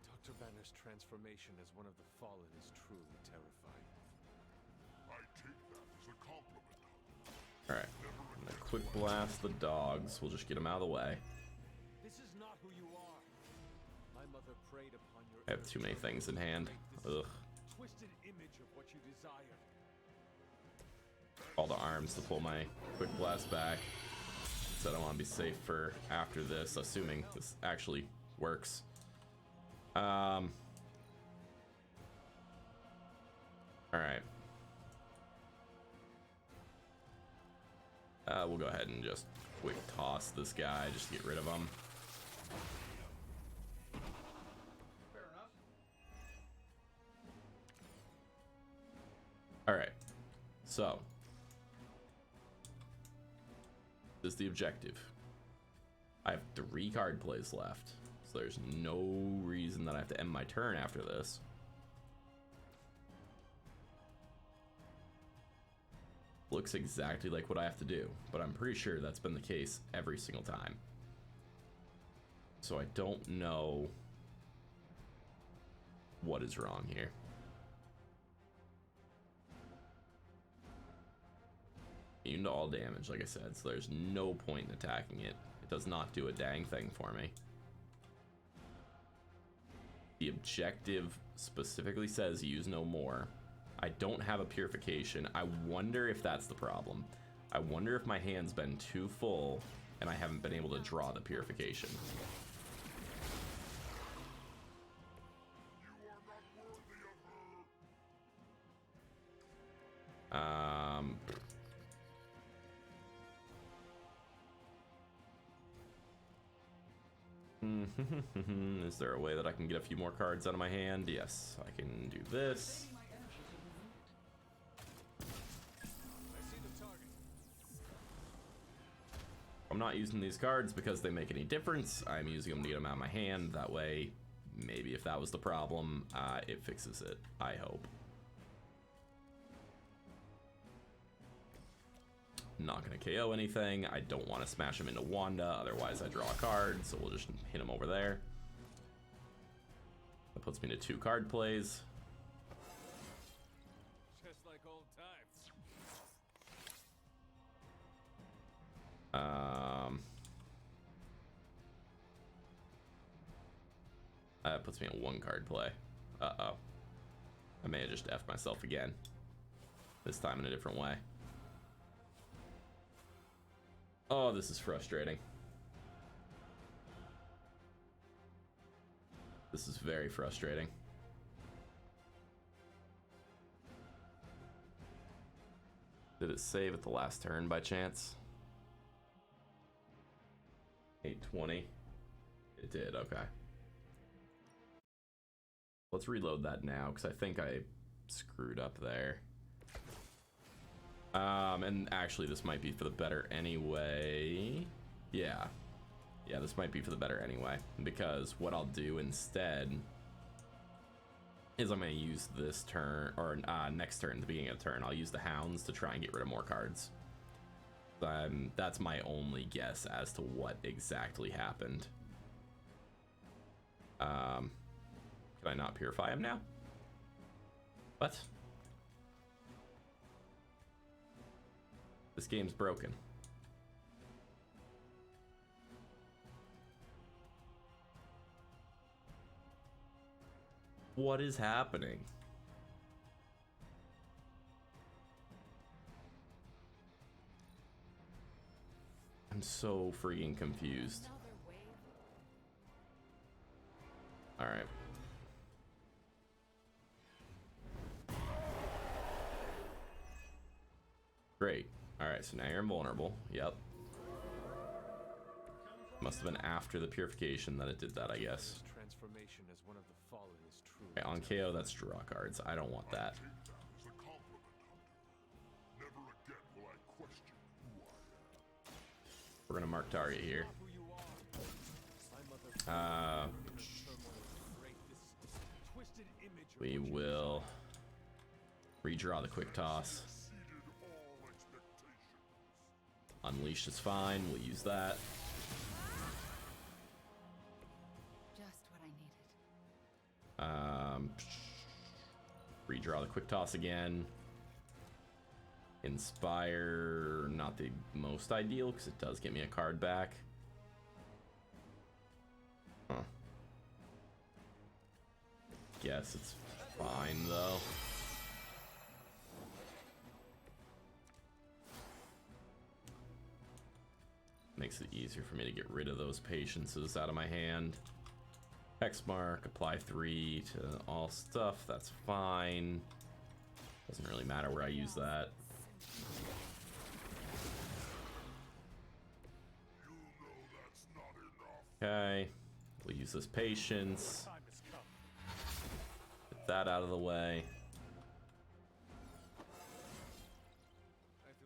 Dr. Banner's transformation as one of the fallen is truly terrifying. I take that as a compliment. Alright. I'm gonna Quick Blast the dogs. We'll just get them out of the way. This is not who you are. My mother preyed upon your I have too many things in hand. Ugh. twisted image of what you desire. All the arms to pull my Quick Blast back. So I want to be safe for after this, assuming this actually works. Alright. We'll go ahead and just quick toss this guy just to get rid of him. Fair enough. Alright. So. This is the objective. I have 3 card plays left. So there's no reason that I have to end my turn after this. Looks exactly like what I have to do, but I'm pretty sure that's been the case every single time. So I don't know what is wrong here. Immune to all damage, like I said, so there's no point in attacking it. It does not do a dang thing for me. The objective specifically says use no more. I don't have a purification. I wonder if that's the problem. I wonder if my hand's been too full and I haven't been able to draw the purification. Is there a way that I can get a few more cards out of my hand? Yes, I can do this. I see I'm not using these cards because they make any difference. I'm using them to get them out of my hand. That way, maybe if that was the problem, it fixes it. I hope. Not going to KO anything. I don't want to smash him into Wanda, otherwise I draw a card, so we'll just hit him over there. That puts me to 2 card plays. Just like old times. That puts me in 1 card play. Uh-oh. I may have just F'd myself again. This time in a different way. Oh, this is frustrating. This is very frustrating. Did it save at the last turn by chance? 820. It did, okay. Let's reload that now, because I think I screwed up there. And actually, this might be for the better anyway. Yeah. Yeah, this might be for the better anyway. Because what I'll do instead is I'm going to use this turn, or next turn, the beginning of the turn, I'll use the Hounds to try and get rid of more cards. That's my only guess as to what exactly happened. Can I not purify him now? What? This game's broken. What is happening? I'm so freaking confused. All right. Great. All right, so now you're invulnerable. Yep. Must have been after the purification that it did that, I guess. Transformation as one of the fallen is true. Okay, on KO, that's draw cards. I don't want that. We're gonna mark target here. We will redraw the quick toss. Unleash is fine. We'll use that. Just what I needed. Redraw the quick toss again. Inspire, not the most ideal because it does get me a card back. Huh. Guess it's fine though. Makes it easier for me to get rid of those patiences out of my hand. Hex mark, apply 3 to all stuff, that's fine. Doesn't really matter where I use that. Okay, we'll use this patience. Get that out of the way.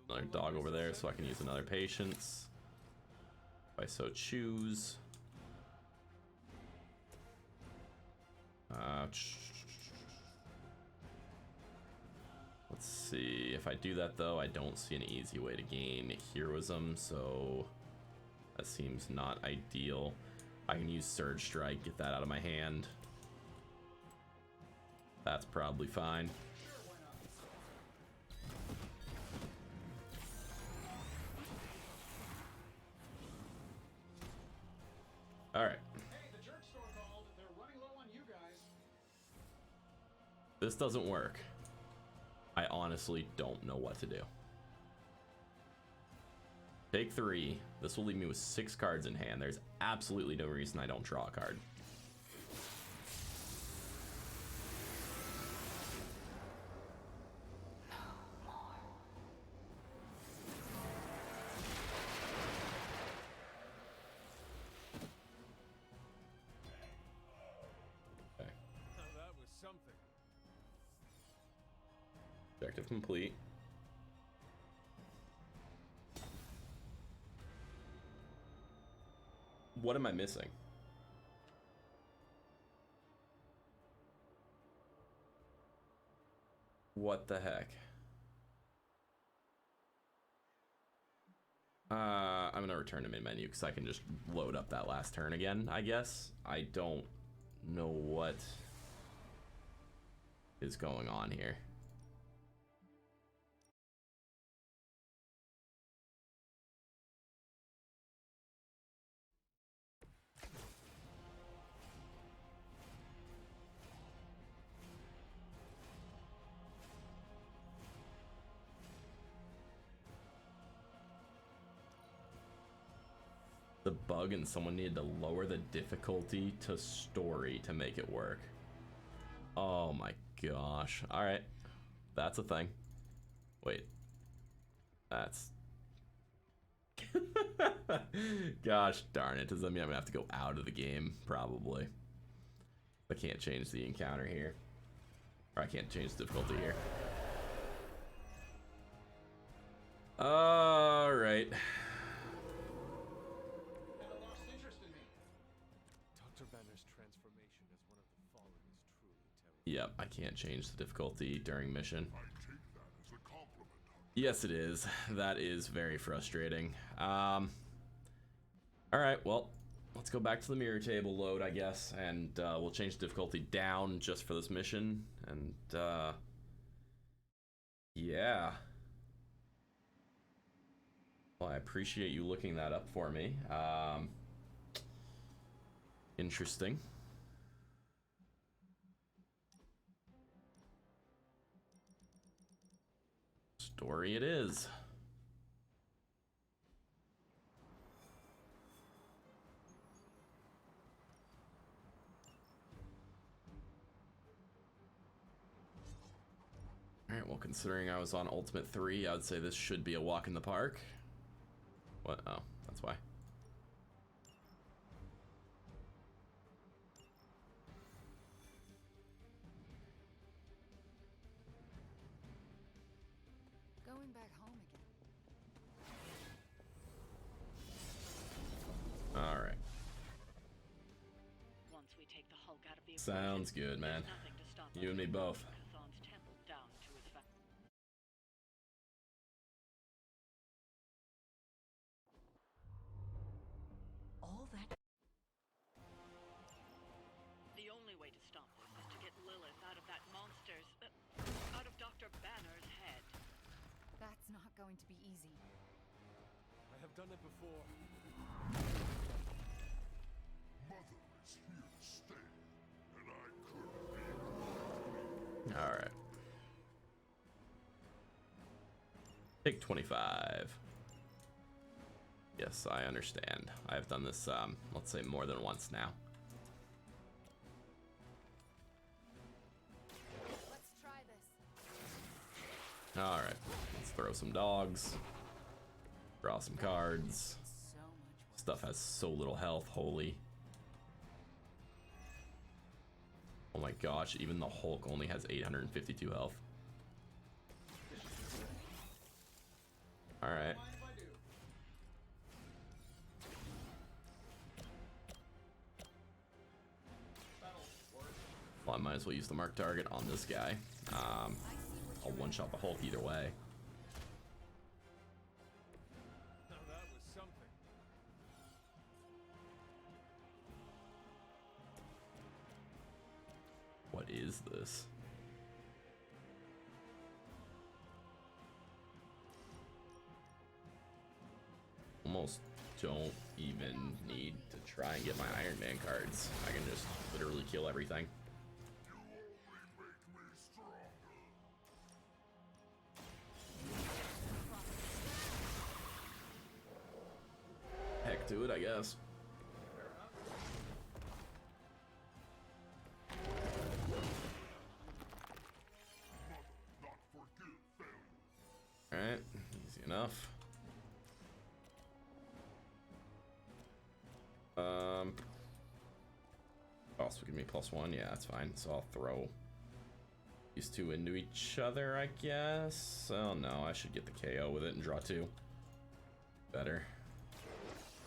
Another dog over there so I can use another patience. If I so choose. Let's see. If I do that though, I don't see an easy way to gain heroism, so that seems not ideal. I can use Surge Strike, get that out of my hand. That's probably fine. All right. This doesn't work. I honestly don't know what to do. Take 3. This will leave me with 6 cards in hand. There's absolutely no reason I don't draw a card. Objective complete. What am I missing? What the heck? I'm gonna return to main menu because I can just load up that last turn again, I guess. I don't know what is going on here. The bug and someone needed to lower the difficulty to story to make it work. Oh my gosh. All right. That's a thing. Wait. That's... Gosh darn it. Does that mean I'm gonna have to go out of the game? Probably. I can't change the encounter here. Or I can't change the difficulty here. All right. Dr. Banner's transformation as one of the fallen is truly terrible. Yep, I can't change the difficulty during mission. I take that as a compliment. Yes, it is. That is very frustrating. All right, well, let's go back to the mirror table load, I guess, and we'll change the difficulty down just for this mission. And yeah. Well, I appreciate you looking that up for me. Interesting. Story it is. Alright, well, considering I was on Ultimate 3, I would say this should be a walk in the park. What? Oh, that's why. Going back home again. Alright. Once we take the Hulk out of the Sounds equation, good, man. there's nothing to stop You us and me from both. bringing Chthon's temple down to its All that. The only way to stop this is to get Lilith out of that monster's... out of Dr. Banner's head. That's not going to be easy. I have done it before. Mother is here to stay, and I couldn't be. Alright. Take 25. Yes, I understand. I've done this, let's say more than once now. Let's try this. Alright, let's throw some dogs. Draw some cards. Stuff has so little health, holy. Oh my gosh, even the Hulk only has 852 health. Alright. Well, I might as well use the mark target on this guy. I'll one-shot the Hulk either way. Now that was something. What is this? Almost don't even need to try and get my Iron Man cards. I can just literally kill everything. Heck to it, I guess. Alright, easy enough. Also give me +1, yeah, that's fine. So I'll throw these two into each other, I guess. Oh no, I should get the KO with it and draw 2. Better.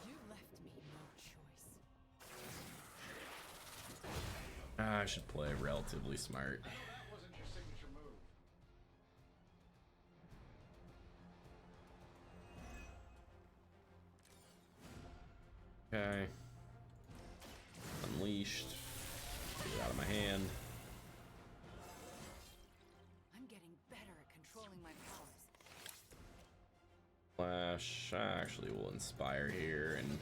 You left me no choice. I should play relatively smart. I know that wasn't your signature move. Okay. Unleashed. Get it out of my hand. I'm getting better at controlling my powers. Flash. I actually will inspire here, and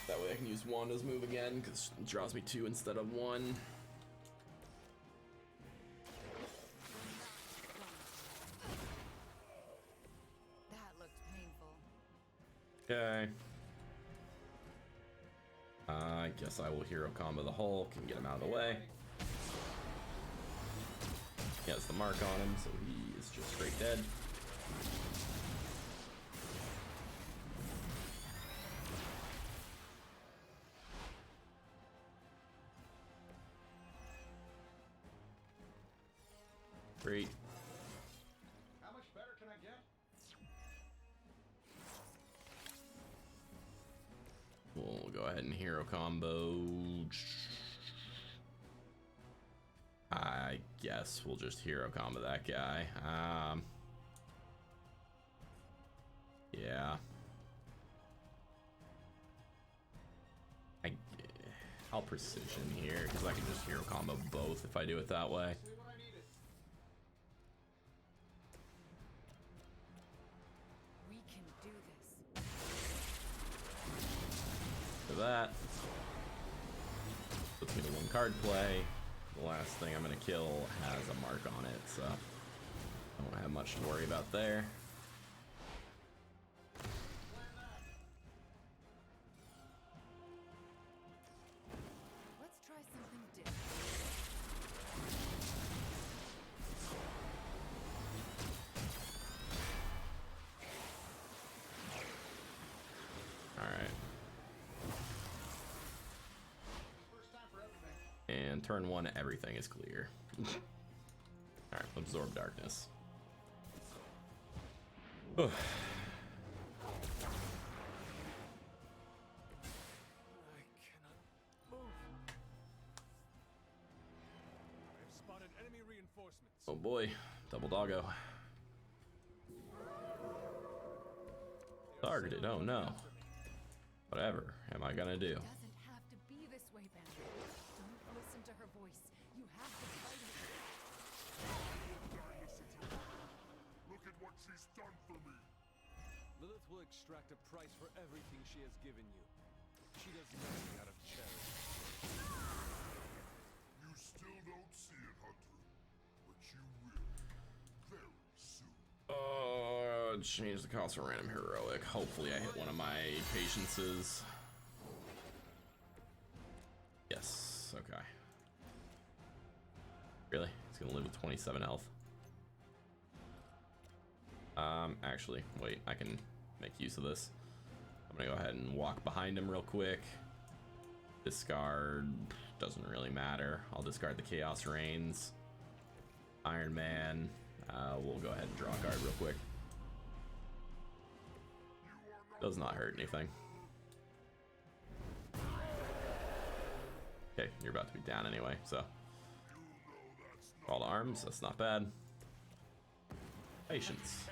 that way I can use Wanda's move again, because it draws me 2 instead of 1. That looked painful. Okay. I guess I will hero combo the Hulk and get him out of the way. He has the mark on him, so he is just straight dead. Great. How much better can I get? We'll go ahead and hero combo. I guess we'll just hero combo that guy. Yeah. I'll precision here, because I can just hero combo both if I do it that way. We can do this. For that, puts me to 1 card play. The last thing I'm gonna kill has a mark on it, so I don't have much to worry about there. Let's try something different. All right. First time for everything. And turn 1, everything is clear. Alright, absorb darkness. Ugh. I cannot move. I've spotted enemy reinforcements. Oh boy, double doggo. Targeted, oh no. Whatever am I gonna do? It doesn't have to be this way, Ben. Don't listen to her voice. You have to fight it. Look at what she's done for me. Lilith will extract a price for everything she has given you. She does nothing out of charity. You still don't see it, Hunter. But you will. Very soon. Change the cost for random heroic. Hopefully I hit one of my patiences. Yes, okay. Really? He's gonna live with 27 health. Actually, wait, I can make use of this. I'm gonna go ahead and walk behind him real quick. Discard, doesn't really matter. I'll discard the Chaos Reigns. Iron Man, we'll go ahead and draw a card real quick. Does not hurt anything. Okay, you're about to be down anyway, so. All the arms, that's not bad. Patience.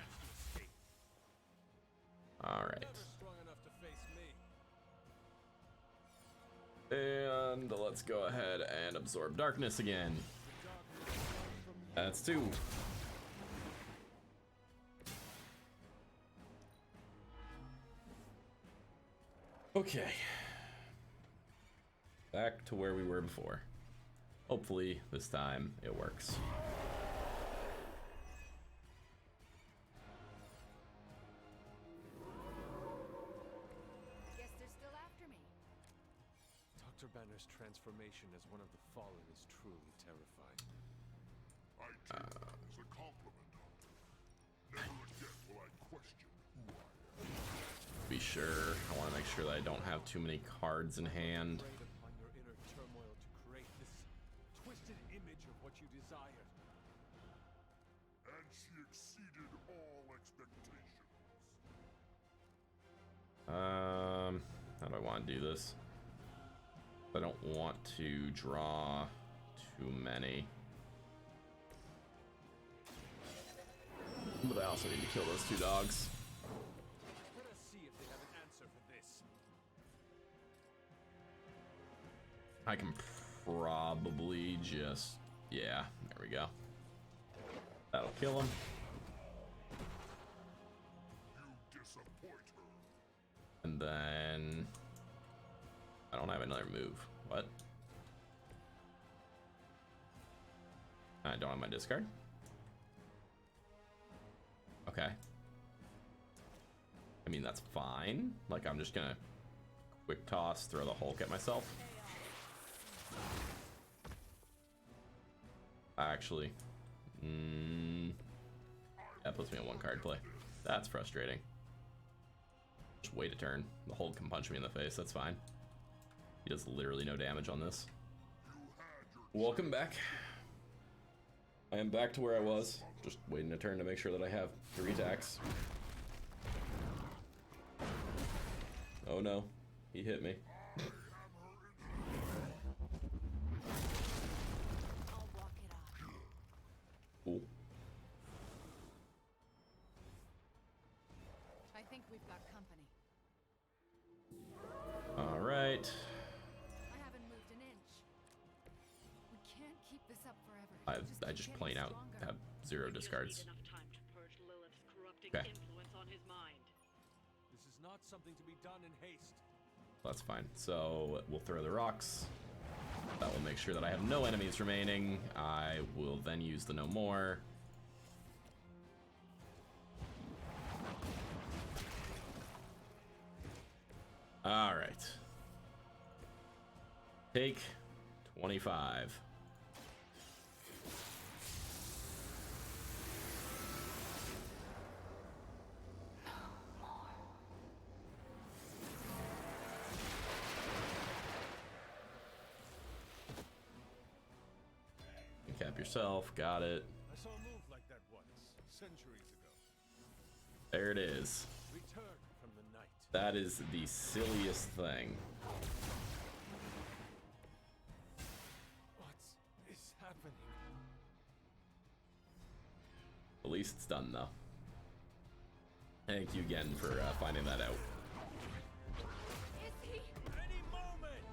Alright. And let's go ahead and absorb darkness again. That's 2. Okay. Back to where we were before. Hopefully this time it works. Guess they're still after me. Dr. Banner's transformation as one of the Fallen is truly terrifying. I take that as a compliment, Hunter. Never again will I question who I am. Be sure, I want to make sure that I don't have too many cards in hand. Preyed upon your inner turmoil to create this twisted image of what you desired. And she exceeded all expectations. How do I want to do this? I don't want to draw too many. But I also need to kill those two dogs. Let us see if they have an answer for this. I can probably just... yeah, there we go. That'll kill him. You disappoint her. And then... I don't have another move. What? I don't have my discard? Okay. I mean, that's fine. Like, I'm just gonna quick toss, throw the Hulk at myself. Actually, that puts me on one card play. That's frustrating. Just wait a turn. The Hulk can punch me in the face. That's fine. He does literally no damage on this. Welcome back. I am back to where I was. Just waiting a turn to make sure that I have 3 attacks. Oh no, he hit me. Cool. I think we've got company. All right. I haven't moved an inch. We can't keep this up forever. I just plain out have 0 discards. Enough time to purge Lilith's corrupting Okay. influence on his mind. This is not something to be done in haste. That's fine. So we'll throw the rocks. That will make sure that I have no enemies remaining. I will then use the no more. All right. Take 25. Cap yourself. Got it. I saw a move like that once, centuries ago. There it is. Return from the night. That is the silliest thing. What is happening? At least it's done, though. Thank you again for finding that out. Is he? Any moment!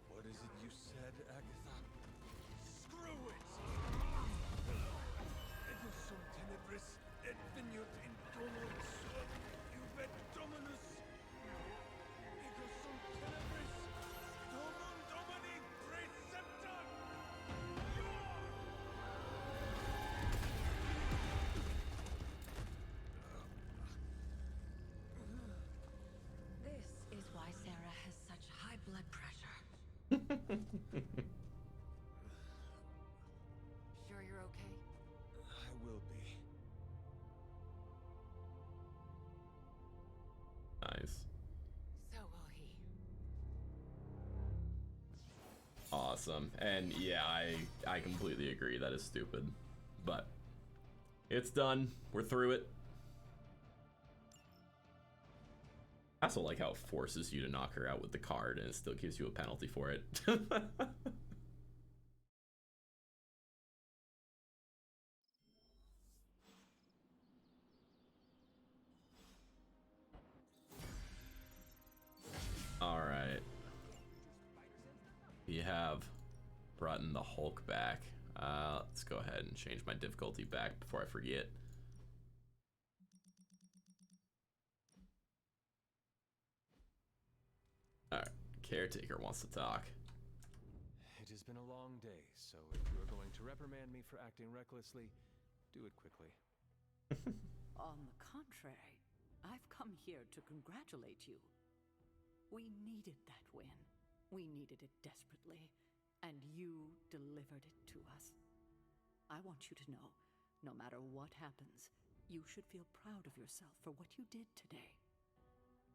What is it you said, Agatha? Screw it! Ego sum tenebris et veniut in dominum suum, iubet dominus. Ego sum tenebris, domum domini precepta. This is why Sarah has such high blood pressure. Sure you're okay? I will be. Nice. So will he. Awesome. And yeah, I completely agree. That is stupid. But it's done. We're through it. I also like how it forces you to knock her out with the card and it still gives you a penalty for it. Alright. We have brought in the Hulk back. Let's go ahead and change my difficulty back before I forget. Alright, Caretaker wants to talk. It has been a long day, so if you are going to reprimand me for acting recklessly, do it quickly. On the contrary, I've come here to congratulate you. We needed that win. We needed it desperately, and you delivered it to us. I want you to know, no matter what happens, you should feel proud of yourself for what you did today.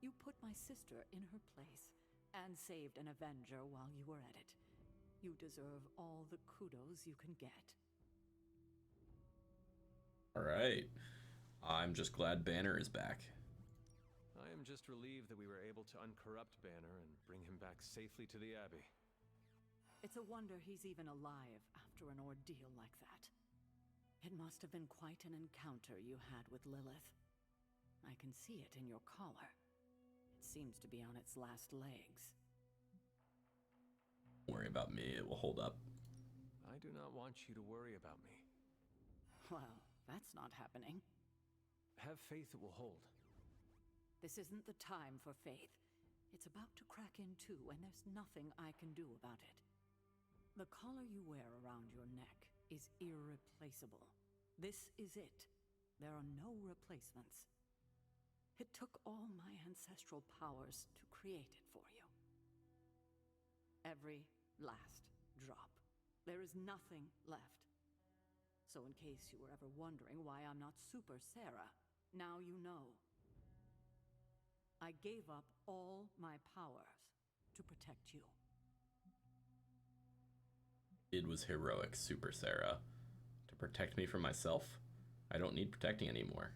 You put my sister in her place and saved an Avenger while you were at it. You deserve all the kudos you can get. Alright. I'm just glad Banner is back. I am just relieved that we were able to uncorrupt Banner and bring him back safely to the Abbey. It's a wonder he's even alive after an ordeal like that. It must have been quite an encounter you had with Lilith. I can see it in your collar. It seems to be on its last legs. Don't worry about me, it will hold up. I do not want you to worry about me. Well, that's not happening. Have faith it will hold. This isn't the time for faith. It's about to crack in two, and there's nothing I can do about it. The collar you wear around your neck is irreplaceable. This is it. There are no replacements. It took all my ancestral powers to create it for you. Every last drop. There is nothing left. So in case you were ever wondering why I'm not Super Sarah, now you know. I gave up all my powers to protect you. It was heroic, Super Sarah. To protect me from myself? I don't need protecting anymore.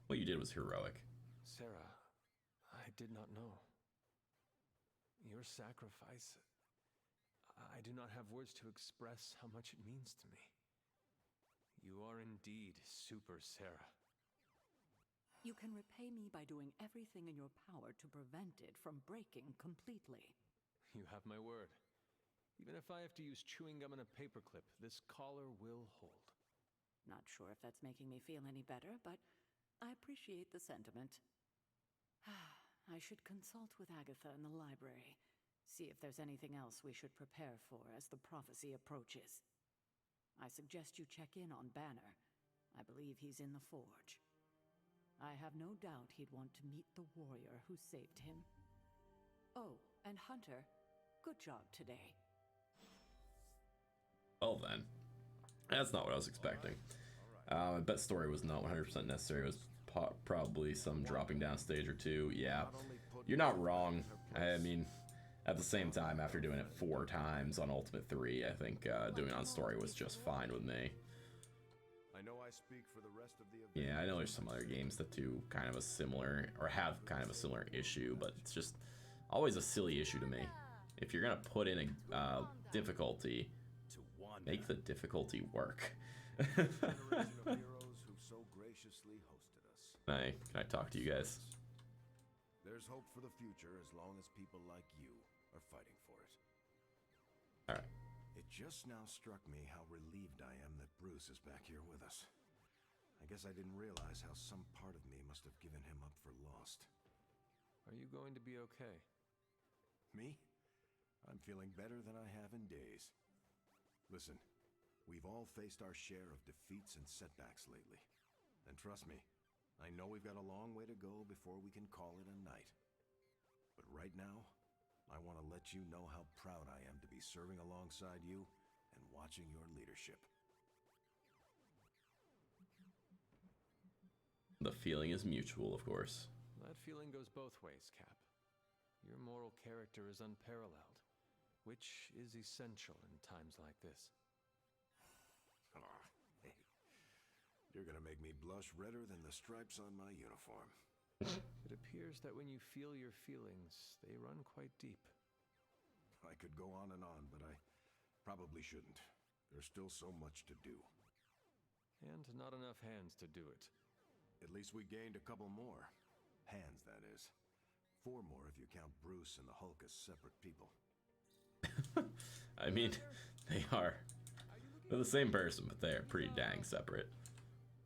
What you did was heroic. Sarah, I did not know. Your sacrifice... I do not have words to express how much it means to me. You are indeed Super Sarah. You can repay me by doing everything in your power to prevent it from breaking completely. You have my word. Even if I have to use chewing gum and a paperclip, this collar will hold. Not sure if that's making me feel any better, but I appreciate the sentiment. I should consult with Agatha in the library, see if there's anything else we should prepare for as the prophecy approaches. I suggest you check in on Banner. I believe he's in the forge. I have no doubt he'd want to meet the warrior who saved him. Oh, and Hunter, good job today. Well then, that's not what I was expecting. I bet story was not 100% necessary. It was probably some dropping down stage or two. Yeah, you're not wrong. I mean, at the same time, after doing it 4 times on Ultimate 3, I think doing it on story was just fine with me. I know I speak for the rest of the event. Yeah, I know there's some other games that do kind of a similar, or have kind of a similar issue, but it's just always a silly issue to me. If you're gonna put in a difficulty, make the difficulty work. Generation of heroes who so graciously hosted us. Can I talk to you guys? There's hope for the future as long as people like you are fighting for it. Alright. It just now struck me how relieved I am that Bruce is back here with us. I guess I didn't realize how some part of me must have given him up for lost. Are you going to be okay? Me? I'm feeling better than I have in days. Listen, we've all faced our share of defeats and setbacks lately. And trust me, I know we've got a long way to go before we can call it a night. But right now, I want to let you know how proud I am to be serving alongside you and watching your leadership. The feeling is mutual, of course. That feeling goes both ways, Cap. Your moral character is unparalleled, which is essential in times like this. Hey, you're gonna make me blush redder than the stripes on my uniform. It appears that when you feel your feelings, they run quite deep. I could go on, but I probably shouldn't. There's still so much to do. And not enough hands to do it. At least we gained a couple more. Hands, that is. 4 more if you count Bruce and the Hulk as separate people. I mean, they are. They're the same person, but they are pretty dang separate.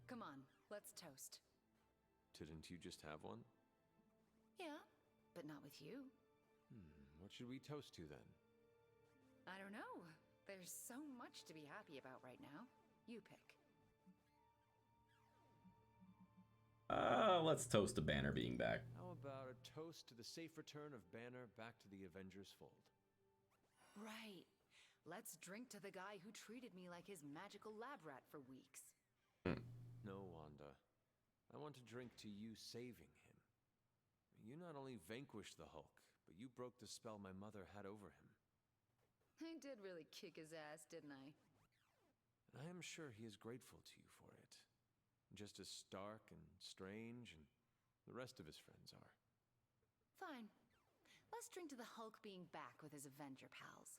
Come on, let's toast. Didn't you just have one? Yeah, but not with you. What should we toast to then? I don't know. There's so much to be happy about right now. You pick. Let's toast to Banner being back. How about a toast to the safe return of Banner back to the Avengers fold? Right. Let's drink to the guy who treated me like his magical lab rat for weeks. No, Wanda. I want to drink to you saving him. You not only vanquished the Hulk, but you broke the spell my mother had over him. I did really kick his ass, didn't I? And I am sure he is grateful to you for it. Just as stark and strange and the rest of his friends are. Fine. Let's drink to the Hulk being back with his Avenger pals.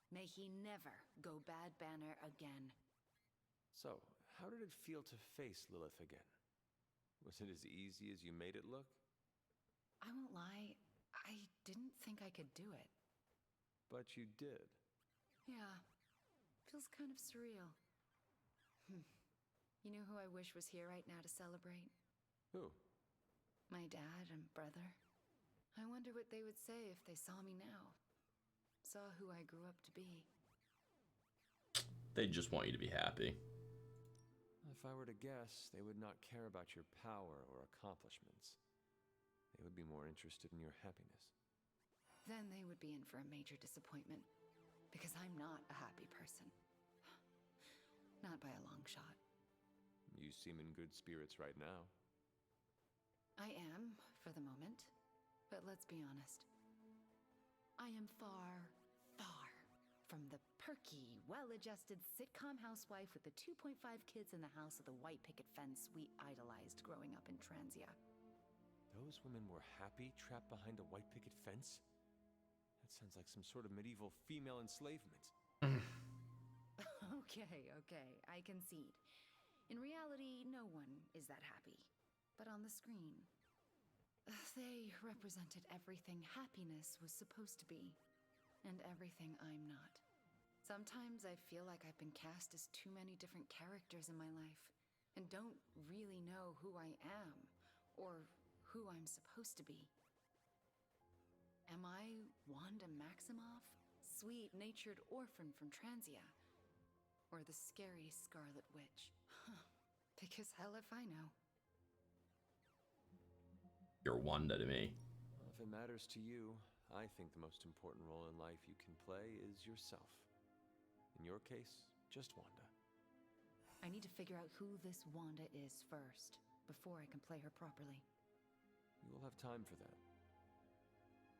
May he never go bad Banner again. So, how did it feel to face Lilith again? Was it as easy as you made it look? I won't lie, I didn't think I could do it. But you did. Yeah. Feels kind of surreal. You know who I wish was here right now to celebrate? Who? My dad and brother. I wonder what they would say if they saw me now. Saw who I grew up to be. They just want you to be happy. If I were to guess, they would not care about your power or accomplishments. They would be more interested in your happiness. Then they would be in for a major disappointment. Because I'm not a happy person. Not by a long shot. You seem in good spirits right now. I am, for the moment. But let's be honest. I am far, far from the perky, well-adjusted sitcom housewife with the 2.5 kids in the house of the white picket fence we idolized growing up in Transia. Those women were happy trapped behind a white picket fence? That sounds like some sort of medieval female enslavement. Okay, I concede. In reality, no one is that happy. But on the screen, they represented everything happiness was supposed to be, and everything I'm not. Sometimes I feel like I've been cast as too many different characters in my life, and don't really know who I am, or who I'm supposed to be. Am I Wanda Maximoff, sweet-natured orphan from Transia? Or the scary Scarlet Witch? Because hell if I know. You're Wanda to me. Well, if it matters to you, I think the most important role in life you can play is yourself. In your case, just Wanda. I need to figure out who this Wanda is first, before I can play her properly. You will have time for that.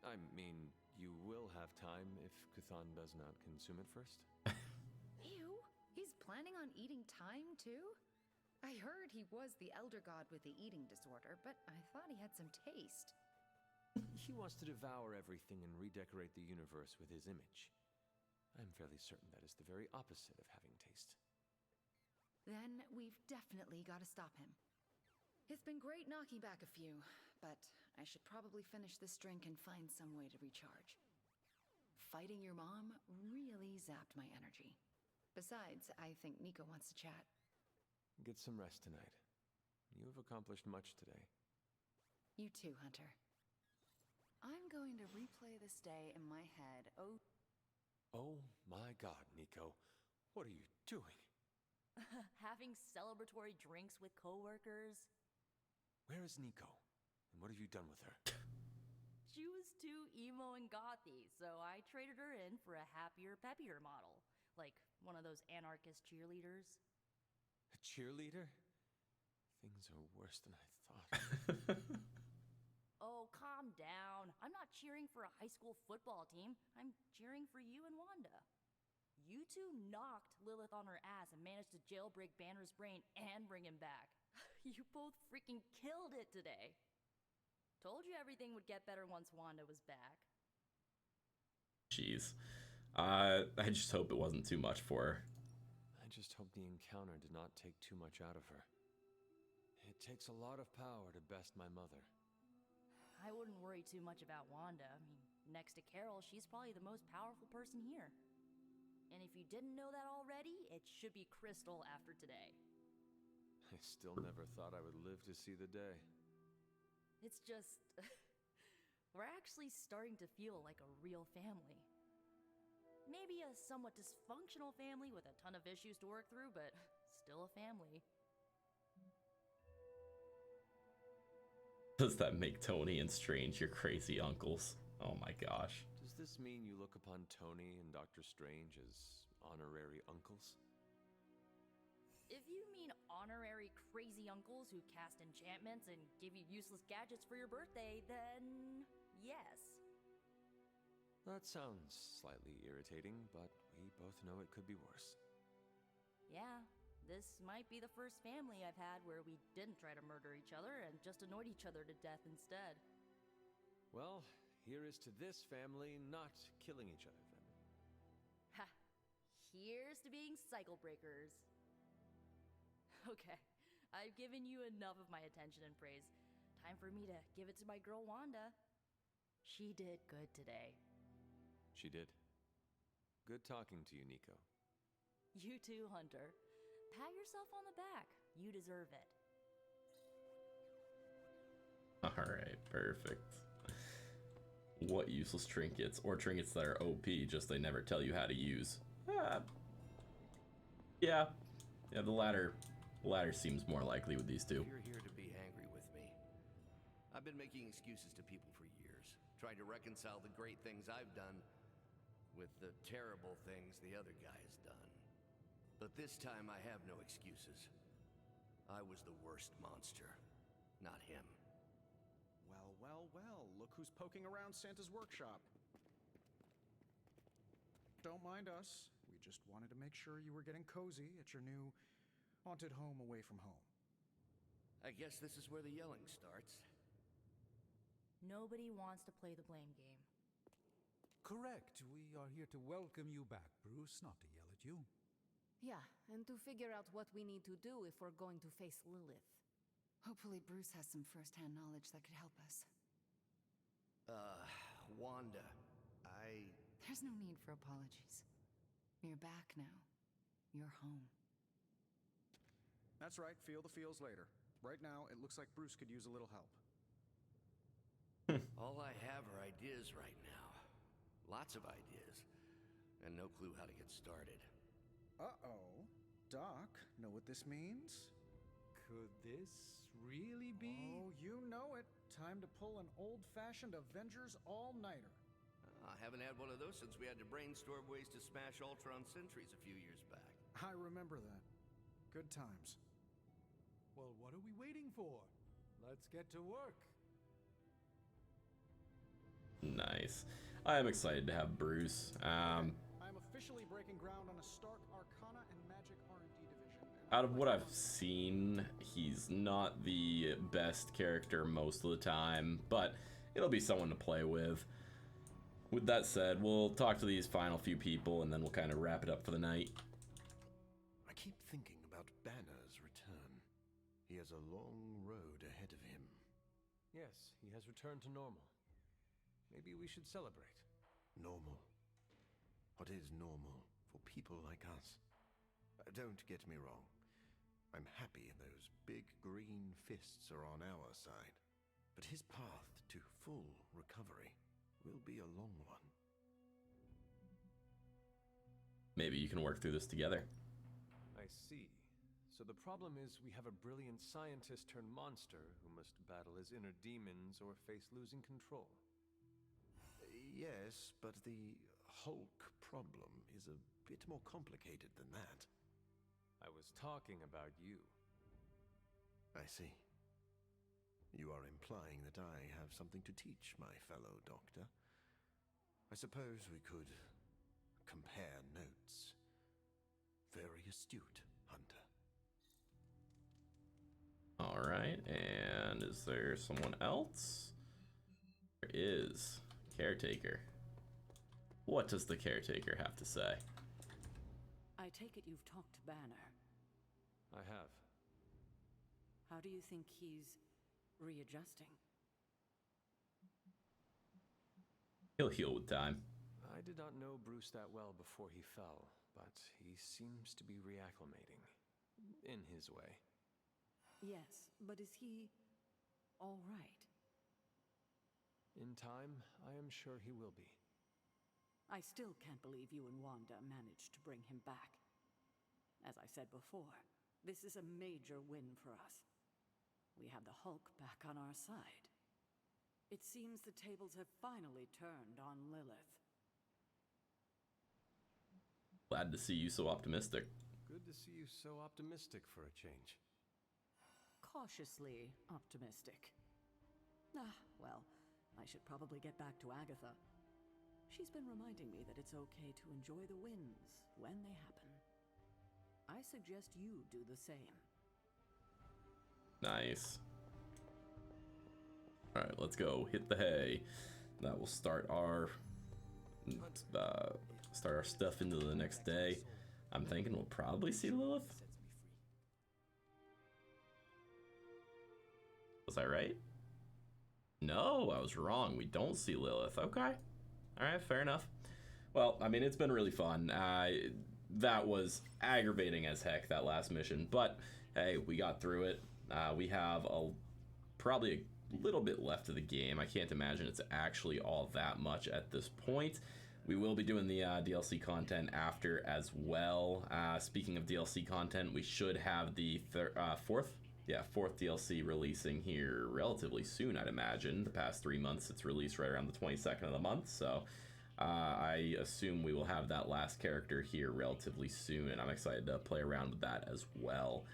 I mean, you will have time if Cthon does not consume it first. Ew! He's planning on eating time, too? I heard he was the elder god with the eating disorder, but I thought he had some taste. He wants to devour everything and redecorate the universe with his image. I'm fairly certain that is the very opposite of having taste. Then we've definitely got to stop him. It's been great knocking back a few, but I should probably finish this drink and find some way to recharge. Fighting your mom really zapped my energy. Besides, I think Nico wants to chat. Get some rest tonight. You have accomplished much today. You too, Hunter. I'm going to replay this day in my head. Oh my god, Nico. What are you doing? Having celebratory drinks with coworkers. Where is Nico? And what have you done with her? She was too emo and gothy, so I traded her in for a happier, peppier model. Like one of those anarchist cheerleaders. A cheerleader? Things are worse than I thought. Oh, calm down. I'm not cheering for a high school football team. I'm cheering for you and Wanda. You two knocked Lilith on her ass and managed to jailbreak Banner's brain and bring him back. You both freaking killed it today. Told you everything would get better once Wanda was back. Jeez. I just hope it wasn't too much for her. I just hope the encounter did not take too much out of her. It takes a lot of power to best my mother. I wouldn't worry too much about Wanda. I mean, next to Carol, she's probably the most powerful person here. And if you didn't know that already, it should be Crystal after today. I still never thought I would live to see the day. It's just... we're actually starting to feel like a real family. Maybe a somewhat dysfunctional family with a ton of issues to work through, but still a family. Does that make Tony and Strange your crazy uncles? Oh my gosh. Does this mean you look upon Tony and Dr. Strange as honorary uncles? If you mean honorary crazy uncles who cast enchantments and give you useless gadgets for your birthday, then yes. That sounds slightly irritating, but we both know it could be worse. Yeah, this might be the first family I've had where we didn't try to murder each other and just annoyed each other to death instead. Well, here is to this family not killing each other then. Ha! Here's to being cycle breakers. Okay, I've given you enough of my attention and praise. Time for me to give it to my girl Wanda. She did good today. She did. Good talking to you, Nico. You too, Hunter. Pat yourself on the back. You deserve it. Alright, perfect. What useless trinkets, or trinkets that are OP, just they never tell you how to use? Yeah, the latter seems more likely with these two. You're here to be angry with me. I've been making excuses to people for years, trying to reconcile the great things I've done with the terrible things the other guy has done. But this time I have no excuses. I was the worst monster, not him. Well, well, well, look who's poking around Santa's workshop. Don't mind us. We just wanted to make sure you were getting cozy at your new haunted home away from home. I guess this is where the yelling starts. Nobody wants to play the blame game. Correct. We are here to welcome you back, Bruce, not to yell at you. Yeah, and to figure out what we need to do if we're going to face Lilith. Hopefully Bruce has some first-hand knowledge that could help us. Wanda, There's no need for apologies. You're back now. You're home. That's right, feel the feels later. Right now, it looks like Bruce could use a little help. All I have are ideas right now. Lots of ideas. And no clue how to get started. Uh-oh. Doc, know what this means? Could this really be? Oh, you know it. Time to pull an old-fashioned Avengers all-nighter. I haven't had one of those since we had to brainstorm ways to smash Ultron sentries a few years back. I remember that. Good times. Well, what are we waiting for? Let's get to work. Nice. I am excited to have Bruce. I'm officially breaking ground on a Stark Arcana and Magic R&D division. Out of what I've seen, he's not the best character most of the time, but it'll be someone to play with. With that said, we'll talk to these final few people and then we'll kind of wrap it up for the night. I keep thinking about Banner's return. He has a long road ahead of him. Yes, he has returned to normal. Maybe we should celebrate. Normal. What is normal for people like us? Don't get me wrong. I'm happy those big green fists are on our side. But his path to full recovery will be a long one. Maybe you can work through this together. I see. So the problem is we have a brilliant scientist turned monster who must battle his inner demons or face losing control. Yes, but the Hulk problem is a bit more complicated than that. I was talking about you. I see. You are implying that I have something to teach my fellow doctor. I suppose we could compare notes. Very astute, Hunter. Alright, and is there someone else? There is. Caretaker. What does the caretaker have to say? I take it you've talked to Banner. I have. How do you think he's readjusting? He'll heal with time. I did not know Bruce that well before he fell, but he seems to be reacclimating. In his way. Yes, but is he all right? In time, I am sure he will be. I still can't believe you and Wanda managed to bring him back. As I said before, this is a major win for us. We have the Hulk back on our side. It seems the tables have finally turned on Lilith. Glad to see you so optimistic. Good to see you so optimistic for a change. Cautiously optimistic. Ah, well, I should probably get back to Agatha. She's been reminding me that it's okay to enjoy the wins when they happen. I suggest you do the same. Nice. Alright, let's go. Hit the hay. That will start our stuff into the next day. I'm thinking we'll probably see Lilith. Was I right? No, I was wrong. We don't see Lilith. Okay. Alright, fair enough. Well, I mean, it's been really fun. That was aggravating as heck, that last mission. But, hey, we got through it. We have probably a little bit left of the game. I can't imagine it's actually all that much at this point. We will be doing the DLC content after as well. Speaking of DLC content, we should have the fourth DLC releasing here relatively soon, I'd imagine. The past 3 months, it's released right around the 22nd of the month, so I assume we will have that last character here relatively soon, and I'm excited to play around with that as well.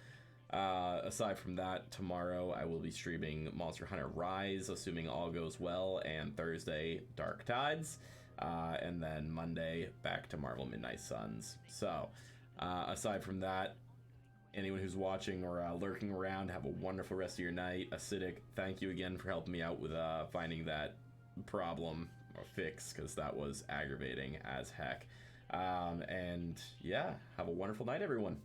Aside from that, tomorrow I will be streaming Monster Hunter Rise, assuming all goes well, and Thursday, Dark Tides, and then Monday, back to Marvel Midnight Suns. So, aside from that, anyone who's watching or lurking around, have a wonderful rest of your night. Acidic, thank you again for helping me out with finding that problem or fix, because that was aggravating as heck. And yeah, have a wonderful night, everyone.